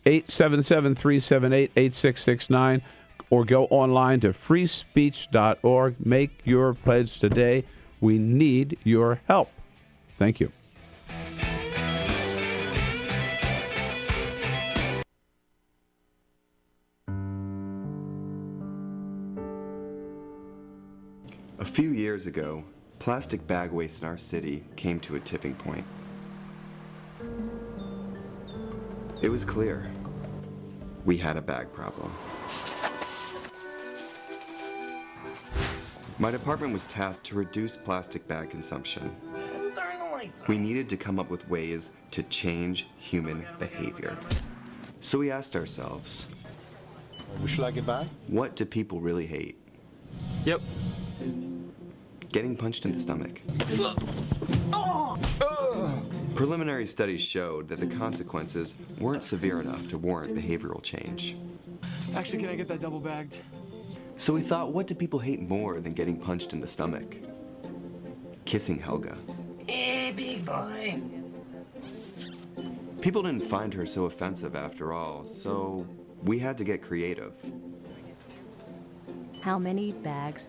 877-378-8669. Or go online to freespeech.org. Make your pledge today. We need your help. Thank you. A few years ago, plastic bag waste in our city came to a tipping point. It was clear we had a bag problem. My department was tasked to reduce plastic bag consumption. We needed to come up with ways to change human behavior. So we asked ourselves, would you like a bag? What do people really hate? Yep. Getting punched in the stomach. Preliminary studies showed that the consequences weren't severe enough to warrant behavioral change. Actually, can I get that double bagged? So we thought, what do people hate more than getting punched in the stomach? Kissing Helga. Hey, big boy. People didn't find her so offensive after all, so we had to get creative. How many bags?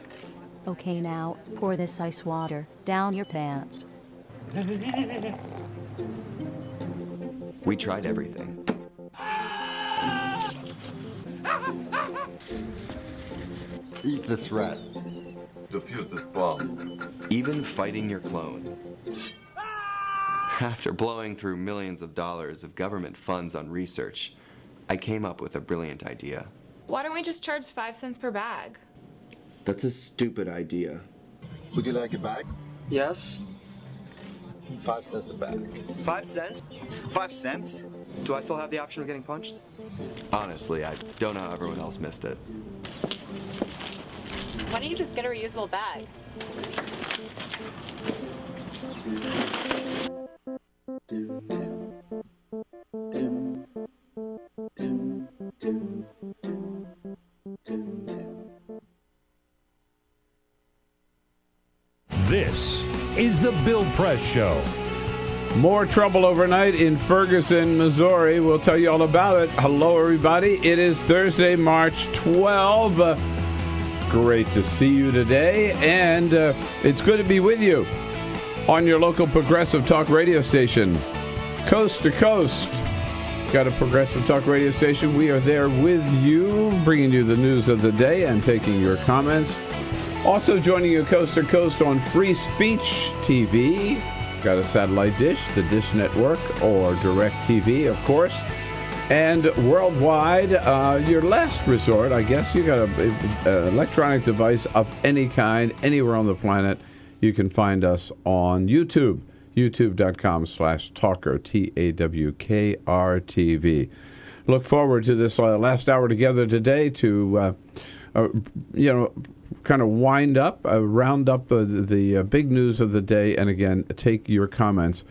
Okay, now, pour this ice water down your pants. We tried everything. Eat this rat. Defuse this bomb. Even fighting your clone. After blowing through millions of dollars of government funds on research, I came up with a brilliant idea. Why don't we just charge 5 cents per bag? That's a stupid idea. Would you like a bag? Yes. 5 cents a bag. 5 cents? 5 cents? Do I still have the option of getting punched? Honestly, I don't know how everyone else missed it. Why don't you just get a reusable bag? This is the Bill Press Show. More trouble overnight in Ferguson, Missouri. We'll tell you all about it. Hello, everybody. It is Thursday, March 12. Great to see you today, and it's good to be with you on your local progressive talk radio station, coast to coast. Got a progressive talk radio station. We are there with you, bringing you the news of the day and taking your comments. Also joining you coast to coast on Free Speech TV. Got a satellite dish, the Dish Network, or Direct TV, of course. And worldwide, your last resort, I guess, you got an electronic device of any kind, anywhere on the planet. You can find us on YouTube, youtube.com/Talker, TAWKRTV. Look forward to this last hour together today to, kind of round up the big news of the day, and again, take your comments.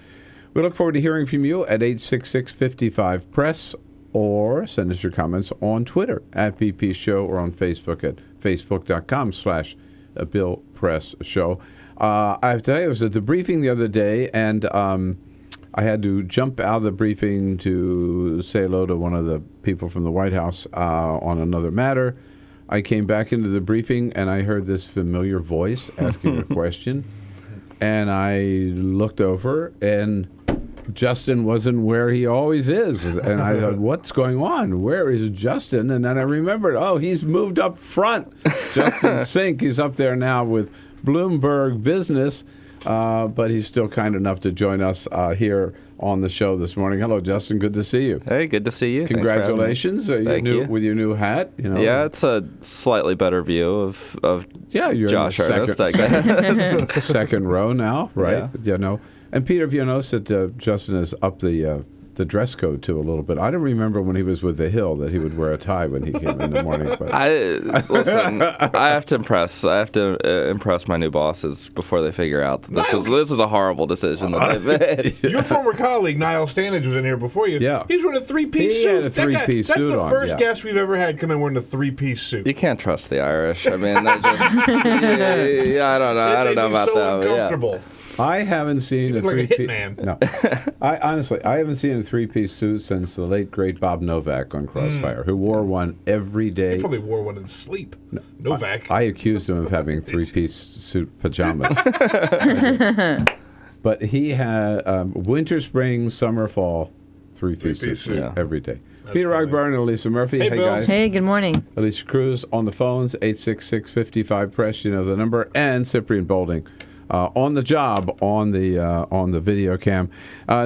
We look forward to hearing from you at 866-55-PRESS, or send us your comments on Twitter at BP Show, or on Facebook at facebook.com/Bill Press Show. I have to tell you, I was at the briefing the other day, and I had to jump out of the briefing to say hello to one of the people from the White House on another matter. I came back into the briefing, and I heard this familiar voice asking a question, and I looked over, and Justin wasn't where he always is. And I thought, what's going on? Where is Justin? And then I remembered, he's moved up front. Justin Sink, he's up there now with Bloomberg Business, but he's still kind enough to join us here on the show this morning. Hello, Justin. Good to see you. Hey, good to see you. Congratulations. Thank you. With your new hat. Yeah, it's a slightly better view of you're Josh in the Artist, I guess. Second row now, right? Yeah. And Peter, have you noticed that Justin has upped the dress code too a little bit? I don't remember when he was with The Hill that he would wear a tie when he came in the morning. But I have to impress my new bosses before they figure out that this is a horrible decision that they've made. Your former colleague Niall Stanage was in here before you. Yeah, he's wearing a three-piece suit. He had a three-piece suit on. That's the first guest we've ever had come in wearing a three-piece suit. You can't trust the Irish. I mean, they're just I don't know. I don't know about them. Uncomfortable. I haven't seen a three-piece. No, I haven't seen a three-piece suit since the late great Bob Novak on Crossfire, who wore one every day. He probably wore one in sleep. Novak. I accused him of having three-piece suit pajamas. But he had winter, spring, summer, fall, three-piece suit every day. That's Peter Ogburn and Elisa Murphy. Hey, Bill. Guys. Hey, good morning. Alicia Cruz on the phones, 866-55-PRESS, the number, and Cyprian Bolding. On the job on the video cam.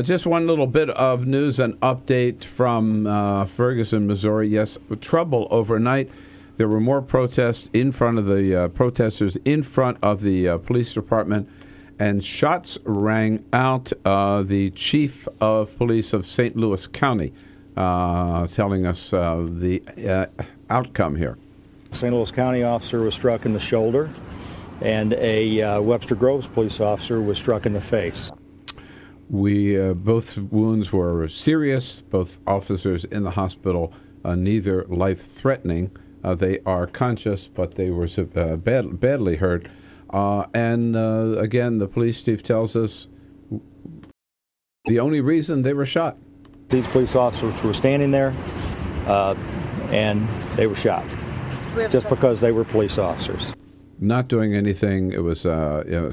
Just one little bit of news and update from Ferguson, Missouri. Yes, trouble overnight. There were more protests in front of the protesters in front of the police department, and shots rang out. The chief of police of St. Louis County telling us the outcome here. St. Louis County officer was struck in the shoulder, and a Webster Groves police officer was struck in the face. Both wounds were serious. Both officers in the hospital, neither life-threatening. They are conscious, but they were badly hurt. And again, the police chief tells us the only reason they were shot. These police officers were standing there, and they were shot just because they were police officers. Not doing anything. It was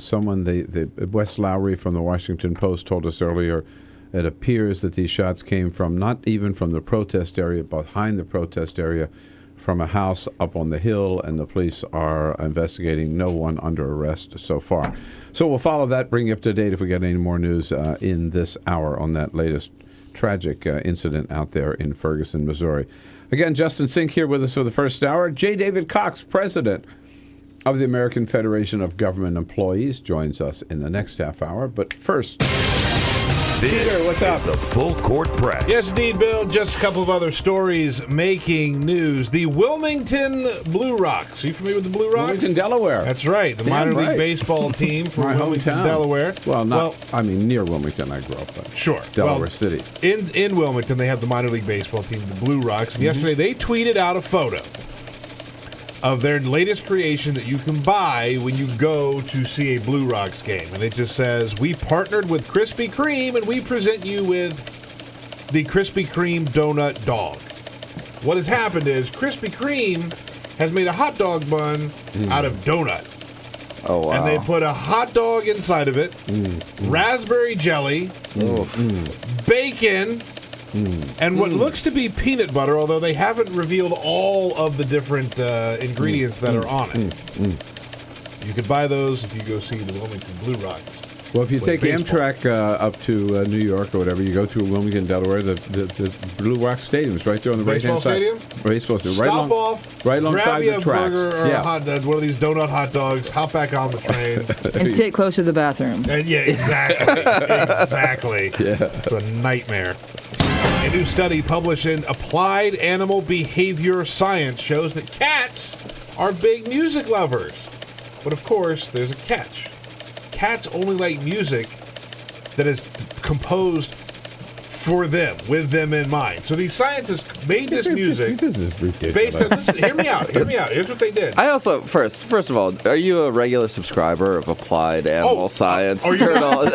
someone, the Wes Lowry from the Washington Post told us earlier, It appears that these shots came from not even from the protest area, but behind the protest area, from a house up on the hill, and the police are investigating. No one under arrest so far. So we'll follow that, bring you up to date if we get any more news in this hour on that latest tragic incident out there in Ferguson, Missouri. Again, Justin Sink here with us for the first hour. J. David Cox, president of the American Federation of Government Employees, joins us in the next half hour. But first, This Peter, what's up? is the Full Court Press. Yes, indeed, Bill. Just a couple of other stories making news. The Wilmington Blue Rocks. Are you familiar with the Blue Rocks? Wilmington, Delaware. That's right. The minor league baseball team from My Wilmington, hometown. Delaware. Well, near Wilmington I grew up, but sure. Delaware City. In Wilmington, they have the minor league baseball team, the Blue Rocks. And yesterday, they tweeted out a photo of their latest creation that you can buy when you go to see a Blue Rocks game. And it just says, "We partnered with Krispy Kreme, and we present you with the Krispy Kreme Donut Dog." What has happened is Krispy Kreme has made a hot dog bun out of donut. Oh, wow. And they put a hot dog inside of it, raspberry jelly, bacon, and what looks to be peanut butter, although they haven't revealed all of the different ingredients that are on it. You could buy those if you go see the Wilmington Blue Rocks. Well, if you play take baseball. Amtrak up to New York or whatever, you go through Wilmington, Delaware, the Blue Rock Stadium is right there on the Baseball right-hand side. stadium? Baseball stadium. Stop off, right grab alongside you the a tracks. burger or one of these donut hot dogs, hop back on the train. And sit close to the bathroom. And yeah, exactly. Exactly. Yeah. It's a nightmare. A new study published in Applied Animal Behavior Science shows that cats are big music lovers. But of course, there's a catch. Cats only like music that is composed for them, with them in mind. So these scientists made this music This is ridiculous. based on this. Hear me out. Here's what they did. I also, first of all, are you a regular subscriber of Applied Animal Science are you Journal?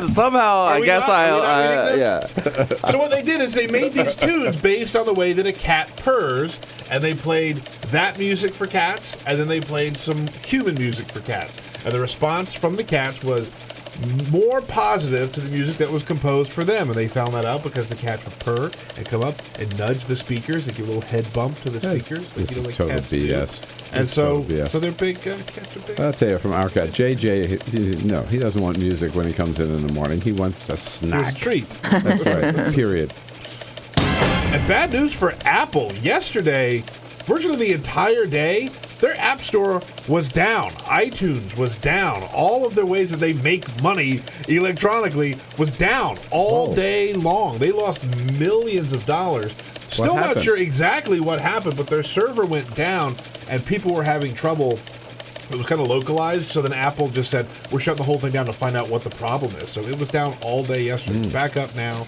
Somehow, Are I we guess not? Are we not reading yeah. this? So what they did is they made these tunes based on the way that a cat purrs, and they played that music for cats, and then they played some human music for cats. And the response from the cats was more positive to the music that was composed for them. And they found that out because the cats would purr and come up and nudge the speakers. They give a little head bump to the speakers. This is like total cats do. BS. And It's so, total BS. so they're big, cats are big. I'll tell you from our cat, JJ, he doesn't want music when he comes in the morning. He wants a snack. It's a treat. That's right, period. And bad news for Apple. Yesterday, virtually the entire day, their App Store was down. iTunes was down. All of their ways that they make money electronically was down all day long. They lost millions of dollars. Still not happened? sure exactly what happened, but their server went down and people were having trouble. It was kind of localized, so then Apple just said, we're shutting the whole thing down to find out what the problem is. So it was down all day yesterday. It's back up now.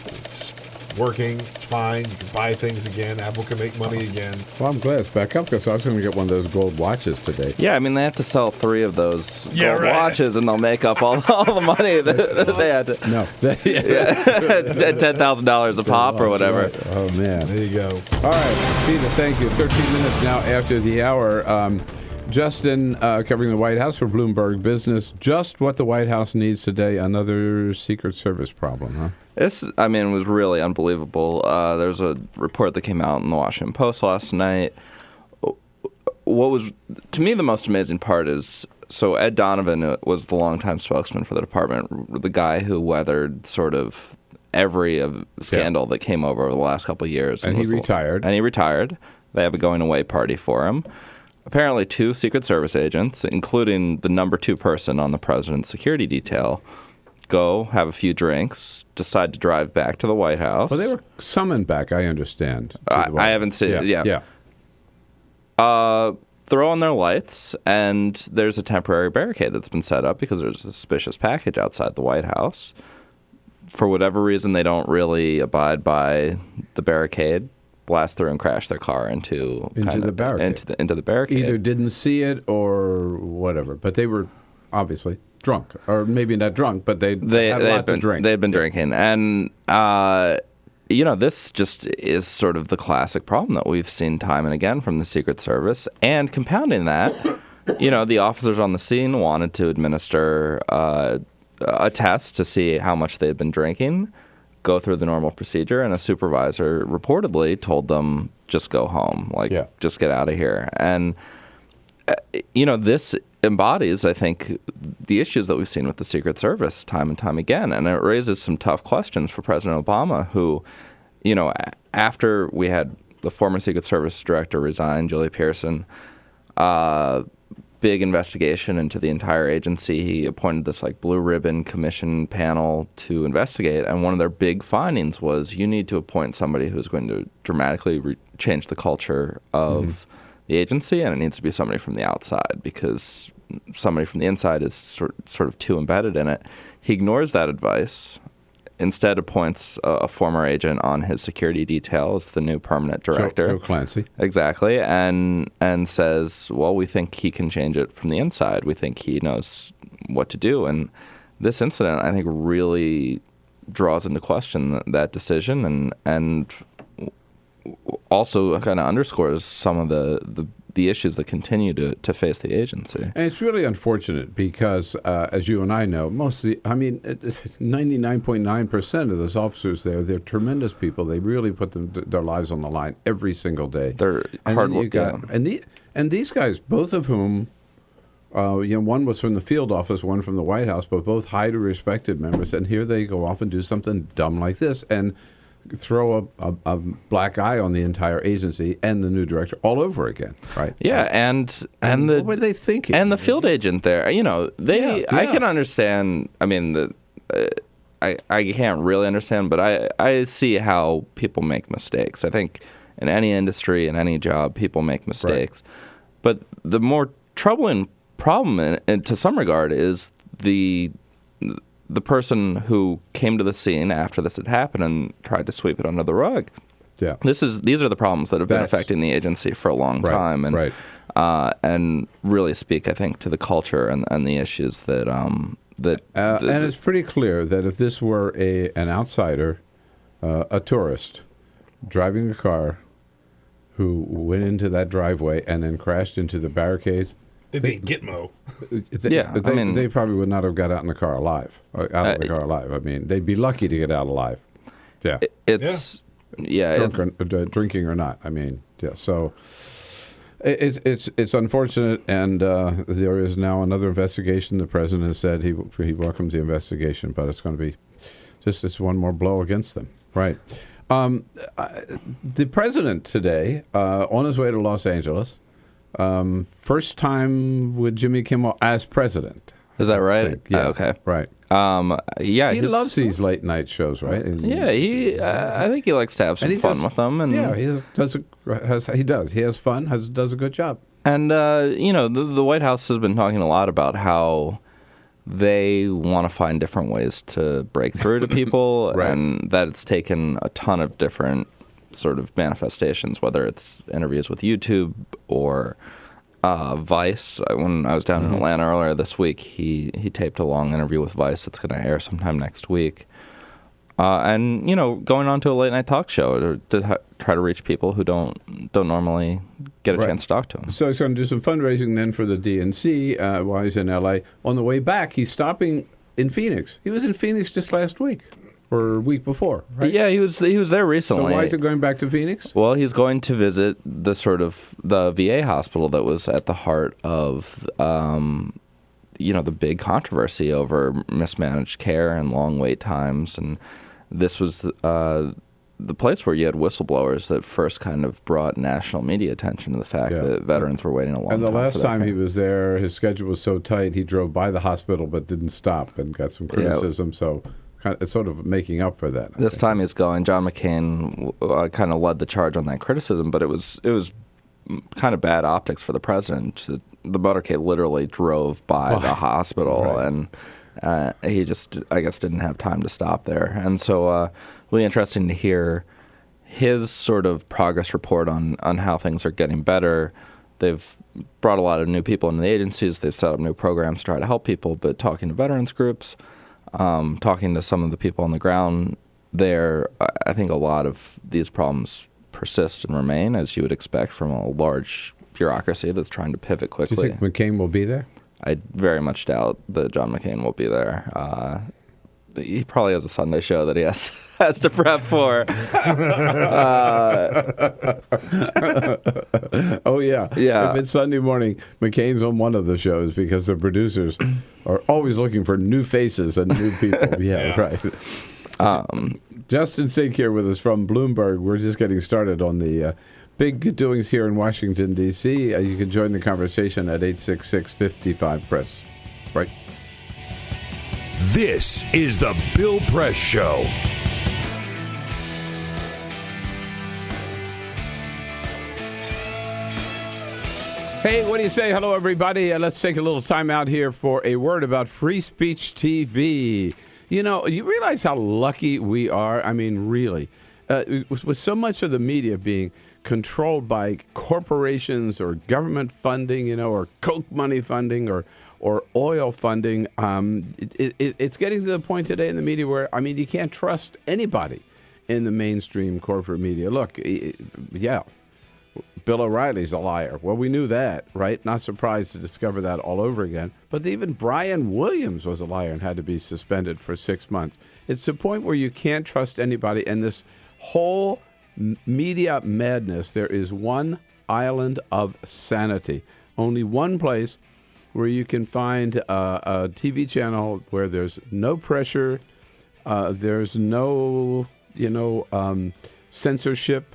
It's working. It's fine. You can buy things again. Apple can make money again. Well, I'm glad it's back up because I was going to get one of those gold watches today. Yeah, I mean, they have to sell 3 of those gold right. watches, and they'll make up all the money that they had to. No. $10,000 a pop or whatever. Right. Oh, man. There you go. All right, Peter, thank you. 13 minutes now after the hour. Justin, covering the White House for Bloomberg Business. Just what the White House needs today. Another Secret Service problem, huh? This, I mean, was really unbelievable. There's a report that came out in the Washington Post last night. What was, to me, the most amazing part is, so Ed Donovan was the longtime spokesman for the department, the guy who weathered sort of every scandal that came over the last couple of years. And he retired. They have a going-away party for him. Apparently 2 Secret Service agents, including the number 2 person on the president's security detail, go, have a few drinks, decide to drive back to the White House. Well, they were summoned back, I understand. I haven't seen it. Yeah. Throw on their lights, and there's a temporary barricade that's been set up because there's a suspicious package outside the White House. For whatever reason, they don't really abide by the barricade, blast through and crash their car into the barricade. Into the barricade. Either didn't see it or whatever, but they were obviously drunk, or maybe not drunk, but they had a lot to drink. They've been drinking, and this just is sort of the classic problem that we've seen time and again from the Secret Service. And compounding that, the officers on the scene wanted to administer a test to see how much they had been drinking, go through the normal procedure, and a supervisor reportedly told them, just go home, just get out of here. And, this embodies, I think, the issues that we've seen with the Secret Service time and time again. And it raises some tough questions for President Obama, who, after we had the former Secret Service director resign, Julie Pearson, big investigation into the entire agency. He appointed this blue ribbon commission panel to investigate, and one of their big findings was you need to appoint somebody who's going to dramatically change the culture of the agency, and it needs to be somebody from the outside, because somebody from the inside is sort of too embedded in it. He ignores that advice, instead appoints a former agent on his security detail as the new permanent director. Joe Clancy. Exactly, and says, well, we think he can change it from the inside. We think he knows what to do. And this incident, I think, really draws into question that decision, and also kind of underscores some of the issues that continue to face the agency. And it's really unfortunate because, as you and I know, 99.9% of those officers there, they're tremendous people. They really put their lives on the line every single day. They're hard work. And these guys, both of whom, one was from the field office, one from the White House, but both highly respected members. And here they go off and do something dumb like this and throw a black eye on the entire agency and the new director all over again, right? Yeah, and what were they thinking? And the field agent there, I can understand. I mean, I can't really understand, but I see how people make mistakes. I think in any industry, in any job, people make mistakes. Right. But the more troubling problem, and to some regard, is the person who came to the scene after this had happened and tried to sweep it under the rug. Yeah, these are the problems that have been affecting the agency for a long time, and and really speak, I think, to the culture and the issues that and it's pretty clear that if this were an outsider, a tourist driving a car, who went into that driveway and then crashed into the barricades. They'd be Gitmo. They probably would not have got out of the car alive. I mean, they'd be lucky to get out alive. Yeah. Drinking or not. I mean, yeah. So it's unfortunate, and there is now another investigation. The president has said he welcomes the investigation, but it's going to be just one more blow against them. Right. The president today, on his way to Los Angeles, first time with Jimmy Kimmel as president. Is that right? Yeah. Okay. Right. He loves these late night shows, right? And, I think he likes to have some fun with them. And he does. He has fun. Does a good job. And the White House has been talking a lot about how they want to find different ways to break through to people, and that it's taken a ton of different sort of manifestations, whether it's interviews with YouTube or Vice. When I was down in Atlanta earlier this week, he taped a long interview with Vice that's going to air sometime next week. And going on to a late night talk show to try to reach people who don't normally get a chance to talk to him. So he's going to do some fundraising then for the DNC while he's in LA. On the way back, he's stopping in Phoenix. He was in Phoenix just last week or a week before, right? Yeah, he was there recently. So why is he going back to Phoenix? Well, he's going to visit the VA hospital that was at the heart of the big controversy over mismanaged care and long wait times. And this was the place where you had whistleblowers that first kind of brought national media attention to the fact that veterans were waiting a long time. And the last time he was there, his schedule was so tight, he drove by the hospital but didn't stop and got some criticism. So it's sort of making up for that. This time he's going. John McCain kind of led the charge on that criticism, but it was kind of bad optics for the president. The motorcade literally drove by the hospital, and he just, I guess, didn't have time to stop there. And so really interesting to hear his sort of progress report on how things are getting better. They've brought a lot of new people into the agencies. They've set up new programs to try to help people, but talking to veterans groups, talking to some of the people on the ground there, I think a lot of these problems persist and remain, as you would expect from a large bureaucracy that's trying to pivot quickly. Do you think McCain will be there? I very much doubt that John McCain will be there. He probably has a Sunday show that he has to prep for. Oh, yeah. Yeah. If it's Sunday morning, McCain's on one of the shows because the producers are always looking for new faces and new people. Yeah, right. Justin Sink here with us from Bloomberg. We're just getting started on the big doings here in Washington, D.C. You can join the conversation at 866-55-PRESS. Right. This is the Bill Press Show. Hey, what do you say? Hello, everybody. Let's take a little time out here for a word about Free Speech TV. You know, you realize how lucky we are? I mean, really. With so much of the media being controlled by corporations or government funding, you know, or Coke money funding or oil funding, it's getting to the point today in the media where, I mean, you can't trust anybody in the mainstream corporate media. Look, yeah, Bill O'Reilly's a liar. Well, we knew that, right? Not surprised to discover that all over again. But even Brian Williams was a liar and had to be suspended for 6 months. It's the point where you can't trust anybody. And this whole media madness, there is one island of sanity. Only one place where you can find a TV channel where there's no pressure, there's no, censorship,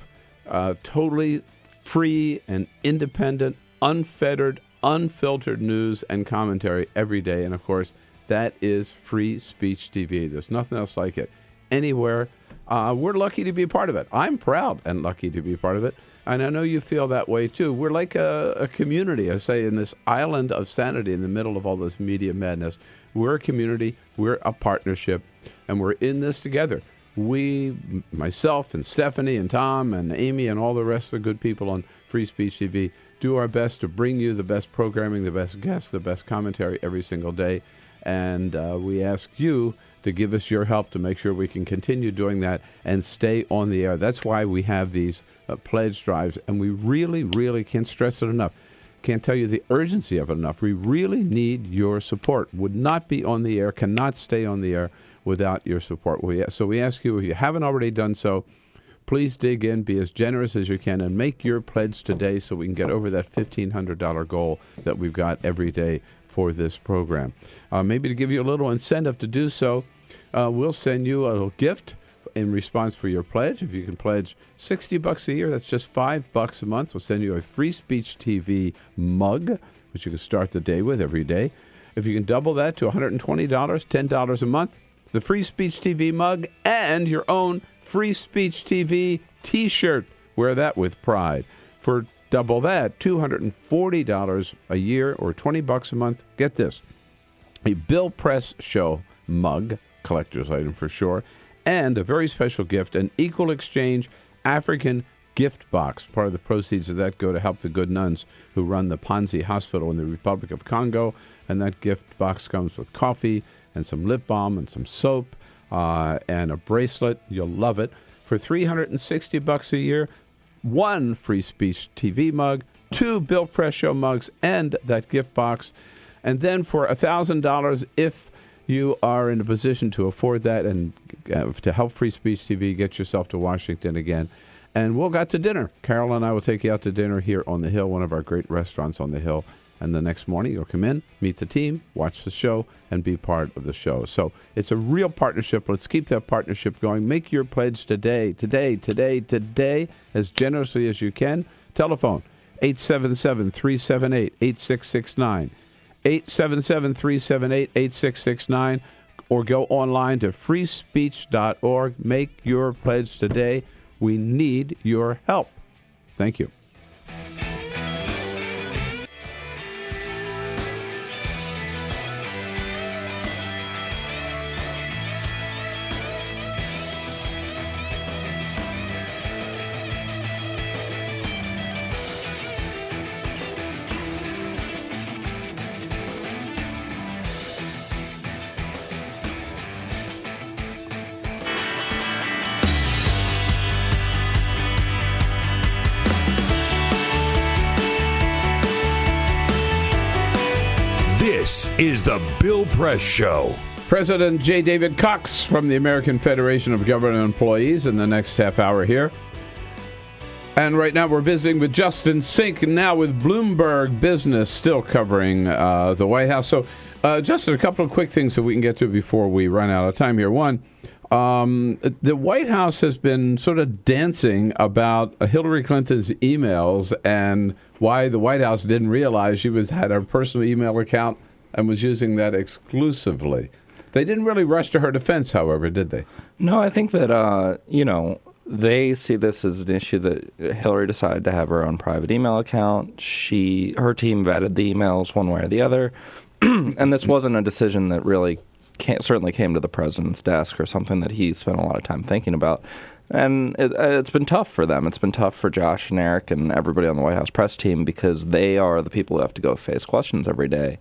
totally free and independent, unfettered, unfiltered news and commentary every day. And, of course, that is Free Speech TV. There's nothing else like it anywhere. We're lucky to be a part of it. I'm proud and lucky to be a part of it. And I know you feel that way, too. We're like a community, I say, in this island of sanity in the middle of all this media madness. We're a community. We're a partnership. And we're in this together. We, myself and Stephanie and Tom and Amy and all the rest of the good people on Free Speech TV, do our best to bring you the best programming, the best guests, the best commentary every single day. And we ask you to give us your help to make sure we can continue doing that and stay on the air. That's why we have these pledge drives, and we really, really can't stress it enough. Can't tell you the urgency of it enough. We really need your support. Would not be on the air, cannot stay on the air without your support. So we ask you, if you haven't already done so, please dig in, be as generous as you can, and make your pledge today so we can get over that $1,500 goal that we've got every day for this program. Maybe to give you a little incentive to do so, we'll send you a little gift in response for your pledge. If you can pledge $60 a year, that's just $5 a month. We'll send you a Free Speech TV mug, which you can start the day with every day. If you can double that to $120, $10 a month, the Free Speech TV mug and your own Free Speech TV T-shirt. Wear that with pride. For double that, $240 a year or $20 a month. Get this, a Bill Press Show mug, collector's item for sure, and a very special gift, an Equal Exchange African gift box. Part of the proceeds of that go to help the good nuns who run the Panzi Hospital in the Republic of Congo. And that gift box comes with coffee and some lip balm and some soap and a bracelet. You'll love it. For $360 a year, one Free Speech TV mug, 2 Bill Press Show mugs, and that gift box. And then for $1,000, if you are in a position to afford that and to help Free Speech TV, get yourself to Washington again. And we'll go to dinner. Carol and I will take you out to dinner here on the Hill, one of our great restaurants on the Hill. And the next morning, you'll come in, meet the team, watch the show, and be part of the show. So it's a real partnership. Let's keep that partnership going. Make your pledge today, as generously as you can. Telephone, 877-378-8669. 877-378-8669. Or go online to freespeech.org. Make your pledge today. We need your help. Thank you. This is the Bill Press Show. President J. David Cox from the American Federation of Government Employees in the next half hour here. And right now we're visiting with Justin Sink, now with Bloomberg Business, still covering the White House. So, Justin, a couple of quick things that we can get to before we run out of time here. One, the White House has been sort of dancing about Hillary Clinton's emails and why the White House didn't realize she had her personal email account and was using that exclusively. They didn't really rush to her defense, however, did they? No, I think that, they see this as an issue that Hillary decided to have her own private email account. Her team vetted the emails one way or the other. And this wasn't a decision that really certainly came to the president's desk or something that he spent a lot of time thinking about. And it's been tough for them. It's been tough for Josh and Eric and everybody on the White House press team because they are the people who have to go face questions every day.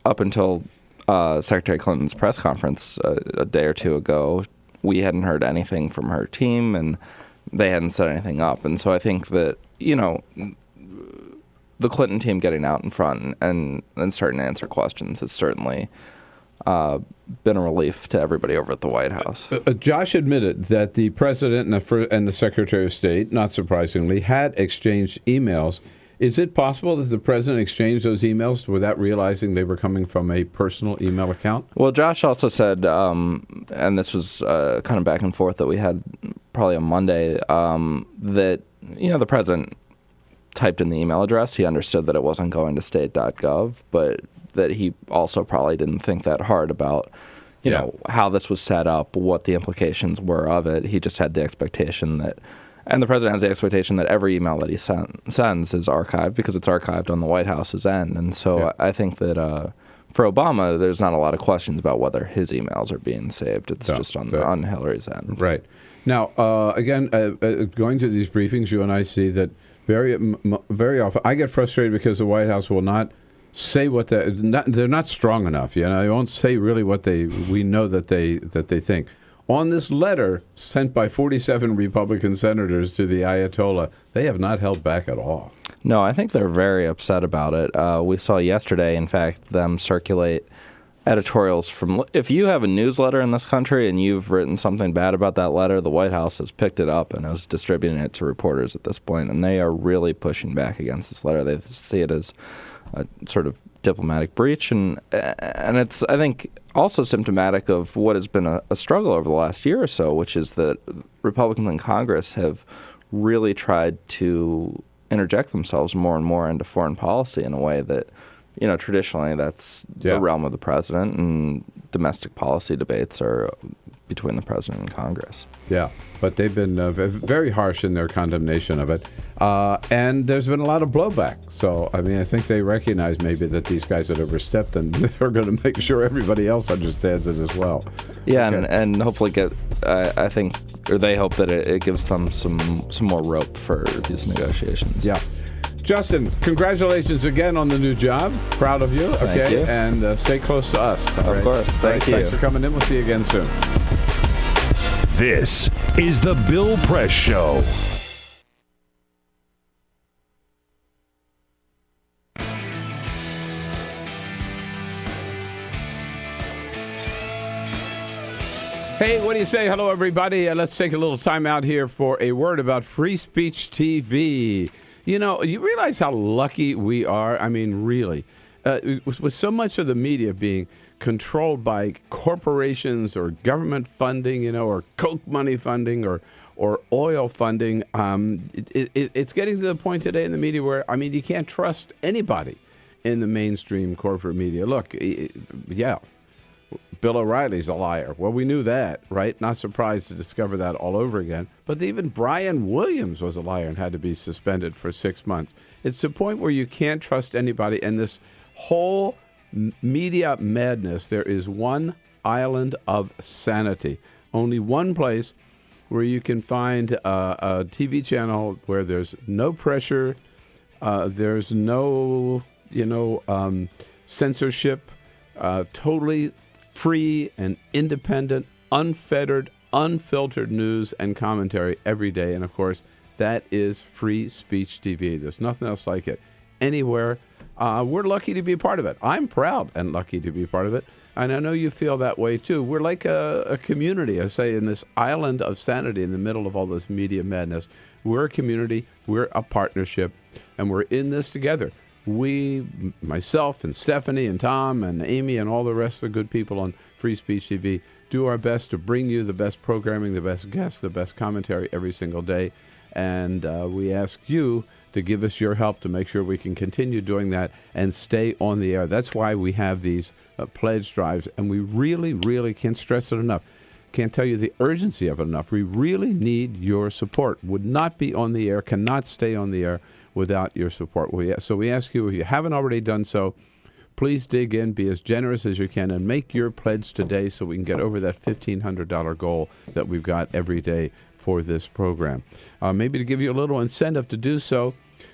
Up until Secretary Clinton's press conference a day or two ago, we hadn't heard anything from her team, and they hadn't set anything up. And so I think that, the Clinton team getting out in front and starting to answer questions has certainly been a relief to everybody over at the White House. Josh admitted that the president and the Secretary of State, not surprisingly, had exchanged emails. Is it possible that the president exchanged those emails without realizing they were coming from a personal email account? Well, Josh also said, and this was kind of back and forth that we had probably on Monday, that, the president typed in the email address. He understood that it wasn't going to state.gov, but that he also probably didn't think that hard about, you know, how this was set up, what the implications were of it. He just had the expectation that, and the president has the expectation that every email that he sends is archived because it's archived on the White House's end. And so I think that for Obama, there's not a lot of questions about whether his emails are being saved. It's just on Hillary's end. Right. Now, again, going to these briefings, you and I see that very often I get frustrated because the White House will not say what they're not strong enough. You know, they won't say really what we know that they think. On this letter sent by 47 Republican senators to the Ayatollah, they have not held back at all. No, I think they're very upset about it. We saw yesterday, in fact, them circulate editorials from, if you have a newsletter in this country and you've written something bad about that letter, the White House has picked it up and is distributing it to reporters at this point, and they are really pushing back against this letter. They see it as a sort of diplomatic breach, and it's, I think, also symptomatic of what has been a struggle over the last year or so, which is that Republicans in Congress have really tried to interject themselves more and more into foreign policy in a way that, you know, traditionally that's the realm of the president, and domestic policy debates are between the president and Congress. Yeah, but they've been very harsh in their condemnation of it. And there's been a lot of blowback. So, I mean, I think they recognize maybe that these guys had overstepped, and they're going to make sure everybody else understands it as well. Yeah, okay. and hopefully I think, or they hope that it gives them some more rope for these negotiations. Yeah. Justin, congratulations again on the new job. Proud of you. Okay, Thank you. And stay close to us. Of course. Thank you. Thanks for coming in. We'll see you again soon. This is the Bill Press Show. Hey, what do you say? Hello, everybody. Let's take a little time out here for a word about Free Speech TV. You know, you realize how lucky we are? I mean, really. With so much of the media being controlled by corporations or government funding, you know, or Coke money funding or oil funding, it's getting to the point today in the media where, I mean, you can't trust anybody in the mainstream corporate media. Look, yeah, Bill O'Reilly's a liar. Well, we knew that, right? Not surprised to discover that all over again. But even Brian Williams was a liar and had to be suspended for 6 months. It's the point where you can't trust anybody. And this whole media madness, there is one island of sanity. Only one place where you can find a TV channel where there's no pressure, there's no, censorship, totally free and independent, unfettered, unfiltered news and commentary every day. And, of course, that is Free Speech TV. There's nothing else like it anywhere. we're lucky to be part of it. I'm proud and lucky to be part of it. And I know you feel that way, too. We're like a community, I say, in this island of sanity in the middle of all this media madness. We're a community. We're a partnership. And we're in this together. We, myself and Stephanie and Tom and Amy and all the rest of the good people on Free Speech TV, do our best to bring you the best programming, the best guests, the best commentary every single day. And we ask you to give us your help to make sure we can continue doing that and stay on the air. That's why we have these pledge drives, and we really, really can't stress it enough. Can't tell you the urgency of it enough. We really need your support. Would not be on the air, cannot stay on the air without your support. So we ask you, if you haven't already done so, please dig in, be as generous as you can, and make your pledge today so we can get over that $1,500 goal that we've got every day for this program. Maybe to give you a little incentive to do so,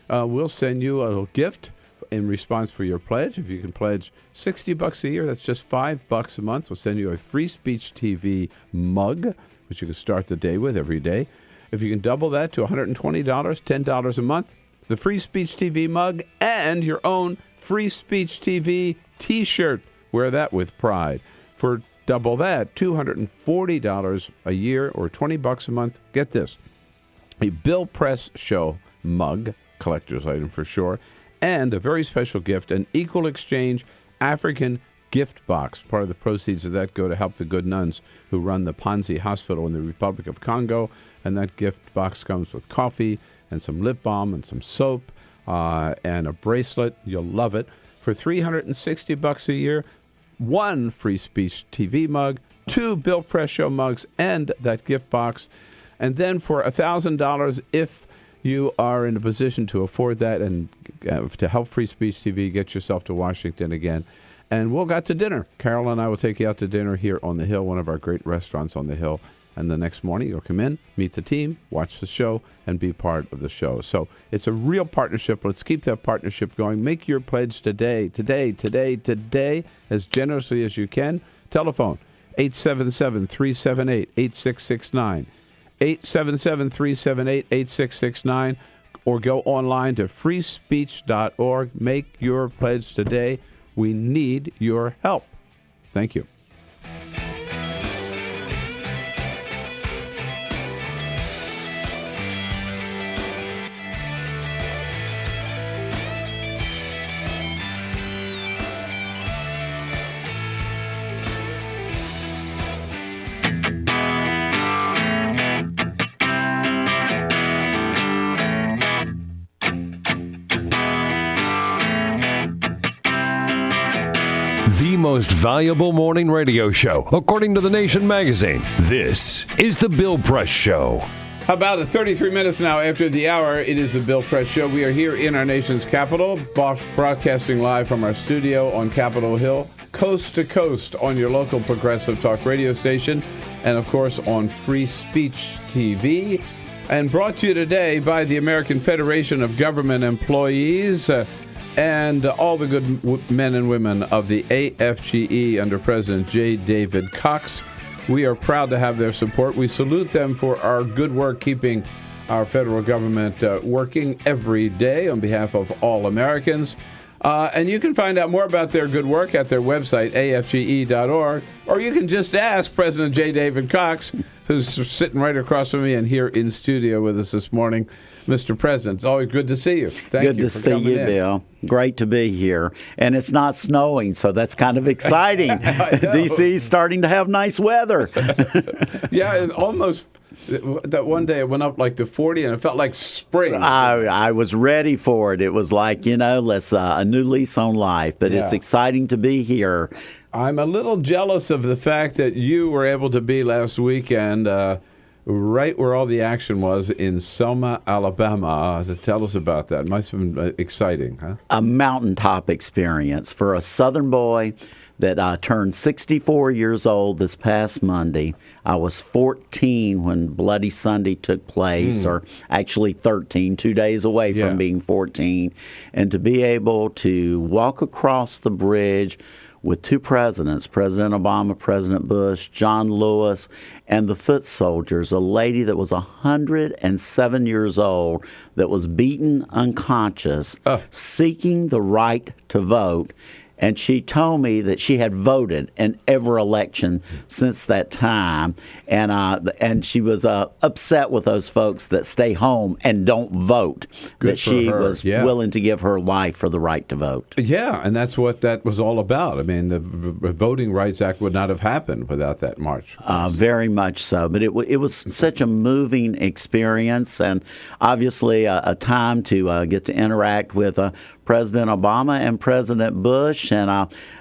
we'll send you a little gift in response for your pledge. If you can pledge $60 a year, that's just $5 a month. We'll send you a Free Speech TV mug, which you can start the day with every day. If you can double that to $120, $10 a month, the Free Speech TV mug and your own Free Speech TV T-shirt. Wear that with pride. For double that, $240 a year or $20 a month. Get this, a Bill Press Show mug, collector's item for sure, and a very special gift, an Equal Exchange African gift box. Part of the proceeds of that go to help the good nuns who run the Panzi Hospital in the Republic of Congo, and that gift box comes with coffee and some lip balm and some soap and a bracelet. You'll love it. For $360 a year, one Free Speech TV mug, 2 Bill Press Show mugs, and that gift box. And then for $1,000, if you are in a position to afford that and to help Free Speech TV, get yourself to Washington again. And we'll go to dinner. Carol and I will take you out to dinner here on the Hill, one of our great restaurants on the Hill. And the next morning, you'll come in, meet the team, watch the show, and be part of the show. So it's a real partnership. Let's keep that partnership going. Make your pledge today, as generously as you can. Telephone, 877-378-8669. 877-378-8669, or go online to freespeech.org. Make your pledge today. We need your help. Thank you. The most valuable morning radio show, according to The Nation magazine. This is The Bill Press Show. How about it? 33 minutes now after the hour, it is The Bill Press Show. We are here in our nation's capital, broadcasting live from our studio on Capitol Hill, coast to coast on your local progressive talk radio station, and of course on Free Speech TV. And brought to you today by the American Federation of Government Employees, and all the good men and women of the AFGE under President J. David Cox. We are proud to have their support. We salute them for our good work keeping our federal government working every day on behalf of all Americans. And you can find out more about their good work at their website, afge.org, or you can just ask President J. David Cox, who's sitting right across from me and here in studio with us this morning. Mr. President, it's always good to see you. Thank you. Good to see you, Bill. Great to be here. And it's not snowing, so that's kind of exciting. DC's starting to have nice weather. Yeah, it's almost. That one day it went up like to 40 and it felt like spring. I was ready for it. It was like, let's a new lease on life. But It's exciting to be here. I'm a little jealous of the fact that you were able to be last weekend right where all the action was in Selma, Alabama. Tell us about that. It must have been exciting, huh? A mountaintop experience for a Southern boy that turned 64 years old this past Monday. I was 14 when Bloody Sunday took place, or actually 13, 2 days away from being 14. And to be able to walk across the bridge with two presidents, President Obama, President Bush, John Lewis, and the foot soldiers, a lady that was 107 years old that was beaten unconscious, seeking the right to vote. And she told me that she had voted in every election since that time, and she was upset with those folks that stay home and don't vote. Good that she for her. was willing to give her life for the right to vote. Yeah, and that's what that was all about. I mean, the Voting Rights Act would not have happened without that march. Very much so. But it was such a moving experience, and obviously a time to get to interact with President Obama and President Bush, and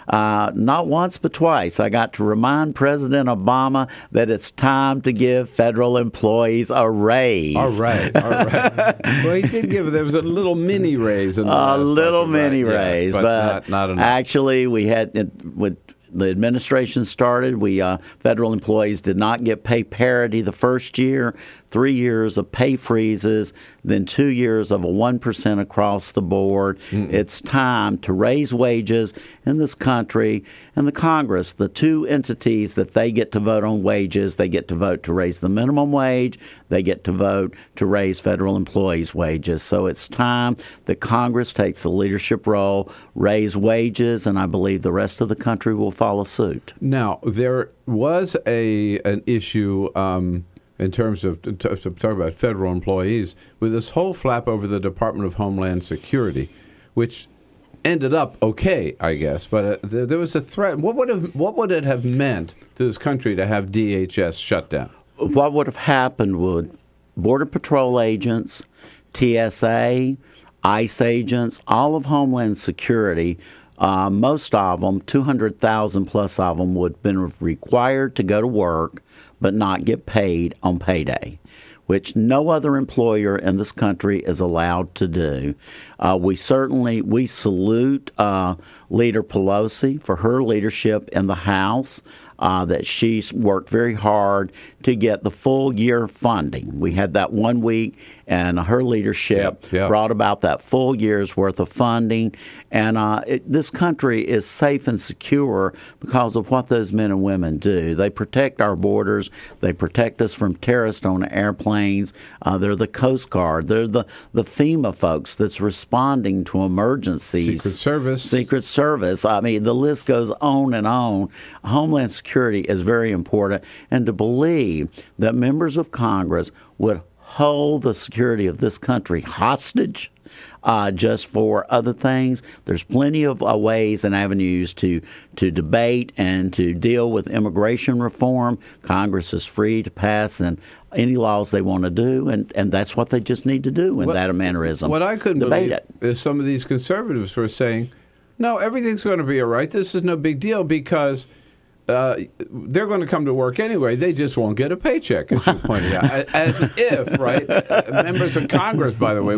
not once but twice I got to remind President Obama that it's time to give federal employees a raise. All right. Well, he did give it. There was a little mini raise in the last little budget, mini right? raise, Yeah, but not enough. Actually, we had with the administration started, we federal employees did not get pay parity the first year, 3 years of pay freezes, then 2 years of a 1% across the board. It's time to raise wages in this country. And the Congress, the two entities that they get to vote on wages, they get to vote to raise the minimum wage, they get to vote to raise federal employees' wages. So it's time that Congress takes a leadership role, raise wages, and I believe the rest of the country will follow suit. Now, there was an issue in terms of talking about federal employees with this whole flap over the Department of Homeland Security, which ended up okay, I guess. But there was a threat. What would it have meant to this country to have DHS shut down? What would have happened would Border Patrol agents, TSA, ICE agents, all of Homeland Security, most of them, 200,000 plus of them, would have been required to go to work but not get paid on payday, which no other employer in this country is allowed to do. We salute Leader Pelosi for her leadership in the House, that she's worked very hard to get the full year funding. We had that 1 week, and her leadership brought about that full year's worth of funding. And this country is safe and secure because of what those men and women do. They protect our borders. They protect us from terrorists on airplanes. They're the Coast Guard. They're the FEMA folks that's responding to emergencies. Secret Service. I mean, the list goes on and on. Homeland Security is very important. And to believe that members of Congress would hold the security of this country hostage just for other things. There's plenty of ways and avenues to debate and to deal with immigration reform. Congress is free to pass and any laws they want to do, and that's what they just need to do in that mannerism. What I couldn't debate believe is some of these conservatives were saying, no, everything's going to be all right. This is no big deal because they're going to come to work anyway. They just won't get a paycheck, as you pointed out. As if, right? Members of Congress, by the way,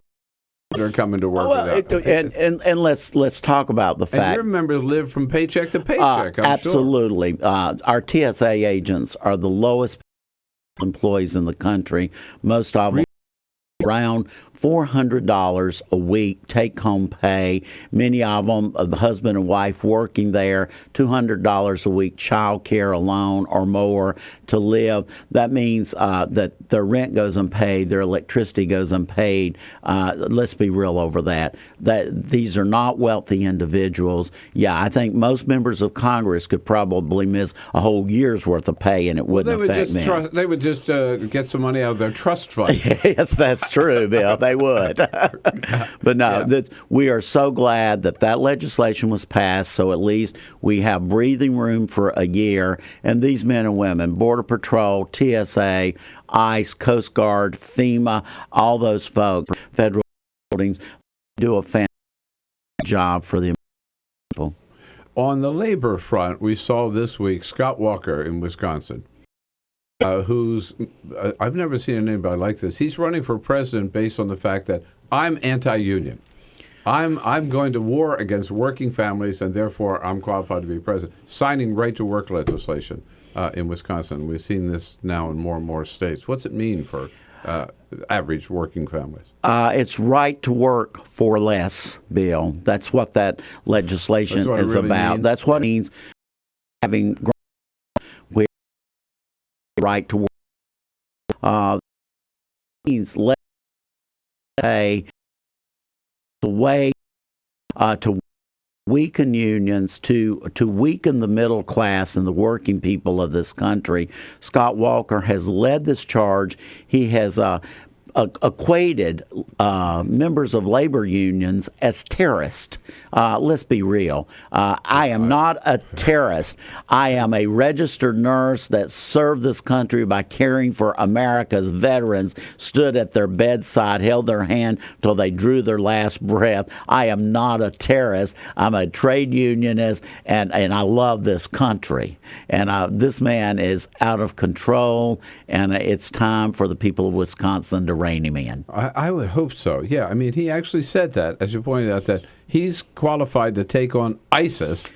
they're coming to work without. And let's talk about the fact. And your members live from paycheck to paycheck, I'm absolutely. Sure. Our TSA agents are the lowest employees in the country. Most of them around $400 a week take-home pay. Many of them, the husband and wife working there, $200 a week child care alone or more to live. That means that their rent goes unpaid, their electricity goes unpaid. Let's be real over that. These are not wealthy individuals. Yeah, I think most members of Congress could probably miss a whole year's worth of pay and it wouldn't affect me. They would just get some money out of their trust fund. Yes, that's true, Bill. They would. But no, we are so glad that legislation was passed, so at least we have breathing room for a year. And these men and women, Border Patrol, TSA, ICE, Coast Guard, FEMA, all those folks, federal buildings, do a fantastic job for the people. On the labor front, we saw this week Scott Walker in Wisconsin. Who's I've never seen anybody like this. He's running for president based on the fact that I'm anti-union. I'm going to war against working families, and therefore I'm qualified to be president. Signing right-to-work legislation in Wisconsin. We've seen this now in more and more states. What's it mean for average working families? It's right to work for less, Bill. That's what that legislation is really about. means. That's what it means having where right to work. Means less pay, the way to weaken unions, to weaken the middle class and the working people of this country. Scott Walker has led this charge. He has equated members of labor unions as terrorists. Let's be real. I am not a terrorist. I am a registered nurse that served this country by caring for America's veterans, stood at their bedside, held their hand till they drew their last breath. I am not a terrorist. I'm a trade unionist, and I love this country. And this man is out of control, and it's time for the people of Wisconsin to rein him in. I would hope so. Yeah, I mean, he actually said that, as you pointed out, that he's qualified to take on ISIS.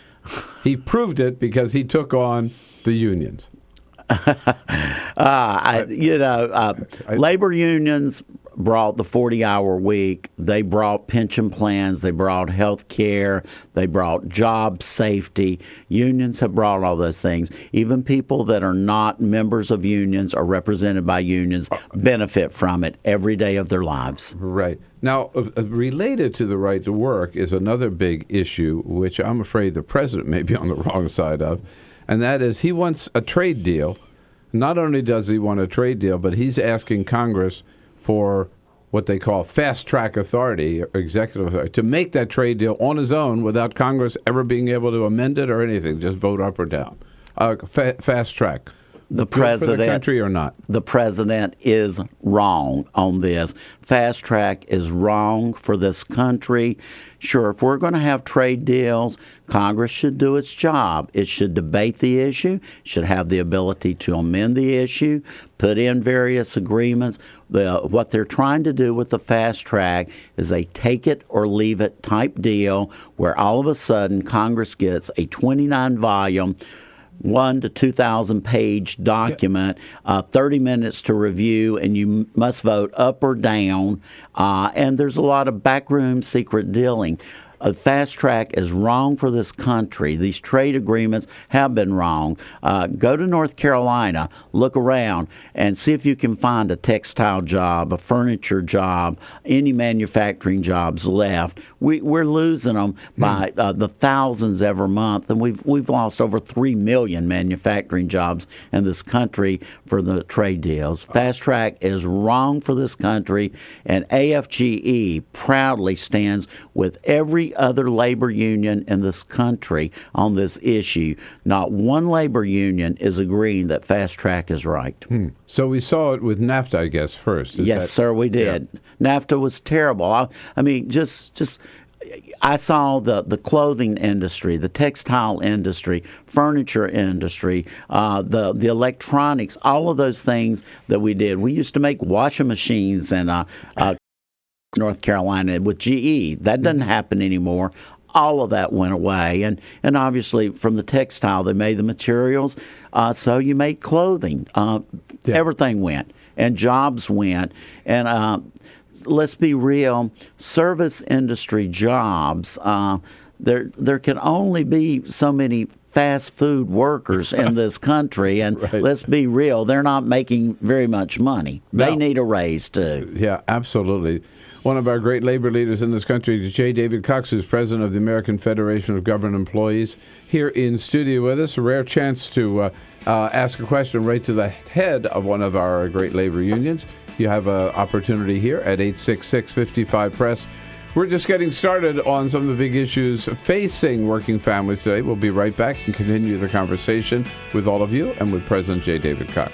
He proved it because he took on the unions. Labor unions brought the 40-hour week. They brought pension plans. They brought health care. They brought job safety. Unions have brought all those things. Even people that are not members of unions or represented by unions benefit from it every day of their lives. Right. Now, related to the right to work is another big issue, which I'm afraid the president may be on the wrong side of, and that is he wants a trade deal. Not only does he want a trade deal, but he's asking Congress for what they call fast-track authority, or executive authority, to make that trade deal on his own without Congress ever being able to amend it or anything, just vote up or down. Fast-track. The president, for the country or not? The president is wrong on this. Fast track is wrong for this country. Sure, if we're going to have trade deals, Congress should do its job. It should debate the issue, should have the ability to amend the issue, put in various agreements. What they're trying to do with the fast track is a take it or leave it type deal where all of a sudden Congress gets a 29-volume 1,000 to 2,000 page document, 30 minutes to review, and you must vote up or down. And there's a lot of backroom secret dealing. Fast track is wrong for this country. These trade agreements have been wrong. Go to North Carolina, look around, and see if you can find a textile job, a furniture job, any manufacturing jobs left. We're losing them by the thousands every month, and we've lost over 3 million manufacturing jobs in this country for the trade deals. Fast track is wrong for this country, and AFGE proudly stands with every other labor union in this country on this issue. Not one labor union is agreeing that fast track is right. So we saw it with NAFTA, I guess, first. Yes, sir, we did. Yeah. NAFTA was terrible. I mean, I saw the clothing industry, the textile industry, furniture industry, the electronics, all of those things that we did. We used to make washing machines and North Carolina with GE. That doesn't happen anymore. All of that went away. And obviously from the textile, they made the materials. So you made clothing. Everything went. And jobs went. And let's be real, service industry jobs, there can only be so many fast food workers in this country, and let's be real, they're not making very much money. They need a raise, too. Yeah, absolutely. One of our great labor leaders in this country, J. David Cox, who's president of the American Federation of Government Employees, here in studio with us. A rare chance to ask a question right to the head of one of our great labor unions. You have an opportunity here at 866-55-PRESS. We're just getting started on some of the big issues facing working families today. We'll be right back and continue the conversation with all of you and with President J. David Cox.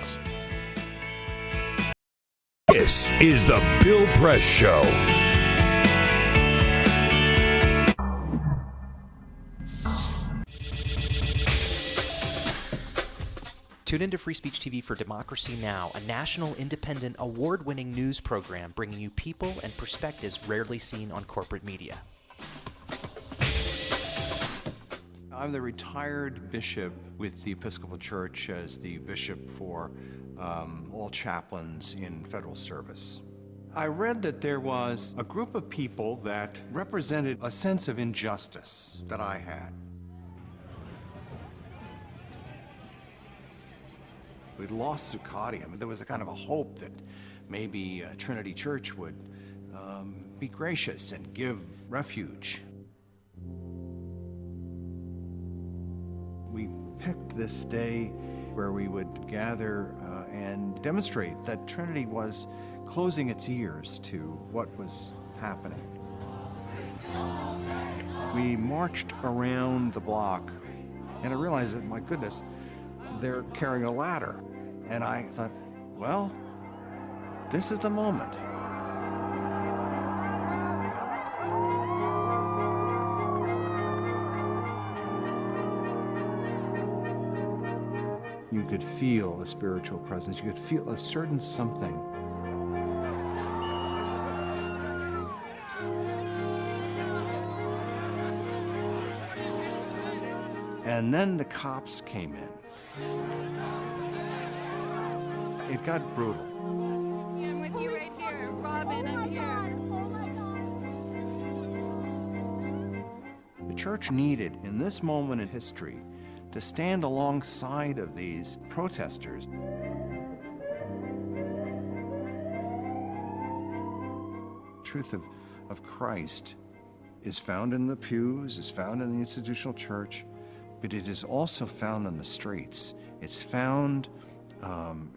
This is the Bill Press Show. Tune into Free Speech TV for Democracy Now!, a national, independent, award-winning news program bringing you people and perspectives rarely seen on corporate media. I'm the retired bishop with the Episcopal Church as the bishop for all chaplains in federal service. I read that there was a group of people that represented a sense of injustice that I had. We'd lost Zuccotti. I mean, there was a kind of a hope that maybe Trinity Church would be gracious and give refuge. We picked this day where we would gather and demonstrate that Trinity was closing its ears to what was happening. We marched around the block, and I realized that, my goodness, they're carrying a ladder. And I thought, well, this is the moment. You could feel a spiritual presence. You could feel a certain something. And then the cops came in. It got brutal. I'm with you right here. Robin, I'm here. The church needed, in this moment in history, to stand alongside of these protesters. Truth of Christ is found in the pews, is found in the institutional church, but it is also found in the streets. It's found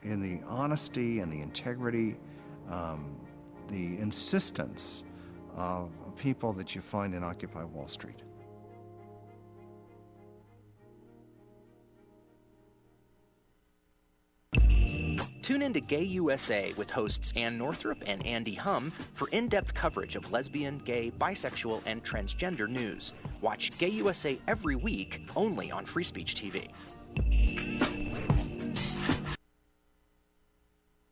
in the honesty and the integrity, the insistence of people that you find in Occupy Wall Street. Tune in to Gay USA with hosts Ann Northrup and Andy Hum for in-depth coverage of lesbian, gay, bisexual, and transgender news. Watch Gay USA every week, only on Free Speech TV.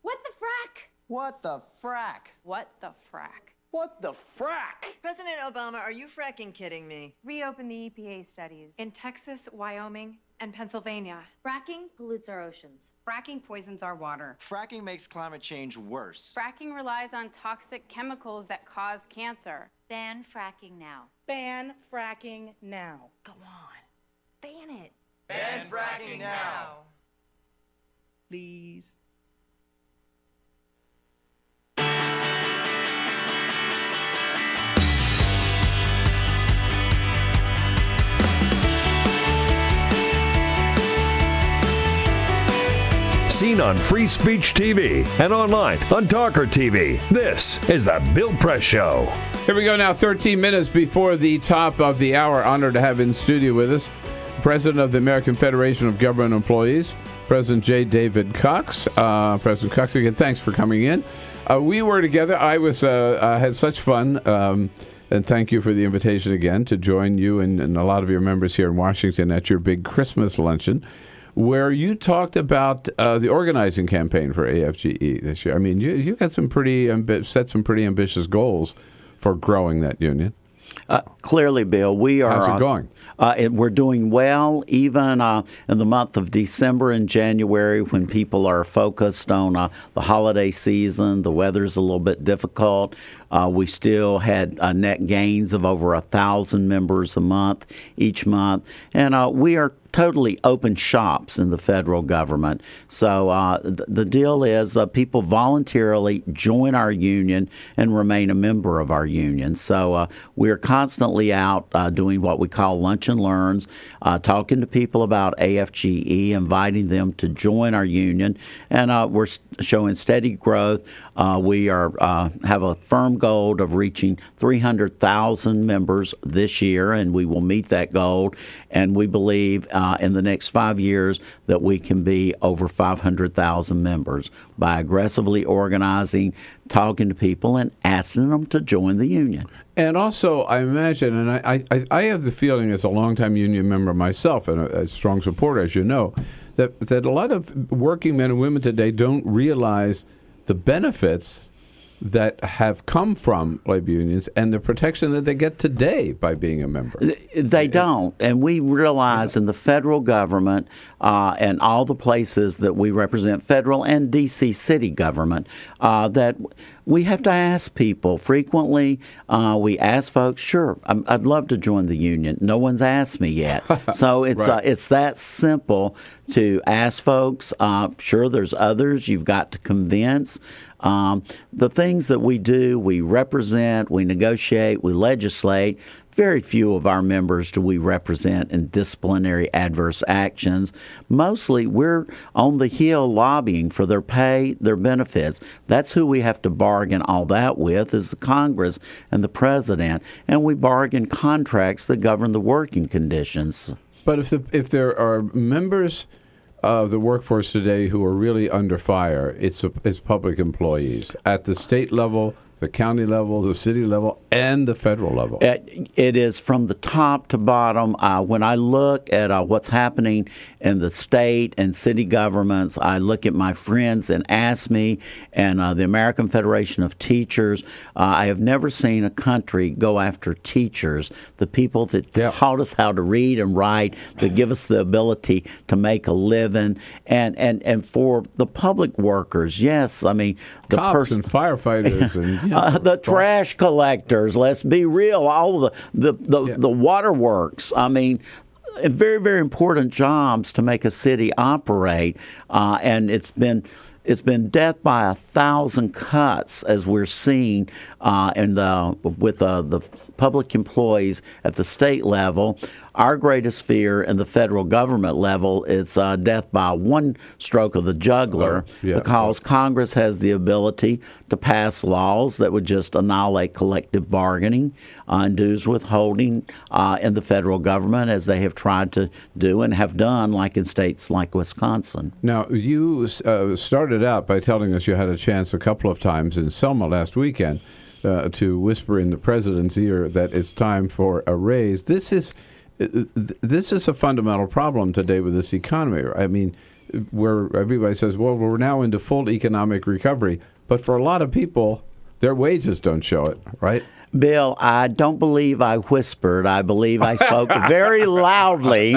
What the frack? What the frack? What the frack? What the frack? President Obama, are you fracking kidding me? Reopen the EPA studies. In Texas, Wyoming, and Pennsylvania. Fracking pollutes our oceans. Fracking poisons our water. Fracking makes climate change worse. Fracking relies on toxic chemicals that cause cancer. Ban fracking now. Ban fracking now. Go on. Ban it. Ban fracking now. Please. Seen on Free Speech TV and online on TawkrTV. This is the Bill Press Show. Here we go now, 13 minutes before the top of the hour. Honored to have in studio with us President of the American Federation of Government Employees, President J. David Cox. President Cox, again, thanks for coming in. We were together. I was had such fun, and thank you for the invitation again to join you and a lot of your members here in Washington at your big Christmas luncheon, where you talked about the organizing campaign for AFGE this year. I mean, you got some set some pretty ambitious goals for growing that union. Clearly, Bill, we are. How's it going? We're doing well, even in the month of December and January, when people are focused on the holiday season. The weather's a little bit difficult. We still had net gains of over 1,000 members a month each month, and we are totally open shops in the federal government. So the deal is people voluntarily join our union and remain a member of our union. So we're constantly out doing what we call lunch and learns, talking to people about AFGE, inviting them to join our union, and we're showing steady growth. We have a firm goal of reaching 300,000 members this year, and we will meet that goal. And we believe in the next 5 years that we can be over 500,000 members by aggressively organizing, talking to people, and asking them to join the union. And also, I imagine, and I have the feeling as a longtime union member myself and a strong supporter, as you know, that a lot of working men and women today don't realize the benefits that have come from labor unions and the protection that they get today by being a member. They don't. And we realize in the federal government and all the places that we represent, federal and D.C. city government, that we have to ask people frequently. We ask folks, sure, I'd love to join the union. No one's asked me yet. So it's Right. it's that simple to ask folks. Sure, there's others you've got to convince. The things that we do, we represent, we negotiate, we legislate. Very few of our members do we represent in disciplinary adverse actions. Mostly we're on the Hill lobbying for their pay, their benefits. That's who we have to bargain all that with is the Congress and the President. And we bargain contracts that govern the working conditions. But if there are members of the workforce today who are really under fire, it's public employees at the state level, the county level, the city level, and the federal level. It is from the top to bottom. When I look at what's happening in the state and city governments, I look at my friends and AFGE and the American Federation of Teachers. I have never seen a country go after teachers, the people that taught us how to read and write, that give us the ability to make a living, and for the public workers. Yes, I mean the cops and firefighters and the trash collectors. Let's be real. All of the waterworks. I mean, very, very important jobs to make a city operate. And it's been death by 1,000 cuts as we're seeing with the public employees at the state level. Our greatest fear in the federal government level is death by one stroke of the juggler, because Congress has the ability to pass laws that would just annihilate collective bargaining and dues withholding in the federal government, as they have tried to do and have done, like in states like Wisconsin. Now, you started out by telling us you had a chance a couple of times in Selma last weekend to whisper in the president's ear that it's time for a raise. This is a fundamental problem today with this economy. I mean, where everybody says, well, we're now into full economic recovery. But for a lot of people, their wages don't show it, right? Bill, I don't believe I whispered. I believe I spoke very loudly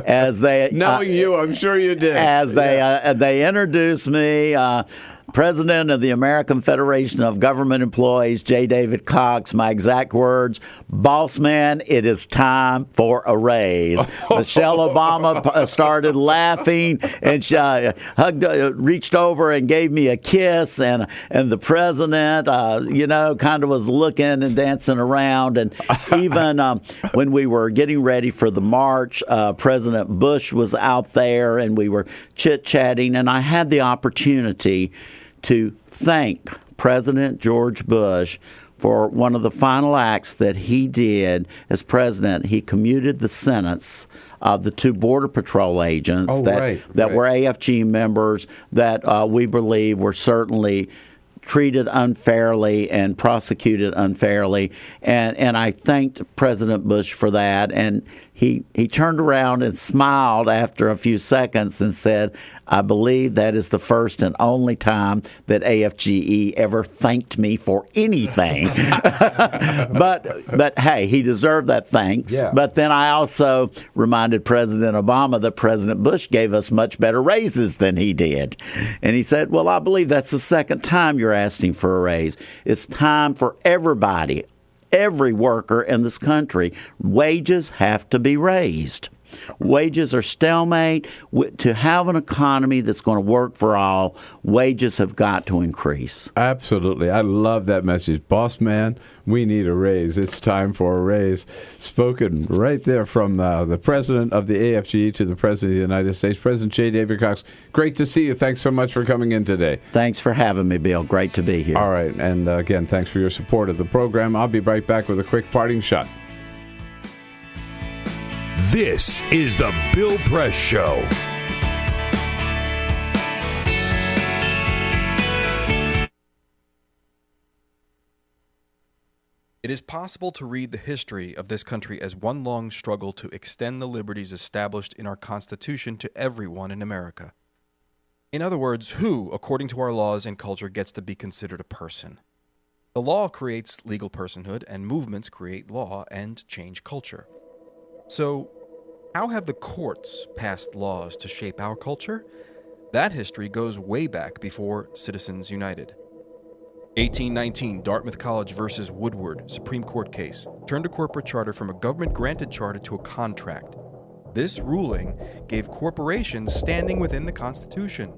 as they... Knowing you, I'm sure you did. As they introduced me, President of the American Federation of Government Employees, J. David Cox, my exact words, boss man, it is time for a raise. Michelle Obama started laughing, and she reached over and gave me a kiss, and the president, kind of was looking and dancing around. And even when we were getting ready for the march, President Bush was out there, and we were chit-chatting, and I had the opportunity to thank President George Bush for one of the final acts that he did as president. He commuted the sentence of the 2 Border Patrol agents that were AFGE members that we believe were certainly treated unfairly and prosecuted unfairly. And I thanked President Bush for that. And he turned around and smiled after a few seconds and said, I believe that is the first and only time that AFGE ever thanked me for anything. But hey, he deserved that thanks. Yeah. But then I also reminded President Obama that President Bush gave us much better raises than he did. And he said, well, I believe that's the second time you're asking for a raise. It's time for everybody, every worker in this country. Wages have to be raised. Wages are stalemate. To have an economy that's going to work for all, wages have got to increase. Absolutely. I love that message. Boss man, we need a raise. It's time for a raise. Spoken right there from the president of the AFGE to the president of the United States, President J. David Cox. Great to see you. Thanks so much for coming in today. Thanks for having me, Bill. Great to be here. All right. And again, thanks for your support of the program. I'll be right back with a quick parting shot. This is the Bill Press Show. It is possible to read the history of this country as one long struggle to extend the liberties established in our Constitution to everyone in America. In other words, who, according to our laws and culture, gets to be considered a person? The law creates legal personhood, and movements create law and change culture. So, how have the courts passed laws to shape our culture? That history goes way back before Citizens United. 1819, Dartmouth College versus Woodward, Supreme Court case, turned a corporate charter from a government-granted charter to a contract. This ruling gave corporations standing within the Constitution.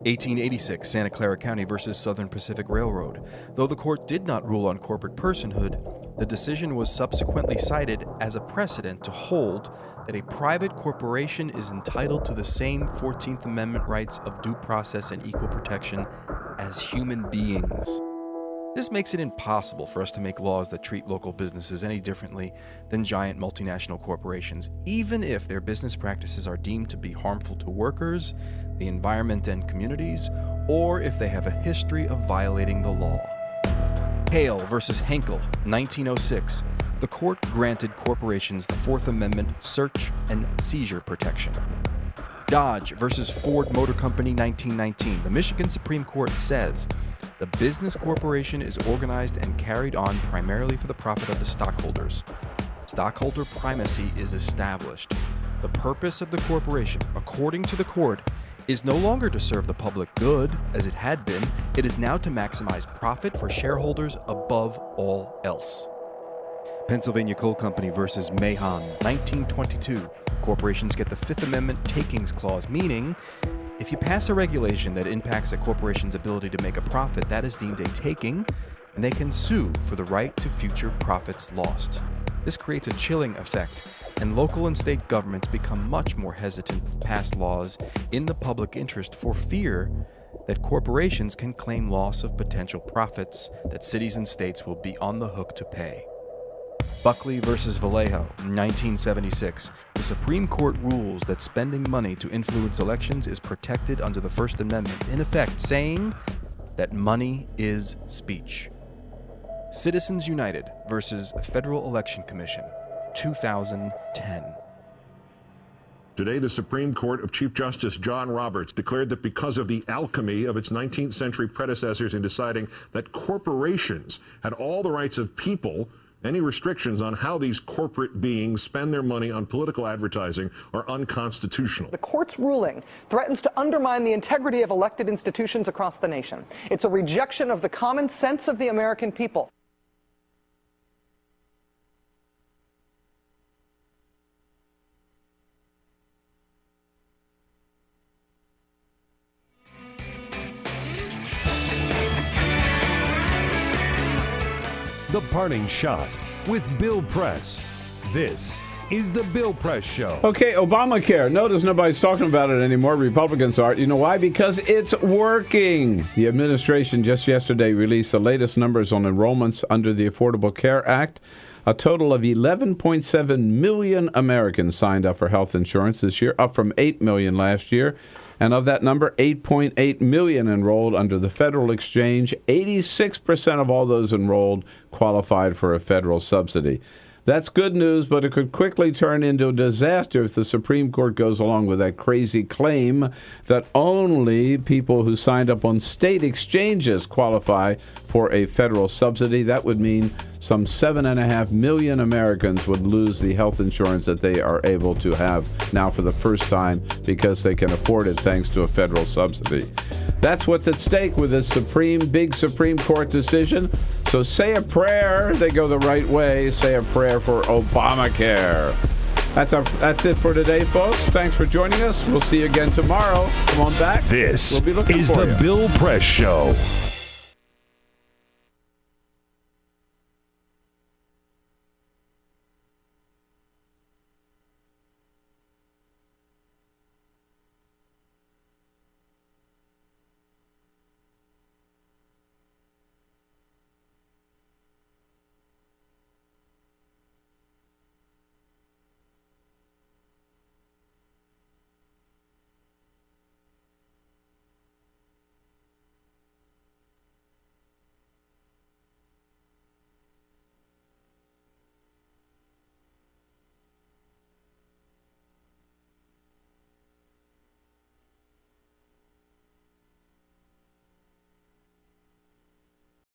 1886, Santa Clara County versus Southern Pacific Railroad. Though the court did not rule on corporate personhood, the decision was subsequently cited as a precedent to hold that a private corporation is entitled to the same 14th Amendment rights of due process and equal protection as human beings. This makes it impossible for us to make laws that treat local businesses any differently than giant multinational corporations, even if their business practices are deemed to be harmful to workers, the environment and communities, or if they have a history of violating the law. Hale versus Henkel, 1906. The court granted corporations the Fourth Amendment search and seizure protection. Dodge versus Ford Motor Company, 1919. The Michigan Supreme Court says the business corporation is organized and carried on primarily for the profit of the stockholders. Stockholder primacy is established. The purpose of the corporation, according to the court, is no longer to serve the public good, as it had been. It is now to maximize profit for shareholders above all else. Pennsylvania Coal Company versus Mahon, 1922. Corporations get the Fifth Amendment takings clause, meaning if you pass a regulation that impacts a corporation's ability to make a profit, that is deemed a taking, and they can sue for the right to future profits lost. This creates a chilling effect, and local and state governments become much more hesitant to pass laws in the public interest for fear that corporations can claim loss of potential profits that cities and states will be on the hook to pay. Buckley versus Vallejo, 1976. The Supreme Court rules that spending money to influence elections is protected under the First Amendment, in effect saying that money is speech. Citizens United versus Federal Election Commission, 2010. Today, the Supreme Court of Chief Justice John Roberts declared that because of the alchemy of its 19th century predecessors in deciding that corporations had all the rights of people, any restrictions on how these corporate beings spend their money on political advertising are unconstitutional. The court's ruling threatens to undermine the integrity of elected institutions across the nation. It's a rejection of the common sense of the American people. The Parting Shot with Bill Press. This is the Bill Press Show. Okay, Obamacare. Notice nobody's talking about it anymore. Republicans aren't. You know why? Because it's working. The administration just yesterday released the latest numbers on enrollments under the Affordable Care Act. A total of 11.7 million Americans signed up for health insurance this year, up from 8 million last year. And of that number, 8.8 million enrolled under the federal exchange. 86% of all those enrolled qualified for a federal subsidy. That's good news, but it could quickly turn into a disaster if the Supreme Court goes along with that crazy claim that only people who signed up on state exchanges qualify for a federal subsidy. That would mean some 7.5 million Americans would lose the health insurance that they are able to have now for the first time because they can afford it thanks to a federal subsidy. That's what's at stake with this big Supreme Court decision. So say a prayer. They go the right way. Say a prayer for Obamacare. That's it for today, folks. Thanks for joining us. We'll see you again tomorrow. Come on back. This we'll be looking is for the you. Bill Press Show.